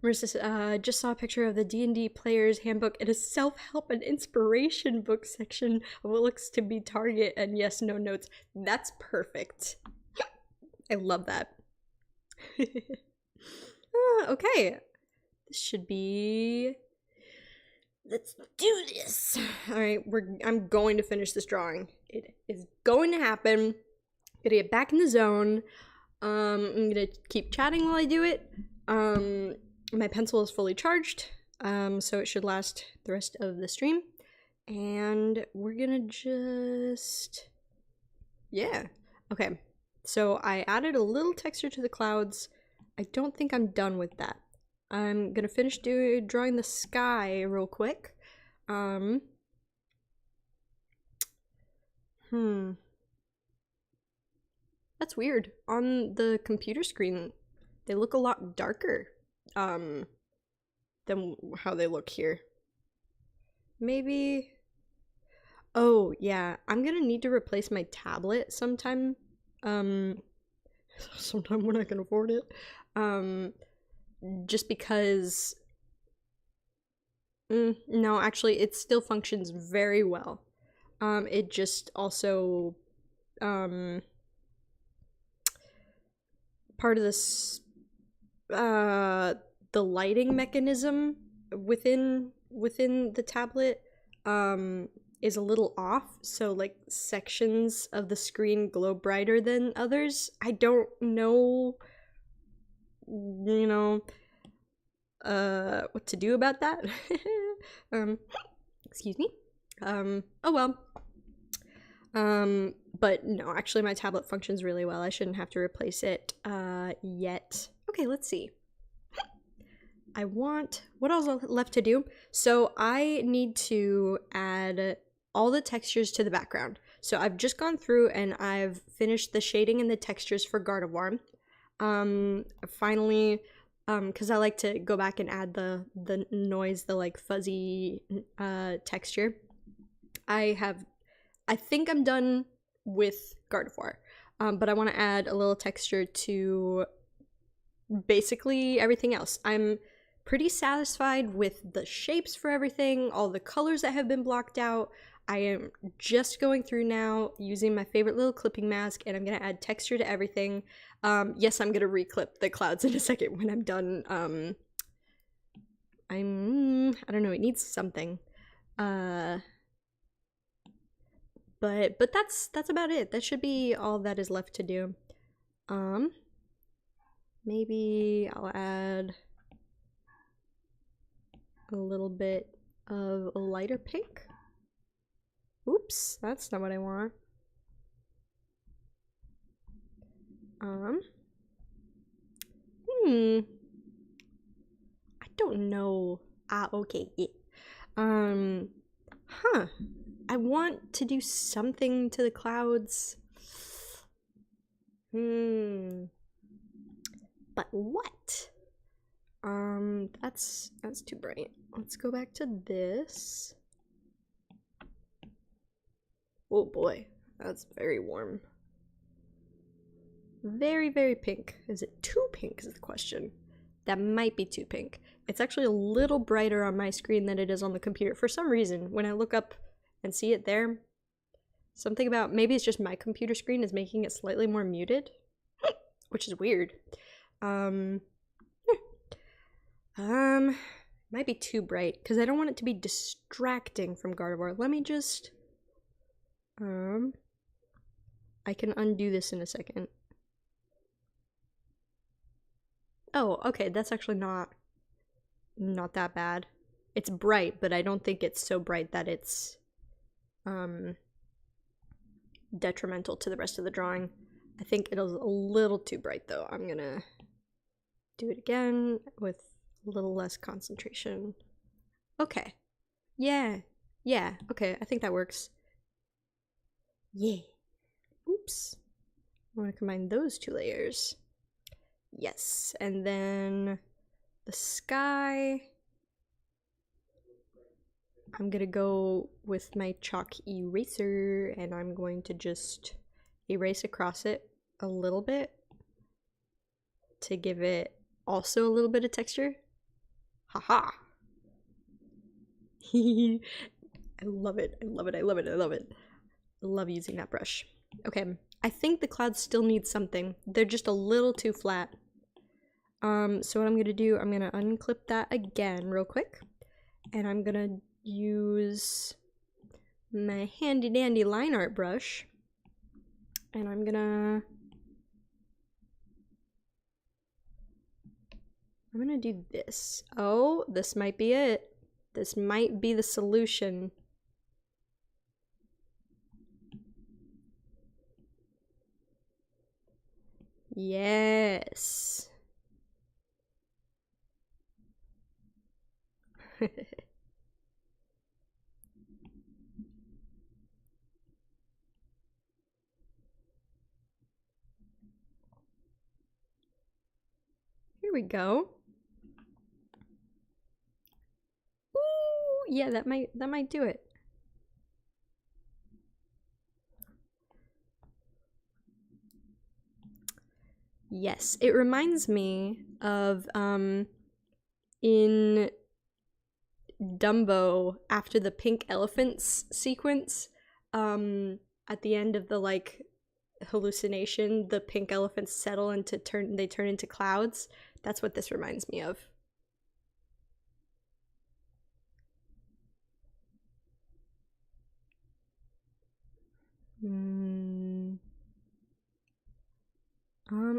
Marissa just saw a picture of the D&D Player's Handbook in a self-help and inspiration book section of what looks to be Target, and yes, no notes. That's perfect. I love that. Okay. This should be... Let's do this. Alright, I'm going to finish this drawing. It is going to happen. I'm gonna get back in the zone. I'm gonna keep chatting while I do it. My pencil is fully charged, so it should last the rest of the stream. And we're gonna just... Yeah. Okay. So I added a little texture to the clouds. I don't think I'm done with that. I'm gonna finish drawing the sky real quick. That's weird. On the computer screen, they look a lot darker than how they look here. Maybe... Oh, yeah. I'm gonna need to replace my tablet sometime. Sometime when I can afford it. Just because... no, actually, it still functions very well. It just also... part of this... the lighting mechanism within the tablet is a little off, so like sections of the screen glow brighter than others. I don't know, what to do about that. Excuse me. Oh well. But no, actually my tablet functions really well. I shouldn't have to replace it yet. Okay, let's see. What else left to do? So I need to add all the textures to the background. So I've just gone through and I've finished the shading and the textures for Gardevoir. Finally, because I like to go back and add the noise, the like fuzzy texture. I think I'm done with Gardevoir, but I want to add a little texture to basically everything else. I'm pretty satisfied with the shapes for everything, all the colors that have been blocked out. I am just going through now using my favorite little clipping mask, and I'm going to add texture to everything. Yes, I'm going to reclip the clouds in a second when I'm done. I don't know, it needs something. But that's about it. That should be all that is left to do. Maybe I'll add a little bit of a lighter pink. Oops, that's not what I want. I don't know. Okay. I want to do something to the clouds. But what? That's too bright. Let's go back to this. Oh boy, that's very warm. Very, very pink. Is it too pink is the question. That might be too pink. It's actually a little brighter on my screen than it is on the computer. For some reason, when I look up and see it there, something about, maybe it's just my computer screen is making it slightly more muted, which is weird. Might be too bright because I don't want it to be distracting from Gardevoir. Let me just, I can undo this in a second. Oh, okay, that's actually not that bad. It's bright, but I don't think it's so bright that it's detrimental to the rest of the drawing. I think it is a little too bright though. I'm gonna do it again with A little less concentration. Okay. Yeah. Yeah. Okay, I think that works. Yeah. Oops. I want to combine those two layers. Yes. And then the sky. I'm gonna go with my chalk eraser and I'm going to just erase across it a little bit to give it also a little bit of texture. Haha. I love it. I love it. I love it. I love it. I love using that brush. Okay, I think the clouds still need something. They're just a little too flat. So what I'm gonna do, I'm gonna unclip that again real quick, and I'm gonna use my handy dandy line art brush, and I'm gonna do this. Oh, this might be it. This might be the solution. Yes. Here we go. Ooh, yeah, that might do it. Yes, it reminds me of in Dumbo, after the pink elephants sequence, at the end of the like hallucination, the pink elephants settle into they turn into clouds. That's what this reminds me of.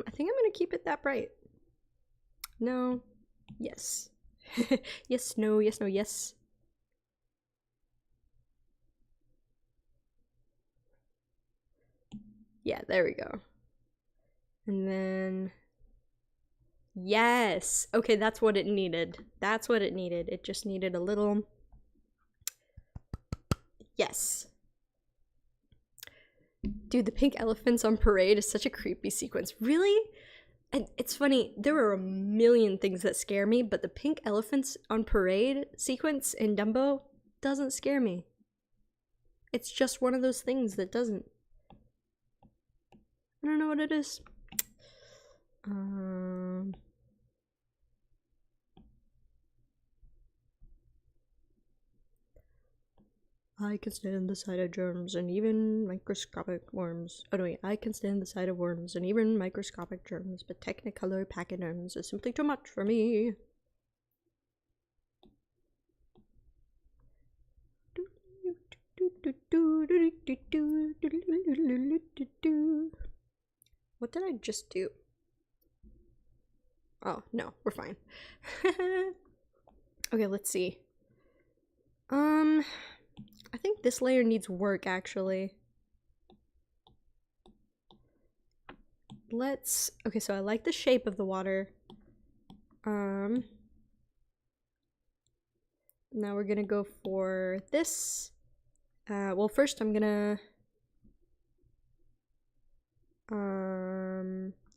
I think I'm gonna keep it that bright. No. Yes. Yes, no, yes, no, yes. Yeah, there we go. And then... Yes! Okay, that's what it needed. That's what it needed. It just needed a little... Yes. Dude, the pink elephants on parade is such a creepy sequence. Really? And it's funny, there are a million things that scare me, but the pink elephants on parade sequence in Dumbo doesn't scare me. It's just one of those things that doesn't. I don't know what it is. I can stand the sight of germs and even microscopic worms. Oh no, wait, I can stand the sight of worms and even microscopic germs, but Technicolor pachyderms is simply too much for me. What did I just do? Oh, no, we're fine. Okay, let's see. I think this layer needs work, actually. Okay, so I like the shape of the water. Now we're gonna go for this. Well, first I'm gonna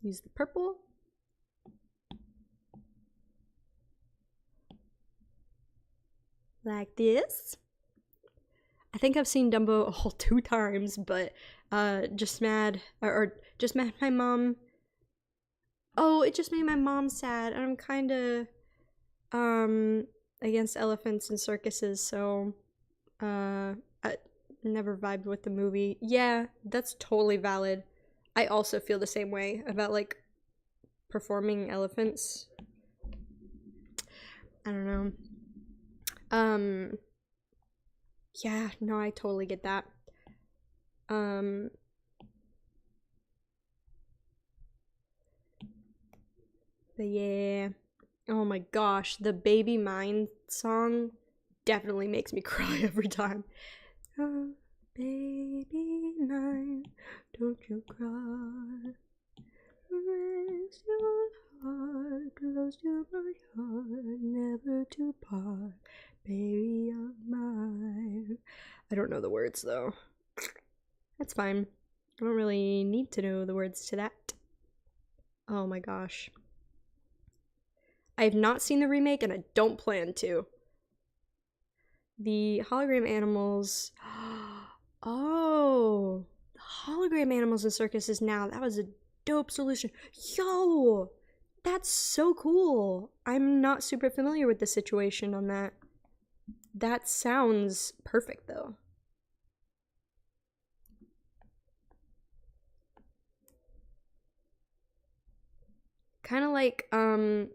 use the purple. Like this. I think I've seen Dumbo all 2 times, but just mad my mom. Oh, it just made my mom sad, and I'm kind of against elephants and circuses, so I never vibed with the movie. Yeah, that's totally valid. I also feel the same way about like performing elephants. I don't know. Yeah, no, I totally get that. But yeah. Oh my gosh, the Baby Mine song definitely makes me cry every time. Oh, baby mine, don't you cry. Rest your heart, close to my heart, never to part, baby of mine. I don't know the words though. That's fine. I don't really need to know the words to that. Oh my gosh. I have not seen the remake and I don't plan to. The hologram animals. Oh, the hologram animals in circuses now. That was a dope solution. Yo, that's so cool. I'm not super familiar with the situation on that. That sounds perfect though. Kind of like, oh,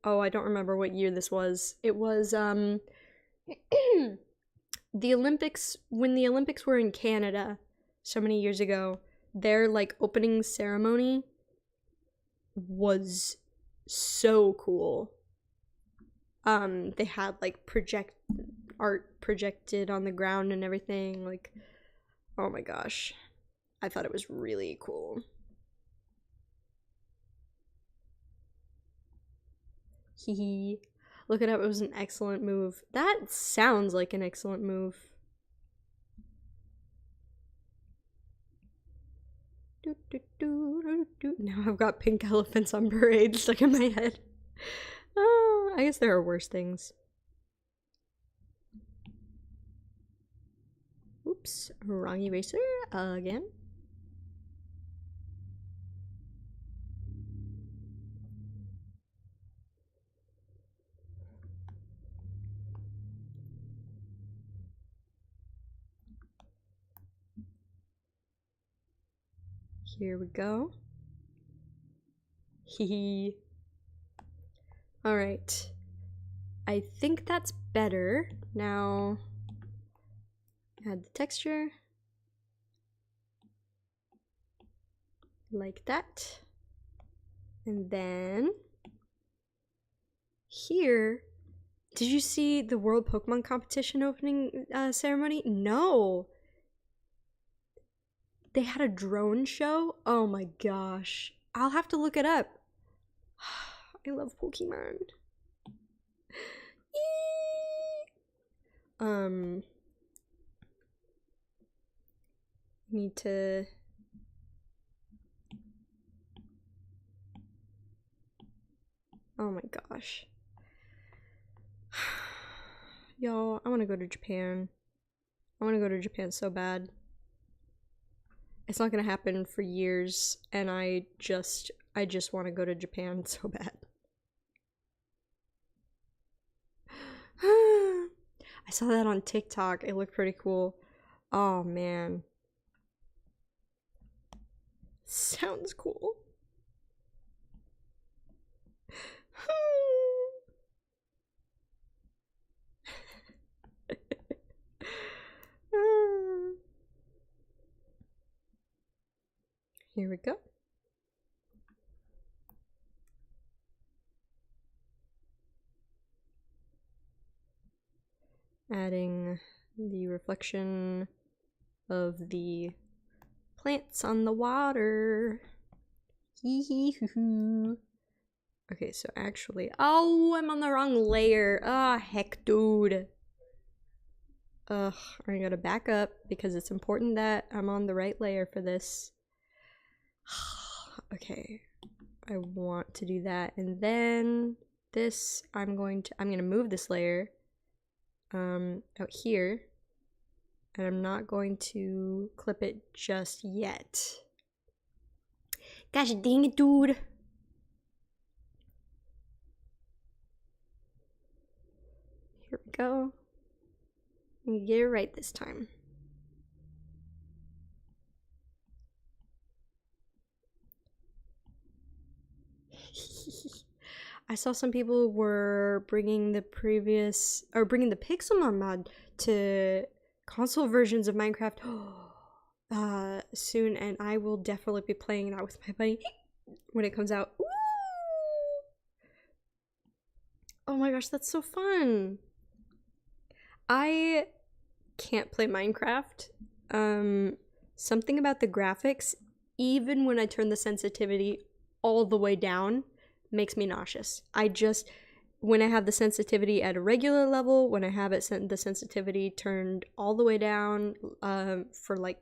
I don't remember what year this was. It was, the Olympics, when the Olympics were in Canada so many years ago, their like opening ceremony was so cool. They had like art projected on the ground and everything. Like, oh my gosh, I thought it was really cool. Hee. Look it up. It was an excellent move. That sounds like an excellent move. Now I've got pink elephants on parade stuck in my head. I guess there are worse things. Oops, wrong eraser again. Here we go. Hee. All right. I think that's better. Now, add the texture. Like that. And then, here, did you see the World Pokemon Competition opening ceremony? No. They had a drone show? Oh my gosh. I'll have to look it up. I love Pokemon. Need to... Oh my gosh. Y'all, I want to go to Japan. I want to go to Japan so bad. It's not gonna happen for years, and I just want to go to Japan so bad. I saw that on TikTok. It looked pretty cool. Oh man. Sounds cool. Here we go. Adding the reflection of the plants on the water. Hee hee hoo hoo. Okay, so actually, oh, I'm on the wrong layer. Ah, heck, dude. Ugh, I gotta back up because it's important that I'm on the right layer for this. Okay, I want to do that, and then this, I'm gonna move this layer out here, and I'm not going to clip it just yet. Gosh dang it, dude. Here we go. I'm gonna get it right this time. I saw some people were bringing the Pixelmon mod to console versions of Minecraft soon, and I will definitely be playing that with my buddy when it comes out. Ooh! Oh my gosh, that's so fun. I can't play Minecraft. Something about the graphics, even when I turn the sensitivity all the way down, makes me nauseous. When I have the sensitivity at a regular level, when I have the sensitivity turned all the way down, for like,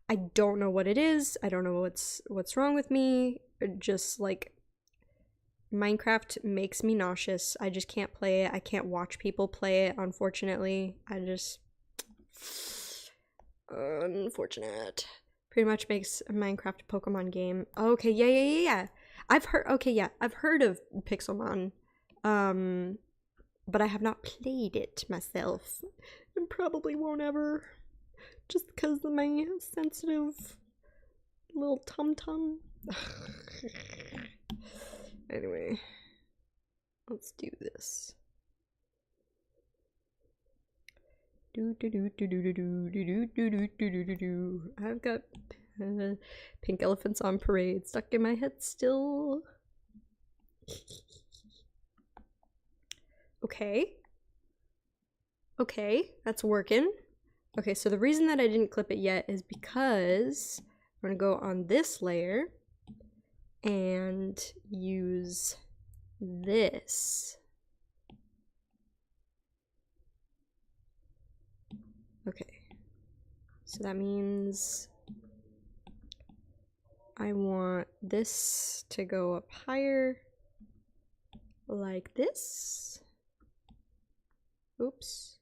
I don't know what it is. I don't know what's wrong with me. Just like, Minecraft makes me nauseous. I just can't play it. I can't watch people play it, unfortunately. Unfortunate. Pretty much makes Minecraft a Pokemon game. Okay, yeah. I've heard of Pixelmon. But I have not played it myself. And probably won't ever. Just because of my sensitive little tum-tum. Anyway. Let's do this. I've got pink elephants on parade stuck in my head still. Okay, that's working. Okay, so the reason that I didn't clip it yet is because I'm gonna go on this layer and use this. Okay, so that means I want this to go up higher like this. Oops.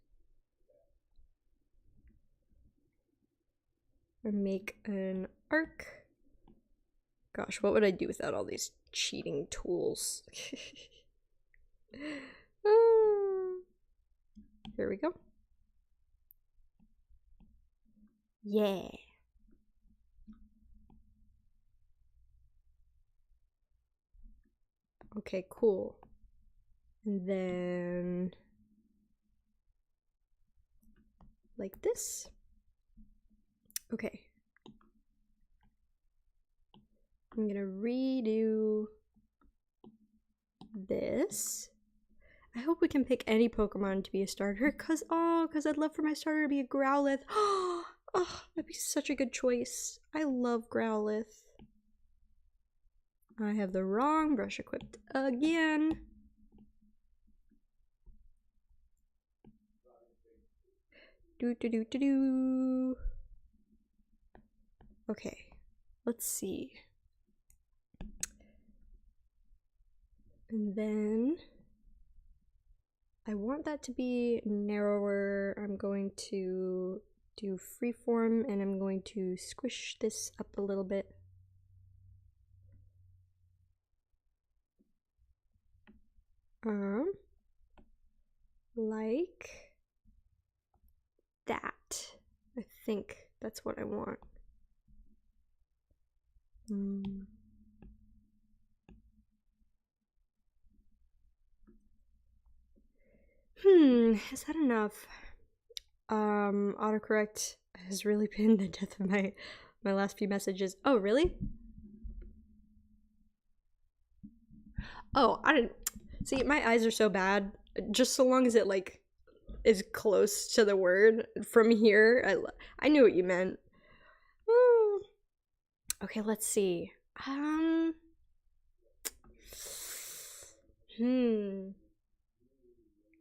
And make an arc. Gosh, what would I do without all these cheating tools? Here we go. Yeah. Okay, cool. And then like this. Okay. I'm gonna redo this. I hope we can pick any Pokemon to be a starter, cause I'd love for my starter to be a Growlithe. Oh, that'd be such a good choice. I love Growlithe. I have the wrong brush equipped again. Okay, let's see. And then I want that to be narrower. I'm going to do freeform and I'm going to squish this up a little bit. Like that. I think that's what I want. Is that enough? Autocorrect has really been the death of my last few messages. Oh, really? Oh, I didn't see, my eyes are so bad. Just so long as it like is close to the word from here, I knew what you meant. Okay, let's see.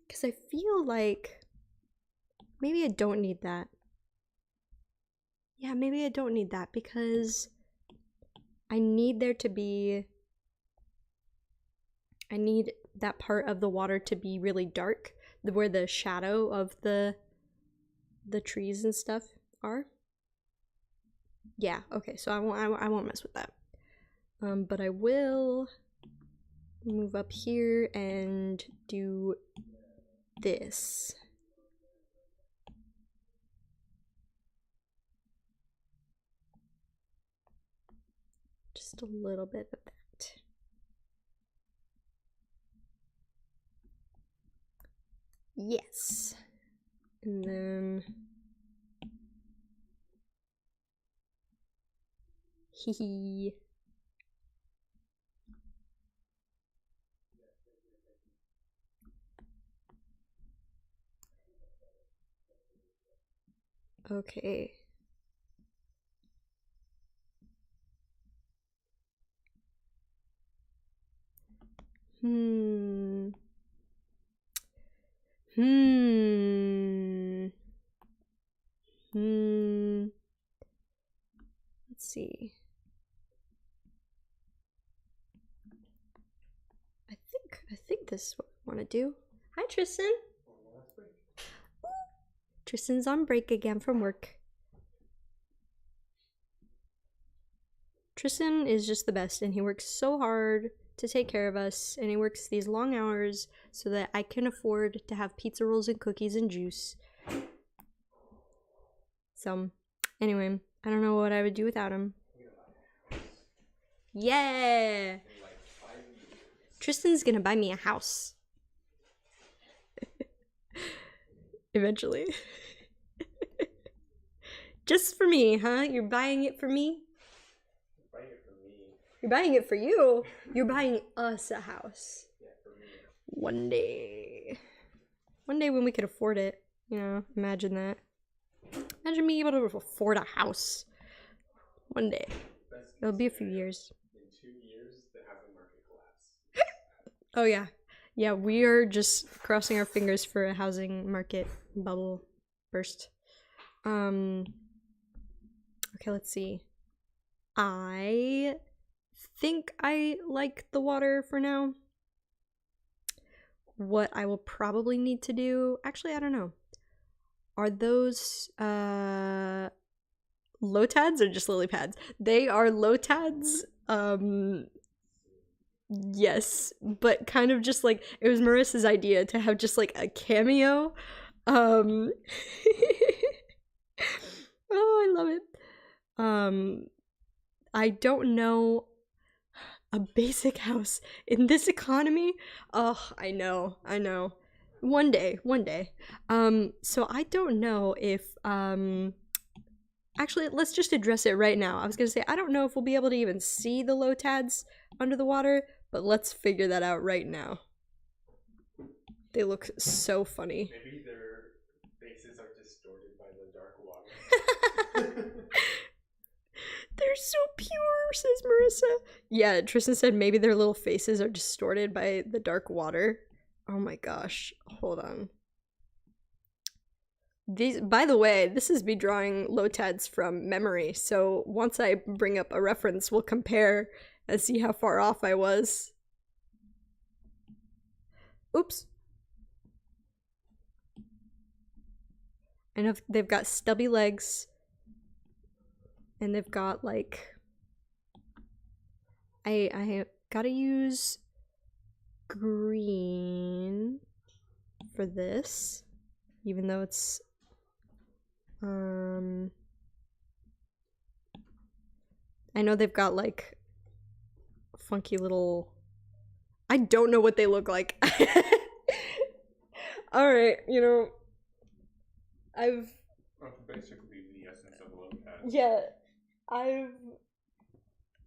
Because I feel like maybe I don't need that. Yeah, maybe I don't need that because I need there to be, I need that part of the water to be really dark, where the shadow of the trees and stuff are. Yeah, okay, so I won't mess with that. But I will move up here and do this. Just a little bit of that. Yes. And then hee. Okay. Hmm. Hmm. Hmm. Let's see. I think this is what I want to do. Hi, Tristan. Tristan's on break again from work. Tristan is just the best, and he works so hard to take care of us, and he works these long hours so that I can afford to have pizza rolls and cookies and juice. So, anyway, I don't know what I would do without him. Yeah! Tristan's gonna buy me a house. Eventually. Just for me, huh? You're buying it for me? You're buying it for you? You're buying us a house. Yeah, for me. One day. One day when we could afford it. You know, imagine that. Imagine me able to afford a house. One day. It'll be a few years. In 2 years, the housing market collapse. Oh, yeah. Yeah, we are just crossing our fingers for a housing market bubble burst. Okay, let's see. I think I like the water for now. What I will probably need to do, actually, I don't know. Are those lotads or just lily pads? They are lotads. Yes, but kind of just like it was Marissa's idea to have just like a cameo. Oh, I love it. I don't know a basic house in this economy. Oh, I know. One day. So I don't know if actually, let's just address it right now. I was gonna say I don't know if we'll be able to even see the lotads under the water, but let's figure that out right now. They look so funny. Maybe their faces are distorted by the dark water. They're so pure, says Marissa. Yeah, Tristan said maybe their little faces are distorted by the dark water. Oh my gosh. Hold on. These, by the way, this is me drawing lotads from memory, so once I bring up a reference, we'll compare and see how far off I was. Oops. I know they've got stubby legs, and they've got like I gotta use green for this, even though it's I know they've got like funky little, I don't know what they look like. All right, you know, That's basically the essence of a lotad. Yeah,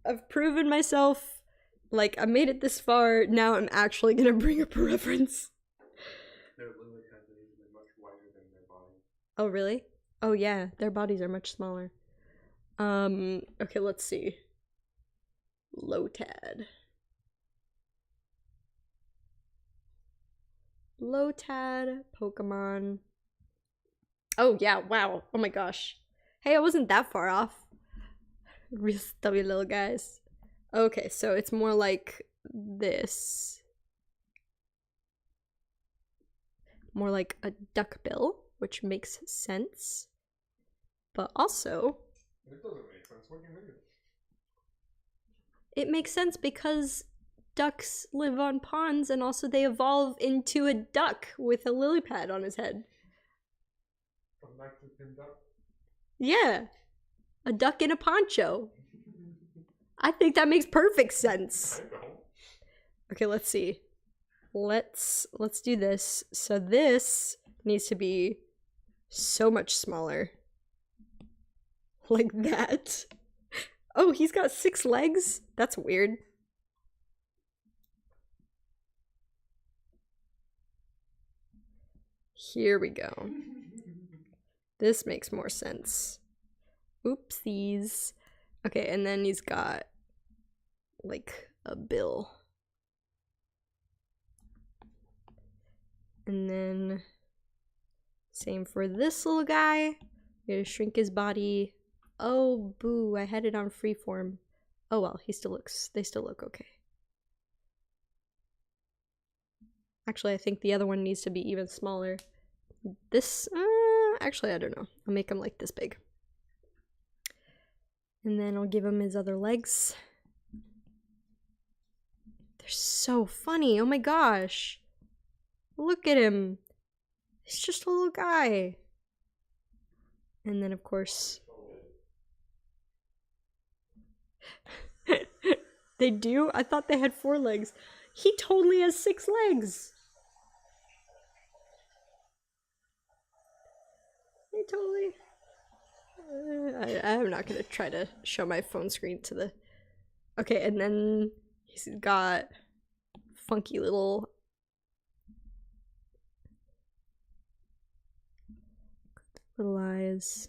I've proven myself. Like, I made it this far. Now I'm actually gonna bring up a reference. Their lotads are usually much wider than their body. Oh, really? Oh, yeah. Their bodies are much smaller. Okay, let's see. Lotad. Lotad Pokemon. Oh, yeah. Wow. Oh my gosh. Hey, I wasn't that far off. Real stubby little guys. Okay, so it's more like this. More like a duckbill, which makes sense. But also, It doesn't make sense. What do you mean? it makes sense because ducks live on ponds and also they evolve into a duck with a lily pad on his head. From back to the duck? Yeah, a duck in a poncho. I think that makes perfect sense. I don't. Okay, let's see. Let's do this. So this needs to be so much smaller. Like that. Oh, he's got 6 legs? That's weird. Here we go. This makes more sense. Oopsies. Okay, and then he's got like a bill. And then same for this little guy. Gonna shrink his body. Oh, boo, I had it on freeform. Oh well, they still look okay. Actually, I think the other one needs to be even smaller. This, actually, I don't know. I'll make him like this big. And then I'll give him his other legs. They're so funny, oh my gosh. Look at him. He's just a little guy. And then, of course, they do? I thought they had 4 legs. He totally has 6 legs. He totally... I'm not gonna try to show my phone screen to the... Okay, and then he's got funky little... little eyes.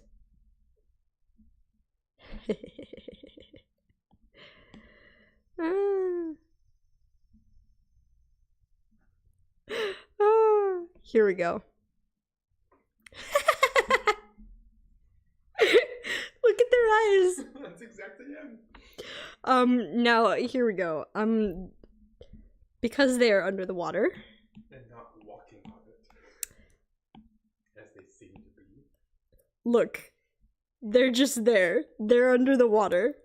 Here we go. Look at their eyes. That's exactly him. Now here we go. Because they are under the water. And not walking on it. As they seem to be. Look. They're just there. They're under the water.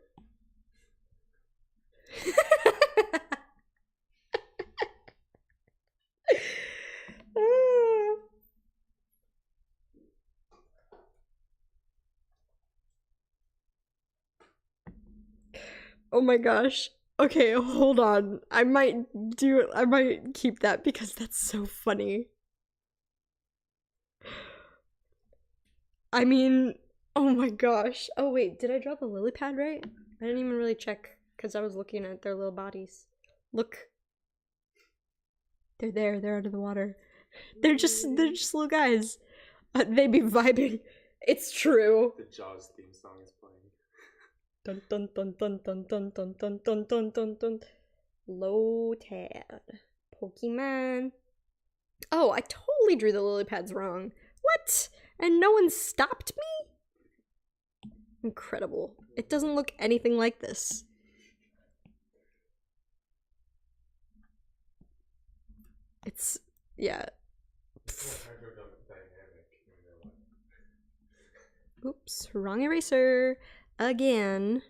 Oh my gosh. Okay, hold on. I might keep that because that's so funny. I mean, oh my gosh. Oh wait, did I draw the lily pad right? I didn't even really check because I was looking at their little bodies. Look. They're there, they're under the water. They're just little guys. They be vibing. It's true. The Jaws theme song is playing. Dun dun dun dun dun dun dun dun dun dun dun dun. Lotad. Pokemon. Oh, I totally drew the lily pads wrong. What? And no one stopped me? Incredible. It doesn't look anything like this. It's, yeah. Oops, wrong eraser. Again.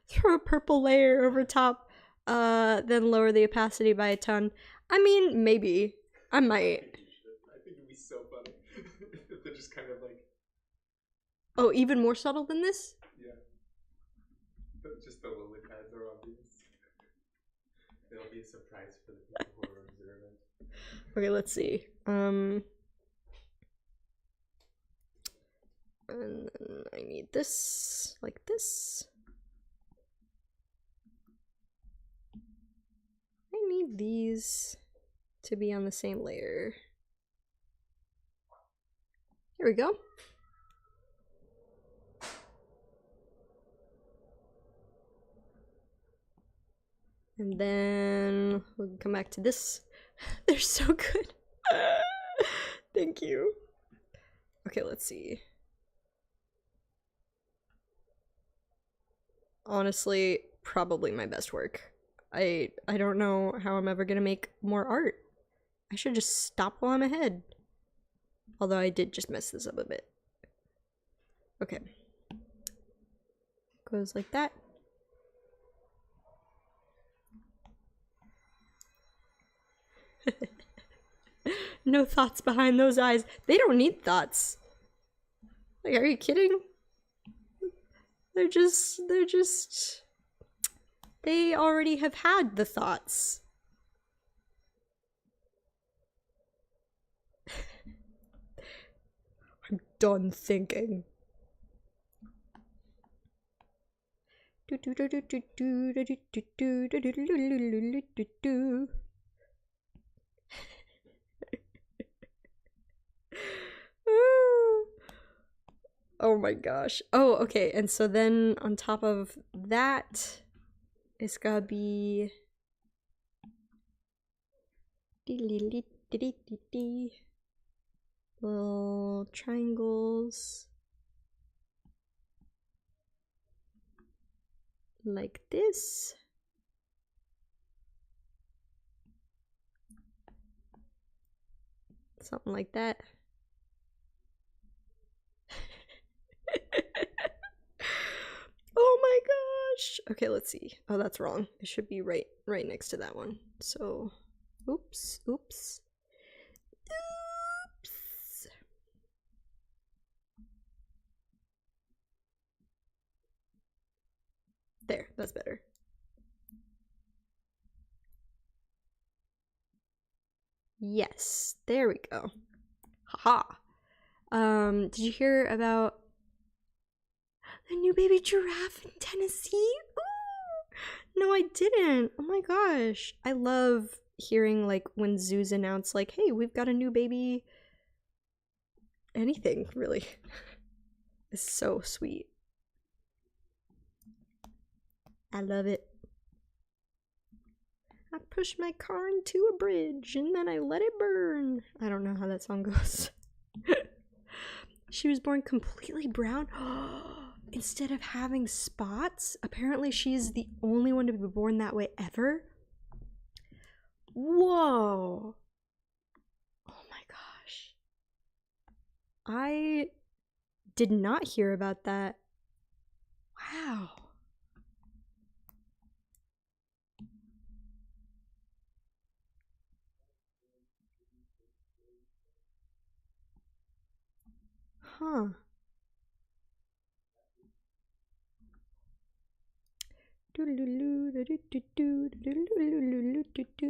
Throw a purple layer over top, then lower the opacity by a ton. I mean, maybe. I might. I think it'd be so funny if they're just kind of like... Oh, even more subtle than this? Yeah. But just the lily pads are obvious. It'll be a surprise for the people who are observant. Okay, let's see. And then I need this, like this. I need these to be on the same layer. Here we go. And then we'll come back to this. They're so good. Thank you. Okay, let's see. Honestly, probably my best work. I don't know how I'm ever gonna make more art. I should just stop while I'm ahead. Although I did just mess this up a bit. Okay. Goes like that. No thoughts behind those eyes. They don't need thoughts. Like, are you kidding? They already have had the thoughts. I'm done thinking. Oh my gosh. Oh, okay. And so then on top of that, it's gotta be Little triangles. Like this. Something like that. Oh my gosh. Okay, let's see. Oh, that's wrong. It should be right next to that one. So, oops. There, that's better. Yes, there we go. Haha. Did you hear about the new baby giraffe in Tennessee? Ooh! No, I didn't. Oh my gosh. I love hearing like when zoos announce like, hey, we've got a new baby. Anything, really. It's so sweet. I love it. I pushed my car into a bridge and then I let it burn. I don't know how that song goes. She was born completely brown. Instead of having spots, apparently she's the only one to be born that way ever. Whoa. Oh my gosh. I did not hear about that. Wow. Huh.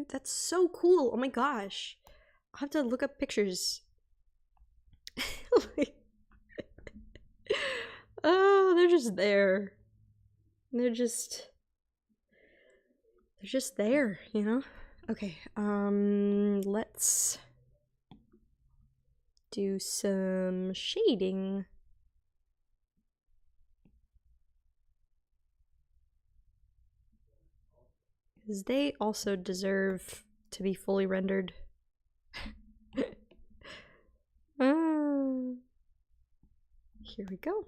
That's so cool. Oh my gosh. I'll have to look up pictures. Oh, they're just there. They're just there, you know? Okay, let's do some shading. Because they also deserve to be fully rendered. Here we go.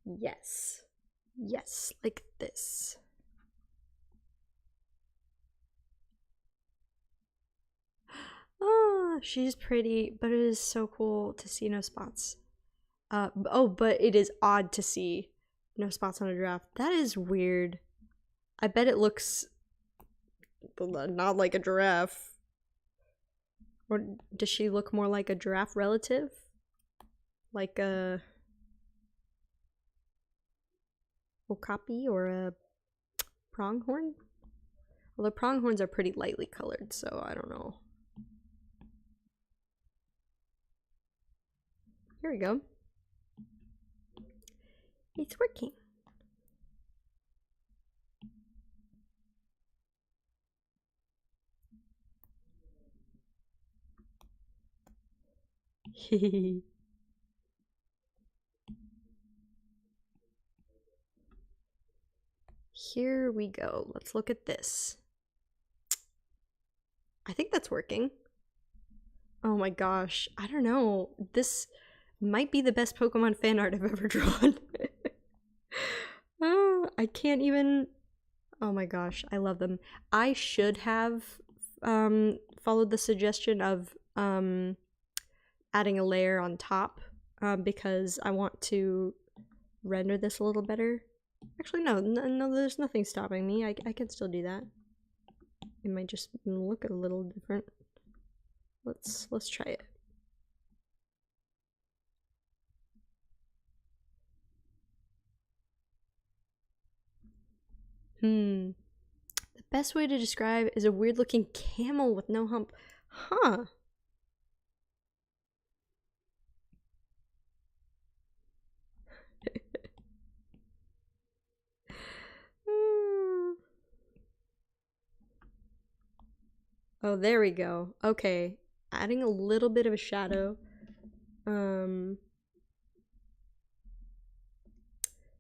Yes. Yes, like this. Oh, she's pretty, but it is so cool to see no spots. Oh, but it is odd to see no spots on a giraffe. That is weird. I bet it looks not like a giraffe. Or does she look more like a giraffe relative? Like a okapi or a pronghorn? Well, the pronghorns are pretty lightly colored, so I don't know. Here we go. It's working. Here we go. Let's look at this. I think that's working. Oh my gosh. I don't know. This might be the best Pokemon fan art I've ever drawn. Oh, I can't even. Oh my gosh. I love them. I should have followed the suggestion of adding a layer on top because I want to render this a little better. Actually, no, there's nothing stopping me. I can still do that. It might just look a little different. Let's try it. The best way to describe is a weird looking camel with no hump. Huh. Oh, there we go. Okay. Adding a little bit of a shadow.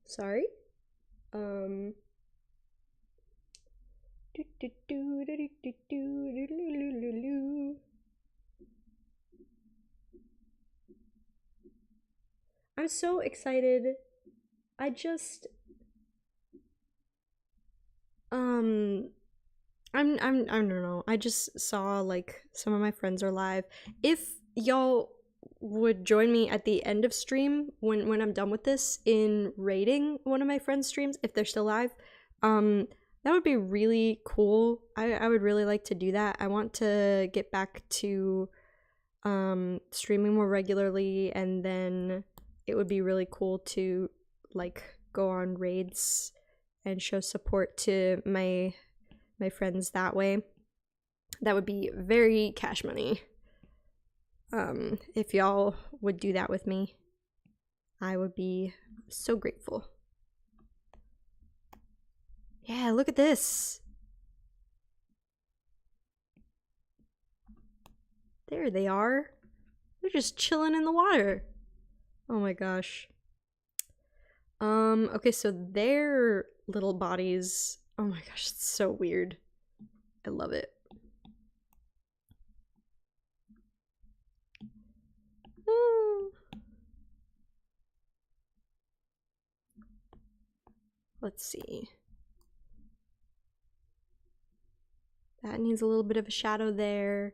Sorry. I'm so excited. I just I don't know. I just saw like some of my friends are live. If y'all would join me at the end of stream when I'm done with this in rating one of my friends' streams if they're still live, that would be really cool. I would really like to do that. I want to get back to streaming more regularly, and then it would be really cool to like go on raids and show support to my friends that way. That would be very cash money. If y'all would do that with me, I would be so grateful. Yeah, look at this. There they are. They're just chilling in the water. Oh my gosh. Okay, so their little bodies. Oh my gosh, it's so weird. I love it. Let's see. That needs a little bit of a shadow there.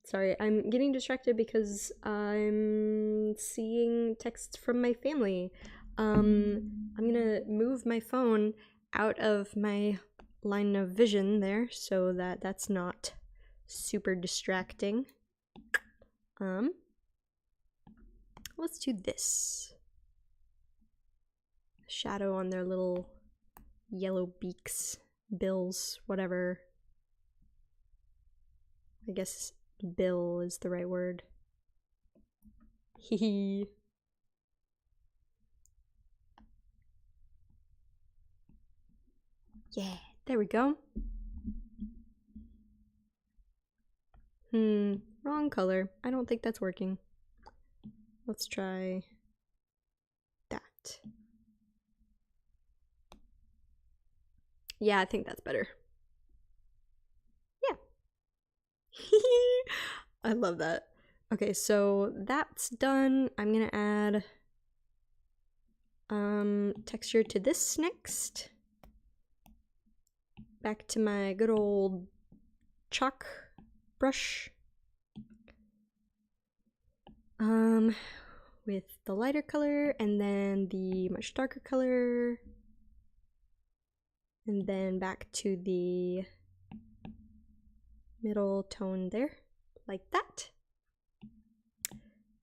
Sorry, I'm getting distracted because I'm seeing texts from my family. I'm gonna move my phone out of my line of vision there so that that's not super distracting. Let's do this. Shadow on their little yellow beaks, bills, whatever. I guess bill is the right word. Hee. Yeah, there we go. Wrong color. I don't think that's working. Let's try that. Yeah, I think that's better. Yeah. I love that. Okay, so that's done. I'm gonna add texture to this next. Back to my good old chalk brush. With the lighter color and then the much darker color. And then back to the middle tone there, like that.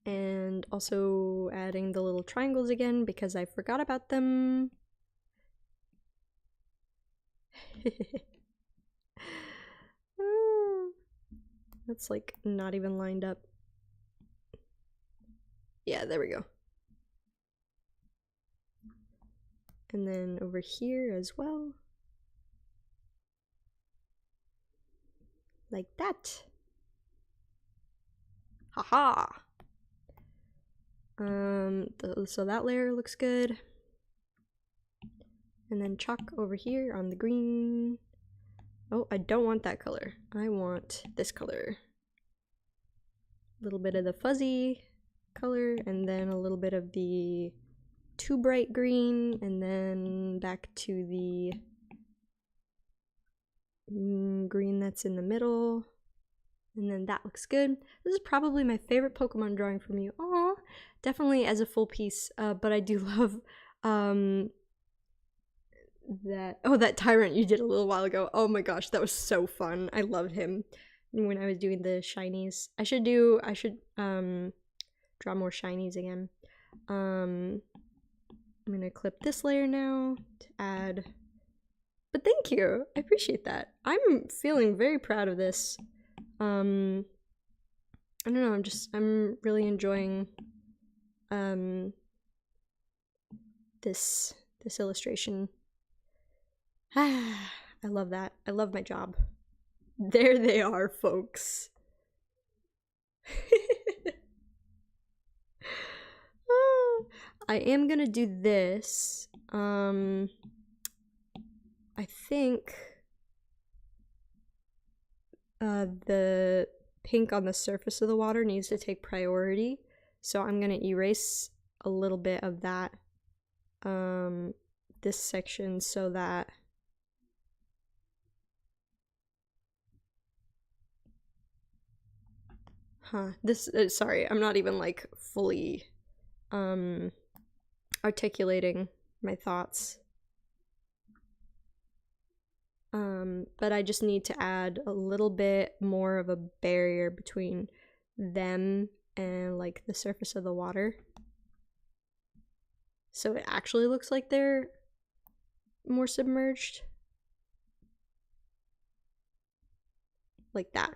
And also adding the little triangles again because I forgot about them. That's like not even lined up. Yeah, there we go. And then over here as well. Like that. Haha! So that layer looks good. And then chalk over here on the green. Oh, I don't want that color. I want this color. A little bit of the fuzzy color, and then a little bit of the too bright green, and then back to the green that's in the middle. And then that looks good. This is probably my favorite Pokemon drawing from you. Aw, definitely as a full piece, but I do love that Tyrant you did a little while ago. Oh my gosh, that was so fun. I loved him when I was doing the shinies. I should draw more shinies again. I'm gonna clip this layer now to add. But thank you, I appreciate that. I'm feeling very proud of this. I don't know, I'm really enjoying this illustration. I love that. I love my job. There they are, folks. I am gonna do this. I think the pink on the surface of the water needs to take priority. So I'm gonna erase a little bit of that, this section, so that this sorry, I'm not even like fully articulating my thoughts. But I just need to add a little bit more of a barrier between them and like the surface of the water, so it actually looks like they're more submerged, like that.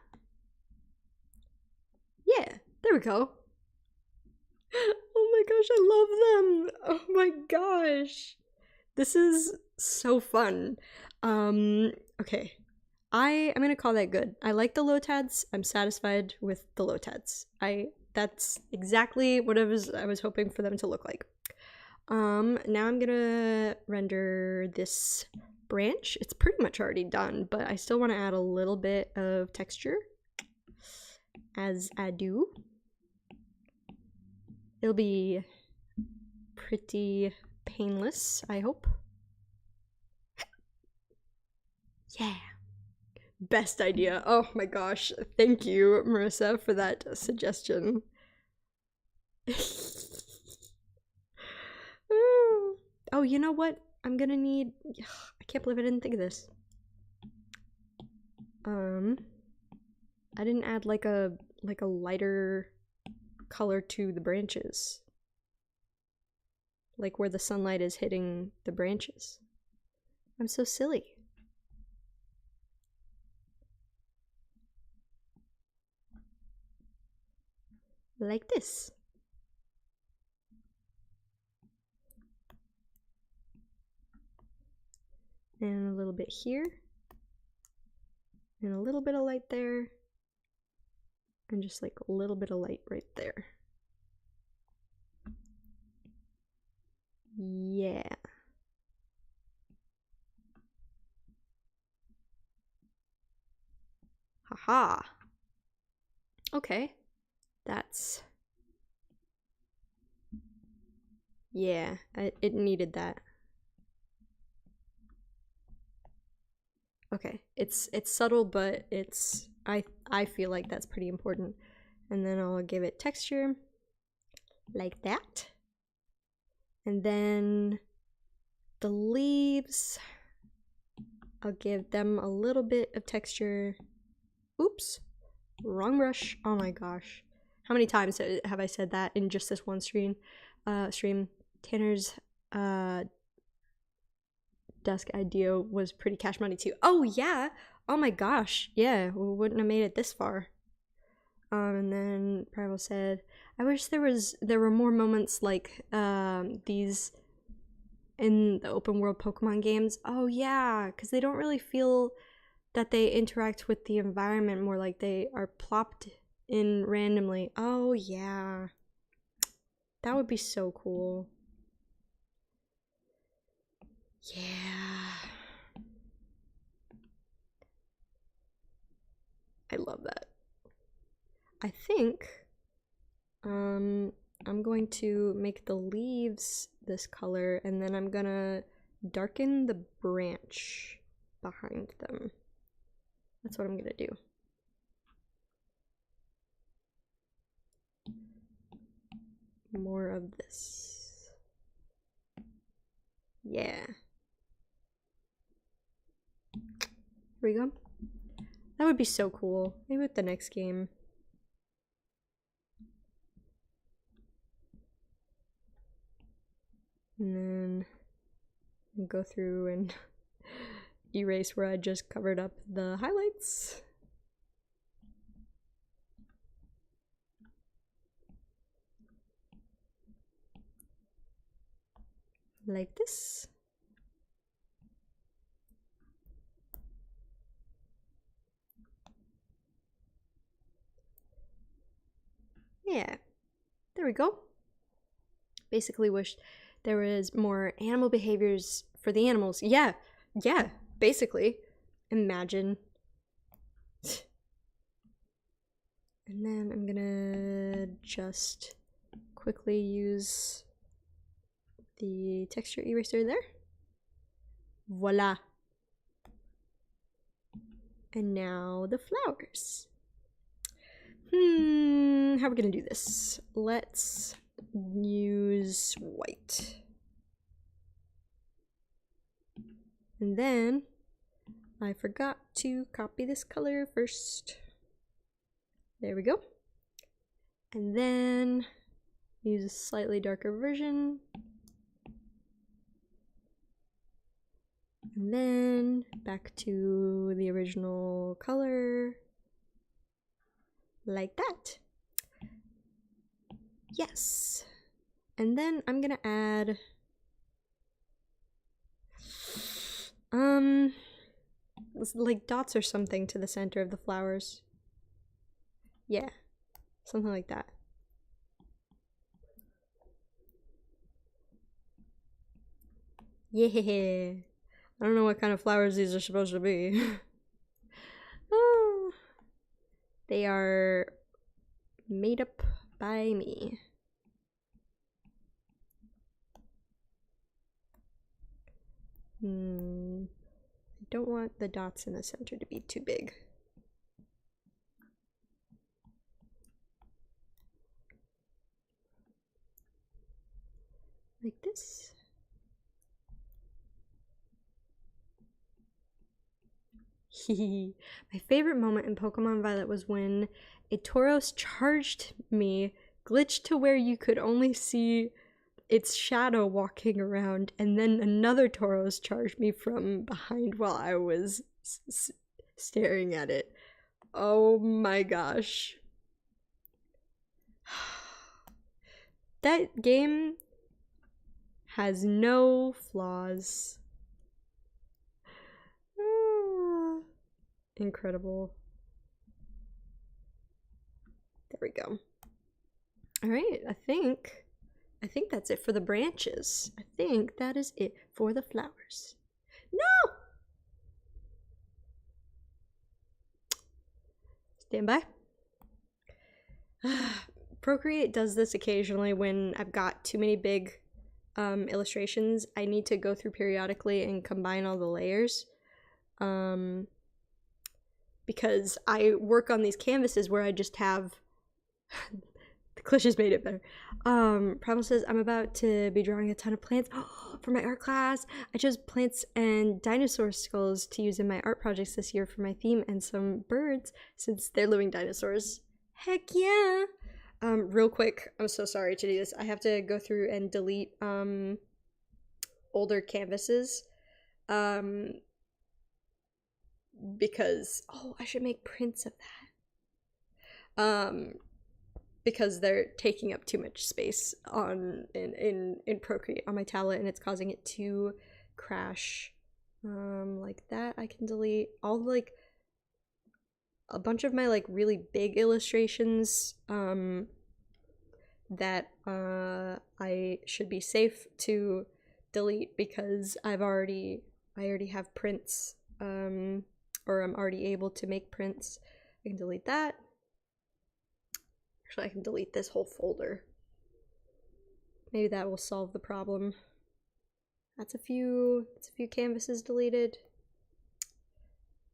Yeah, there we go. Oh my gosh, I love them. Oh my gosh, this is so fun. Okay, I'm gonna call that good. I like the Lotads. I'm satisfied with the Lotads. That's exactly what I was hoping for them to look like. Now I'm gonna render this branch. It's pretty much already done, but I still want to add a little bit of texture as I do. It'll be pretty painless, I hope. Yeah. Best idea. Oh my gosh. Thank you, Marissa, for that suggestion. Oh, you know what? I'm gonna need... I can't believe I didn't think of this. I didn't add like a lighter color to the branches. Like where the sunlight is hitting the branches. I'm so silly. Like this. And a little bit here. And a little bit of light there. And just like a little bit of light right there. Yeah. Haha. Okay. That's... yeah, it needed that. Okay, it's subtle, but it's... I feel like that's pretty important. And then I'll give it texture like that. And then the leaves, I'll give them a little bit of texture. Oops, wrong brush. Oh my gosh. How many times have I said that in just this one stream? Tanner's desk idea was pretty cash money too. Oh yeah. Oh my gosh. Yeah, we wouldn't have made it this far. And then Primal said, I wish there were more moments like these in the open world Pokemon games. Oh yeah, because they don't really feel that they interact with the environment, more like they are plopped in randomly. Oh yeah. That would be so cool. Yeah. I love that. I think I'm going to make the leaves this color, and then I'm gonna darken the branch behind them. That's what I'm gonna do. More of this. Yeah. Here we go. That would be so cool. Maybe with the next game. And then go through and erase where I just covered up the highlights. Like this. Yeah, there we go. Basically wish there was more animal behaviors for the animals. Yeah, yeah. basically, imagine. And then I'm gonna just quickly use the texture eraser there. Voila. And now the flowers. How are we gonna do this? Let's use white. And then I forgot to copy this color first. There we go. And then use a slightly darker version. And then back to the original color. Like that. Yes. And then I'm gonna add like dots or something to the center of the flowers. Yeah, something like that. Yeah. I don't know what kind of flowers these are supposed to be. Oh, they are made up by me. I don't want the dots in the center to be too big. Like this. My favorite moment in Pokemon Violet was when a Tauros charged me, glitched to where you could only see its shadow walking around, and then another Tauros charged me from behind while I was staring at it. Oh my gosh. That game has no flaws. Incredible. There we go. All right, I think that's it for the branches. I think that is it for the flowers. No! Stand by. Procreate does this occasionally when I've got too many big illustrations. I need to go through periodically and combine all the layers. Because I work on these canvases where I just have the cliches made it better. Problem says I'm about to be drawing a ton of plants for my art class. I chose plants and dinosaur skulls to use in my art projects this year for my theme, and some birds since they're living dinosaurs. Heck yeah! Real quick, I'm so sorry to do this. I have to go through and delete older canvases. Because I should make prints of that. Because they're taking up too much space in Procreate on my tablet, and it's causing it to crash. Like that. I can delete all like a bunch of my like really big illustrations that I should be safe to delete because I already have prints. Or I'm already able to make prints. I can delete that. Actually, I can delete this whole folder. Maybe that will solve the problem. That's a few canvases deleted.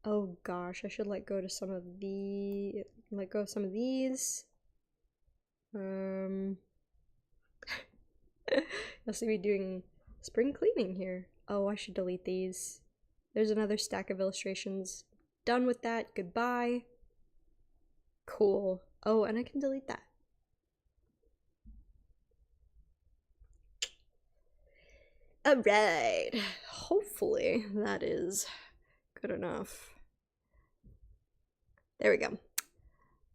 Oh gosh, I should let go of some of these. You'll see me doing spring cleaning here. Oh, I should delete these. There's another stack of illustrations. Done with that. Goodbye. Cool. Oh, and I can delete that. Alright. Hopefully that is good enough. There we go.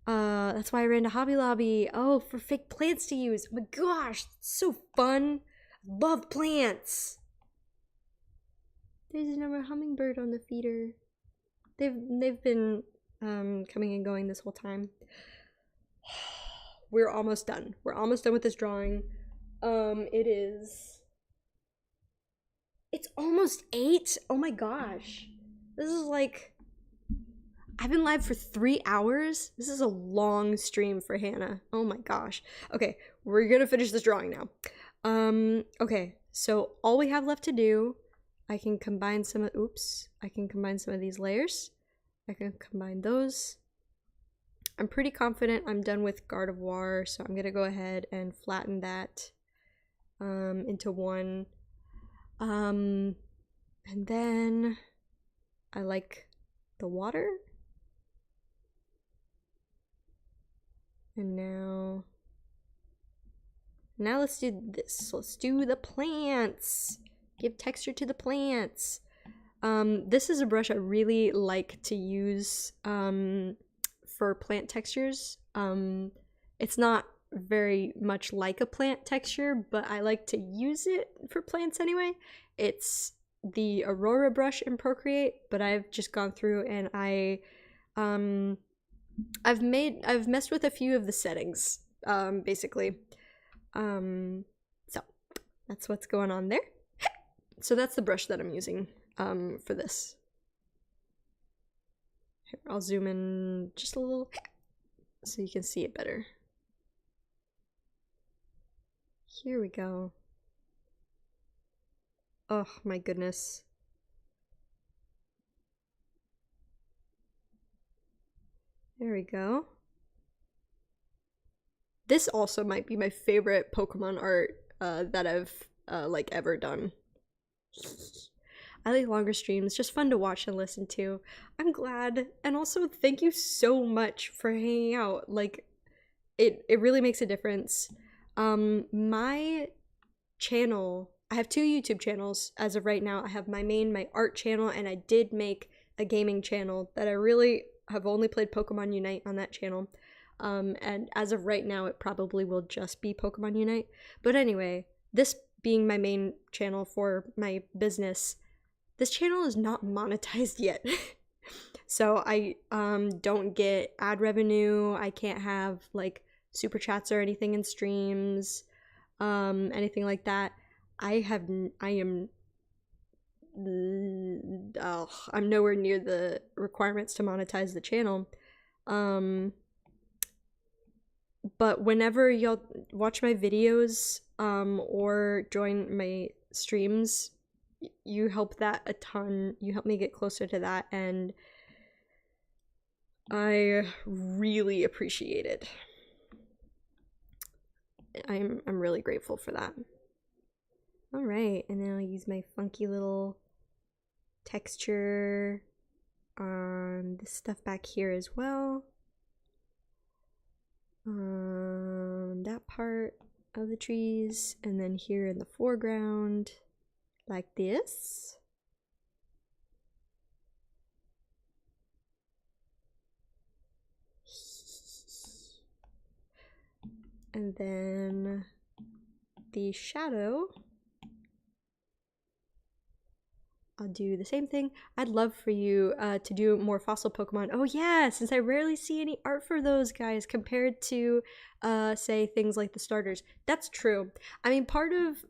That's why I ran to Hobby Lobby. Oh, for fake plants to use. Oh my gosh, it's so fun. Love plants. There's another hummingbird on the feeder. They've been coming and going this whole time. We're almost done. We're almost done with this drawing. It's almost 8. Oh my gosh. This is like, I've been live for 3 hours. This is a long stream for Hannah. Oh my gosh. Okay, we're gonna finish this drawing now. Okay, so all we have left to do, I can combine some of, I can combine some of these layers. I can combine those. I'm pretty confident I'm done with Gardevoir, so I'm gonna go ahead and flatten that into one. And then I like the water. And now let's do this. Let's do the plants. Give texture to the plants. This is a brush I really like to use for plant textures. It's not very much like a plant texture, but I like to use it for plants anyway. It's the Aurora brush in Procreate, but I've just gone through and I've messed with a few of the settings, basically. So that's what's going on there. So that's the brush that I'm using for this. Here, I'll zoom in just a little so you can see it better. Here we go. Oh my goodness. There we go. This also might be my favorite Pokemon art that I've like ever done. I like longer streams, just fun to watch and listen to. I'm glad, and also thank you so much for hanging out. Like, it really makes a difference. My channel, I have 2 YouTube channels as of right now. I have my art channel, and I did make a gaming channel that I really have only played Pokemon Unite on that channel. And as of right now, it probably will just be Pokemon Unite. But anyway, this being my main channel for my business, this channel is not monetized yet. So I don't get ad revenue. I can't have like super chats or anything in streams, anything like that. I'm nowhere near the requirements to monetize the channel. But whenever y'all watch my videos or join my streams, you help that a ton. You help me get closer to that, and I really appreciate it. I'm really grateful for that. All right, and then I'll use my funky little texture on this stuff back here as well. That part of the trees, and then here in the foreground, like this. And then the shadow, I'll do the same thing. I'd love for you to do more fossil Pokemon. Oh yeah, since I rarely see any art for those guys compared to, say, things like the starters. That's true. I mean, part of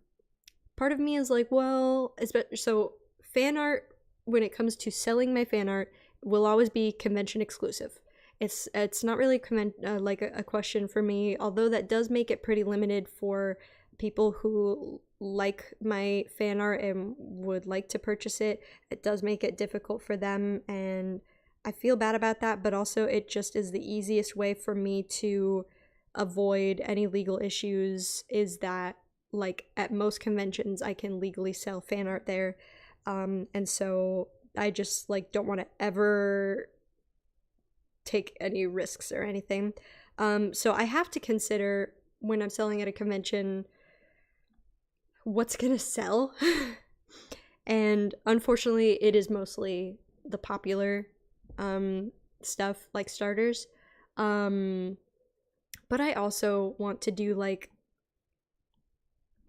me is like, well, so fan art, when it comes to selling my fan art, will always be convention exclusive. It's not really like a question for me, although that does make it pretty limited for people who like my fan art and would like to purchase it. It does make it difficult for them, and I feel bad about that, but also it just is the easiest way for me to avoid any legal issues, is that like at most conventions I can legally sell fan art there. And so I just like don't want to ever take any risks or anything. So I have to consider when I'm selling at a convention what's gonna sell. And unfortunately it is mostly the popular stuff like starters. But I also want to do like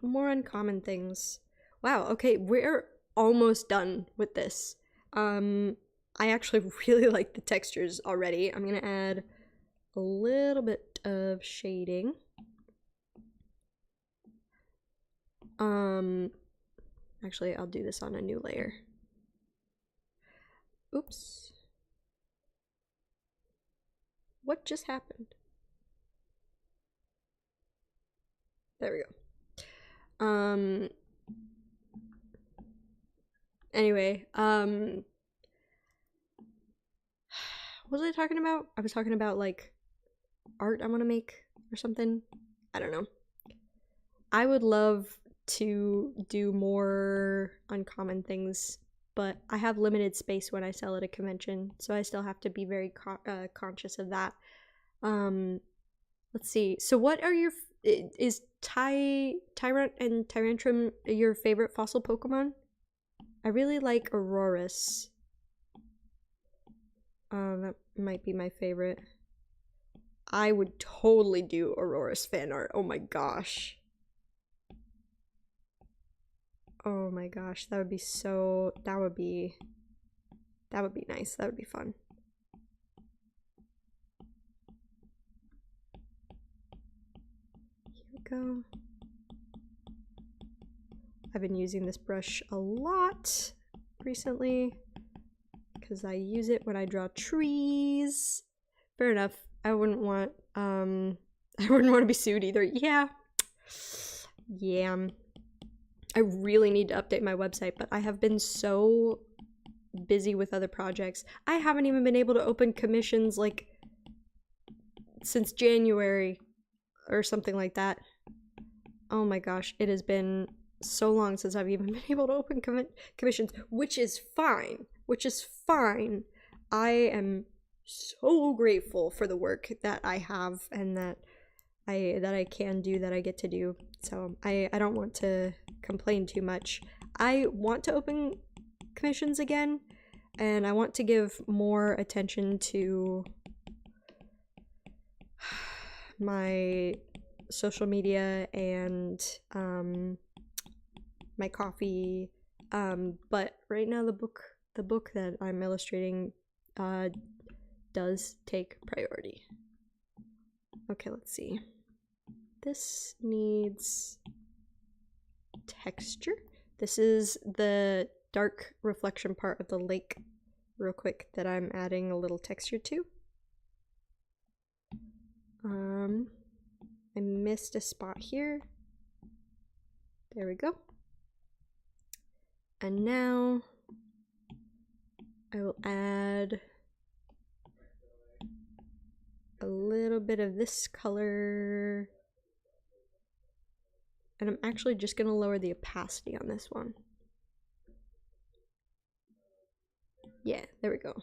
more uncommon things. Wow, okay, we're almost done with this. I actually really like the textures already. I'm gonna add a little bit of shading. Actually, I'll do this on a new layer. Oops. What just happened? There we go. Anyway, what was I talking about? I was talking about like art I want to make or something. I don't know. I would love to do more uncommon things, but I have limited space when I sell at a convention, so I still have to be very conscious of that. Let's see. So what are your is Tyrant and Tyrantrum your favorite fossil Pokemon? I really like Aurorus. That might be my favorite. I would totally do Aurorus fan art. Oh my gosh. Oh my gosh, that would be so, that would be nice. That would be fun. Here we go. I've been using this brush a lot recently because I use it when I draw trees. Fair enough. I wouldn't want to be sued either. Yeah. I really need to update my website, but I have been so busy with other projects. I haven't even been able to open commissions like since January or something like that. Oh my gosh, it has been so long since I've even been able to open commissions, which is fine. I am so grateful for the work that I have and that I can do, that I get to do. So I don't want to complain too much. I want to open commissions again, and I want to give more attention to my social media and my coffee. But right now the book that I'm illustrating does take priority. Okay, let's see. This needs texture. This is the dark reflection part of the lake real quick that I'm adding a little texture to. I missed a spot here. There we go. And now I will add a little bit of this color. And I'm actually just gonna lower the opacity on this one. Yeah, there we go.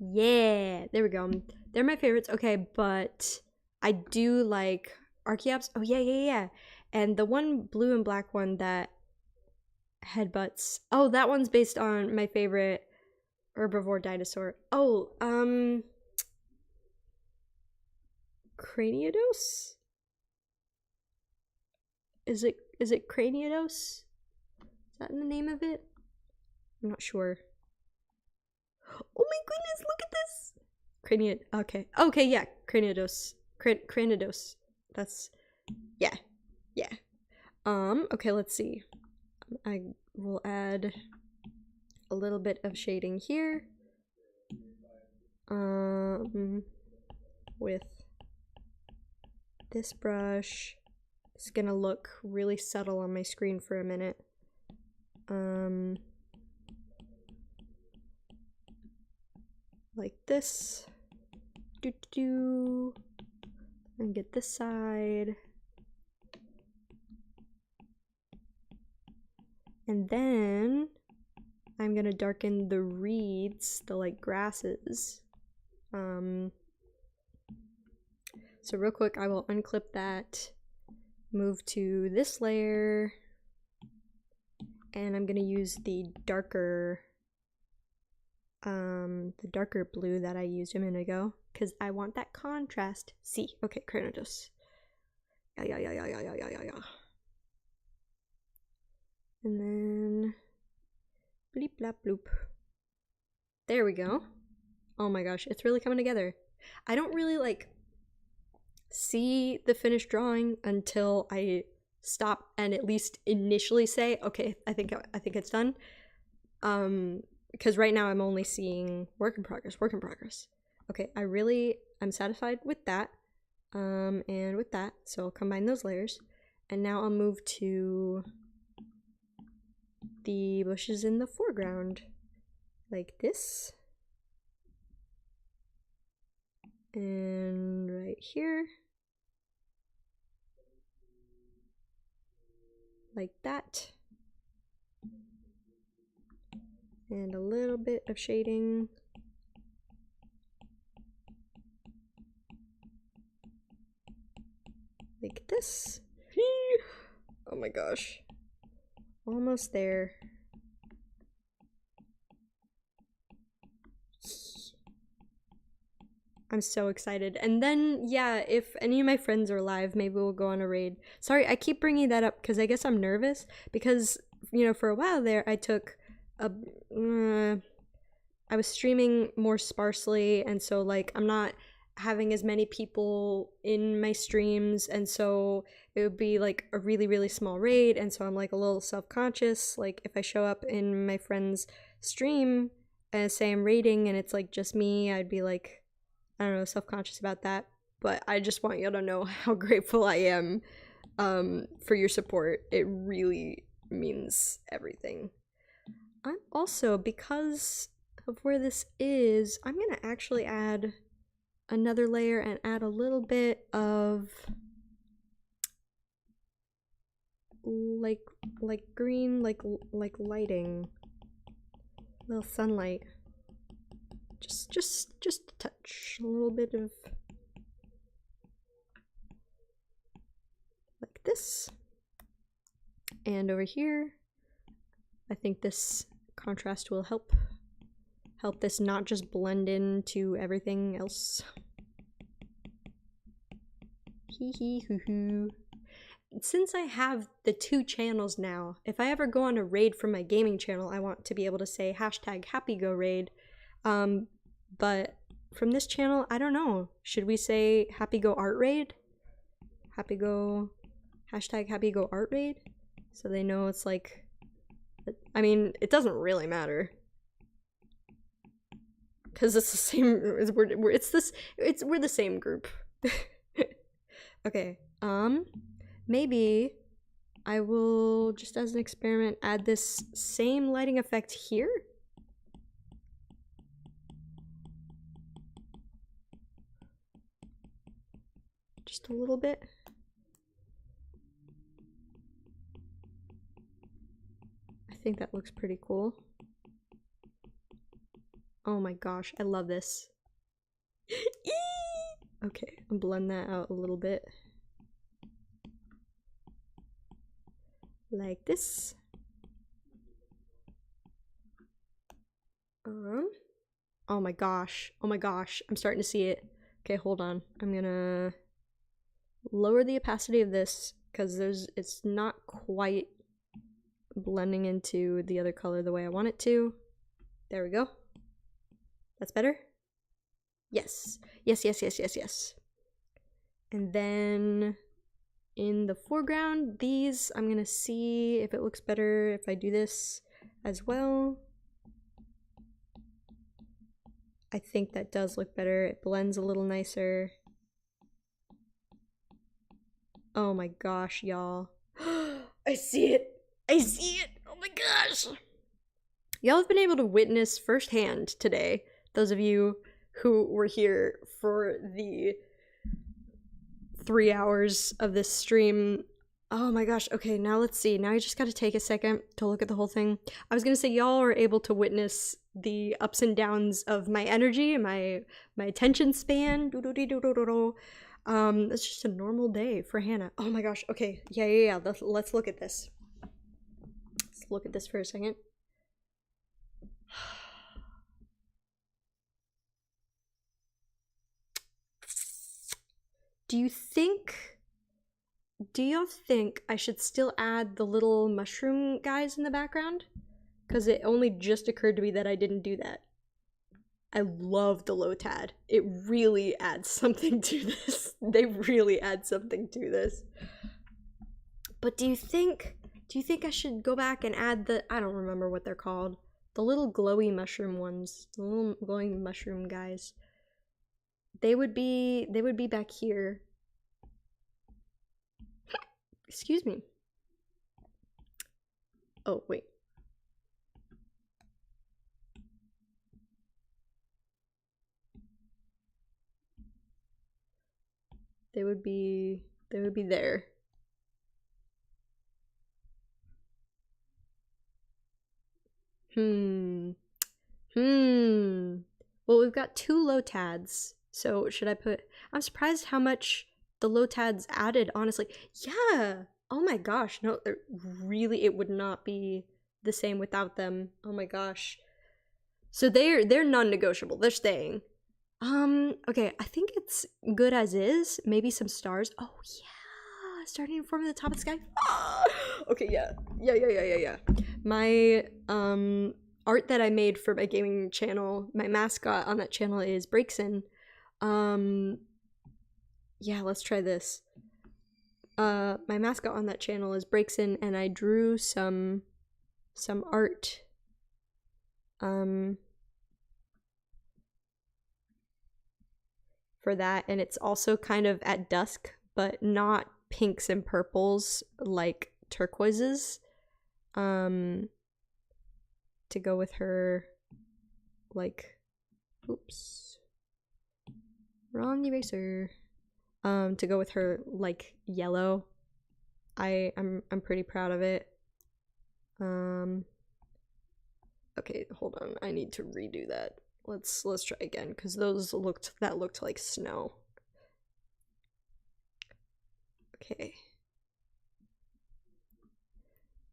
Yeah, there we go. They're my favorites. Okay, but I do like Archeops. Oh, yeah. And the one blue and black one that headbutts. Oh, that one's based on my favorite herbivore dinosaur. Oh, Craniodos? Is it Craniodos? Is that the name of it? I'm not sure. Oh my goodness, look at this! Okay, yeah, Craniodos. Craniodos. That's, yeah. Okay, let's see. I will add a little bit of shading here. With this brush. It's gonna look really subtle on my screen for a minute. Like this. And get this side. And then I'm gonna darken the reeds, the like grasses. So real quick, I will unclip that, move to this layer, and I'm gonna use the darker blue that I used a minute ago, because I want that contrast. See, okay, Craniodos. Yeah. And then bleep blap bloop. There we go. Oh my gosh, it's really coming together. I don't really like see the finished drawing until I stop and at least initially say, okay, I think it's done. Because right now I'm only seeing work in progress, work in progress. Okay, I'm satisfied with that, and with that, so I'll combine those layers, and now I'll move to the bushes in the foreground, like this, and right here, like that, and a little bit of shading. Like this. Oh my gosh. Almost there. I'm so excited. And then, yeah, if any of my friends are live, maybe we'll go on a raid. Sorry, I keep bringing that up because I guess I'm nervous because, for a while there, I took a. I was streaming more sparsely, and so, like, I'm not having as many people in my streams, and so it would be like a really, really small raid, and so I'm like a little self conscious. Like, if I show up in my friend's stream and say I'm raiding and it's like just me, I'd be like, I don't know, self-conscious about that. But I just want you to know how grateful I am for your support. It really means everything. I'm also, because of where this is, I'm gonna actually add another layer and add a little bit of like green, like lighting, a little sunlight. Just a touch, a little bit of like this. And over here, I think this contrast will help this not just blend into everything else. Hee hee hoo hoo. Since I have the 2 channels now, if I ever go on a raid from my gaming channel, I want to be able to say #HappyGoRaid. But from this channel, I don't know. Should we say HappyGoArtRaid? #HappyGoArtRaid? So they know it's like, I mean, it doesn't really matter. Because it's the same, we're the same group. Okay, maybe I will, just as an experiment, add this same lighting effect here. Just a little bit. I think that looks pretty cool. Oh my gosh, I love this. Okay, I'll blend that out a little bit. Like this. Oh my gosh, I'm starting to see it. Okay, hold on. I'm gonna lower the opacity of this because it's not quite blending into the other color the way I want it to. There we go. That's better? Yes. Yes. And then in the foreground, these, I'm gonna see if it looks better if I do this as well. I think that does look better. It blends a little nicer. Oh my gosh, y'all. I see it. Oh my gosh. Y'all have been able to witness firsthand today, those of you who were here for the 3 hours of this stream. Oh my gosh. Okay, now let's see. Now I just gotta take a second to look at the whole thing. I was gonna say y'all are able to witness the ups and downs of my energy, my attention span. It's just a normal day for Hannah. Oh my gosh. Okay. Yeah. Let's look at this. Let's look at this for a second. Do y'all think I should still add the little mushroom guys in the background? Because it only just occurred to me that I didn't do that. I love the Lotad. It really adds something to this. They really add something to this. But do you think I should go back and add I don't remember what they're called. The little glowy mushroom ones, the little glowing mushroom guys. They would be back here. Excuse me. Oh, wait. They would be there. Well, we've got 2 Lotads. So should I put... I'm surprised how much the Lotads added, honestly. Yeah! Oh my gosh. No, really, it would not be the same without them. Oh my gosh. So they're non-negotiable. They're staying. Okay, I think it's good as is. Maybe some stars. Oh yeah, starting to form at the top of the sky. Ah! Okay, yeah. My art that I made for my gaming channel, my mascot on that channel is Breakson. Yeah, let's try this. My mascot on that channel is Breakson, and I drew some art. For that, and it's also kind of at dusk, but not pinks and purples like turquoises. To go with her, like, oops, wrong eraser. To go with her like yellow. I'm pretty proud of it. Okay, hold on. I need to redo that. Let's try again, because that looked like snow. Okay.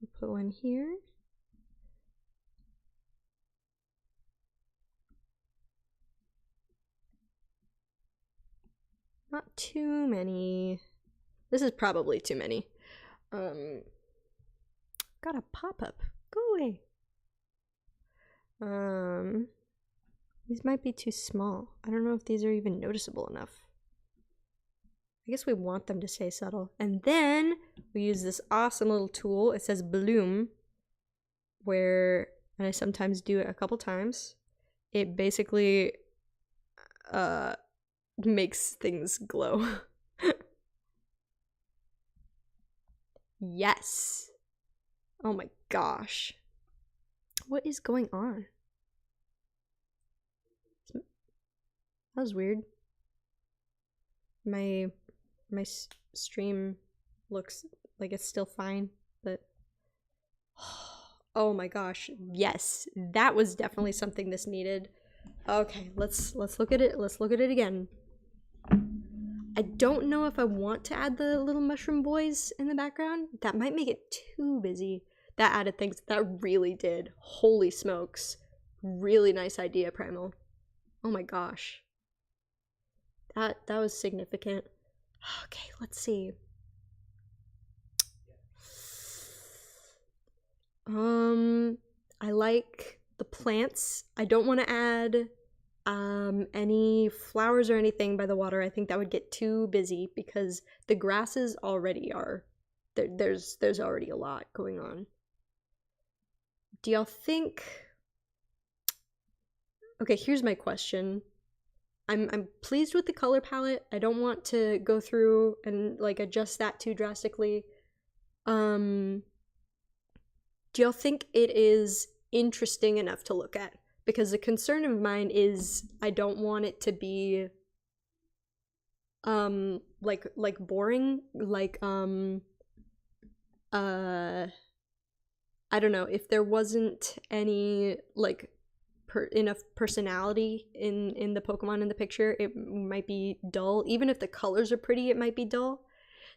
We'll put one here. Not too many. This is probably too many. Got a pop-up. Go away. These might be too small. I don't know if these are even noticeable enough. I guess we want them to stay subtle. And then we use this awesome little tool. It says bloom, and I sometimes do it a couple times. It basically makes things glow. Yes. Oh my gosh. What is going on? That was weird. My stream looks like it's still fine, but oh my gosh, yes, that was definitely something this needed. Okay, let's look at it. Let's look at it again. I don't know if I want to add the little mushroom boys in the background. That might make it too busy. That added things. That really did. Holy smokes. Really nice idea, Primal. Oh my gosh. That was significant. Okay, let's see. I like the plants. I don't want to add any flowers or anything by the water. I think that would get too busy because the grasses already are there's already a lot going on. Do y'all think... Okay, here's my question. I'm pleased with the color palette. I don't want to go through and like adjust that too drastically. Do y'all think it is interesting enough to look at? Because the concern of mine is I don't want it to be like boring, like I don't know, if there wasn't any like enough personality in the Pokemon in the picture, it might be dull. Even if the colors are pretty, it might be dull.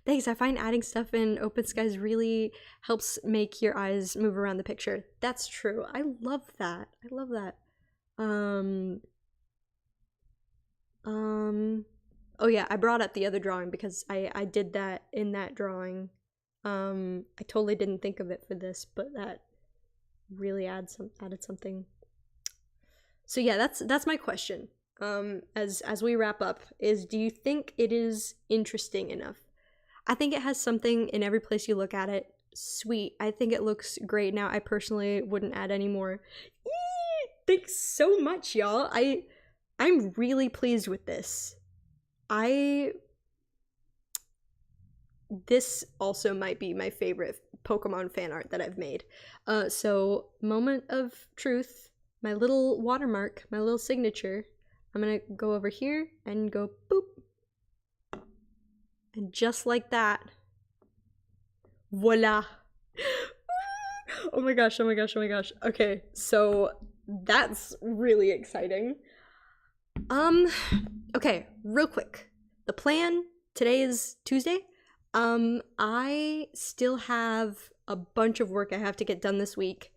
Thanks, I find adding stuff in Open Skies really helps make your eyes move around the picture. That's true. I love that. I love that. Oh yeah, I brought up the other drawing because I did that in that drawing. I totally didn't think of it for this, but that really added something. So yeah, that's my question. As we wrap up, is do you think it is interesting enough? I think it has something in every place you look at it. Sweet. I think it looks great now. I personally wouldn't add any more. Thanks so much, y'all. I'm really pleased with this. This also might be my favorite Pokemon fan art that I've made. So moment of truth, my little watermark, my little signature. I'm gonna go over here and go boop. And just like that, voila. Oh my gosh, oh my gosh, oh my gosh. Okay, so that's really exciting. Okay, real quick. The plan, today is Tuesday. I still have a bunch of work I have to get done this week.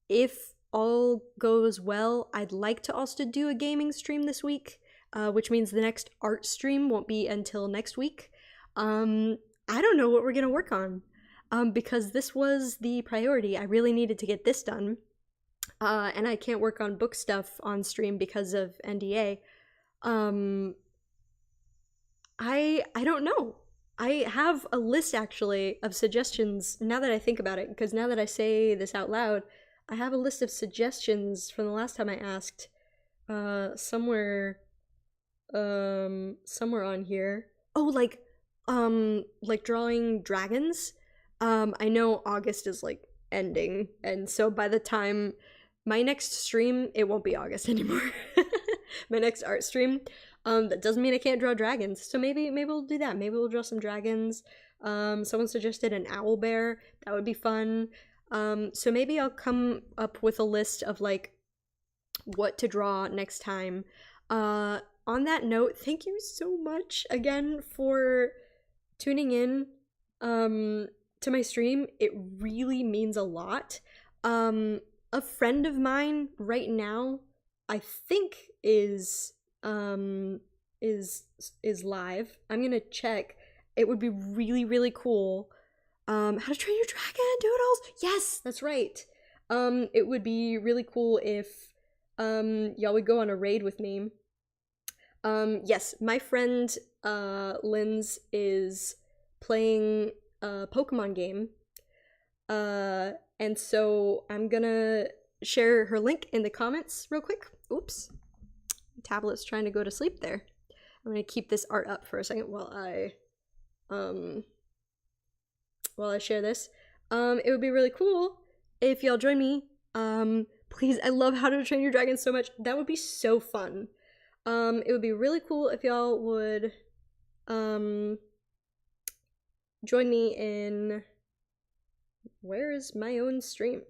If all goes well, I'd like to also do a gaming stream this week, which means the next art stream won't be until next week. I don't know what we're gonna work on, because this was the priority. I really needed to get this done, and I can't work on book stuff on stream because of NDA. I don't know. I have a list actually of suggestions now that I think about it, because now that I say this out loud, I have a list of suggestions from the last time I asked, somewhere on here. Oh, like drawing dragons. I know August is like ending, and so by the time my next stream, it won't be August anymore. My next art stream. That doesn't mean I can't draw dragons. So maybe we'll do that. Maybe we'll draw some dragons. Someone suggested an owl bear. That would be fun. So maybe I'll come up with a list of like what to draw next time. On that note, thank you so much again for tuning in to my stream. It really means a lot. A friend of mine right now, I think is live. I'm gonna check. It would be really cool. How to Train Your Dragon, doodles. Yes, that's right. It would be really cool if y'all would go on a raid with me. Yes, my friend Linz is playing a Pokemon game. And so I'm gonna share her link in the comments real quick. Oops. Tablet's trying to go to sleep there. I'm gonna keep this art up for a second while I share this. It would be really cool if y'all join me. Please, I love How to Train Your Dragon so much. That would be so fun. It would be really cool if y'all would join me in, where is my own stream?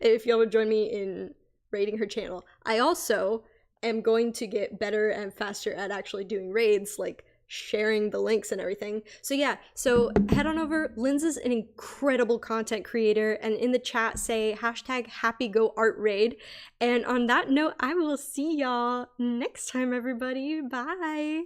If y'all would join me in raiding her channel. I also am going to get better and faster at actually doing raids, like sharing the links and everything. So yeah, so head on over. Linz is an incredible content creator, and in the chat say #HappyGoArtRaid. And on that note, I will see y'all next time, everybody. Bye.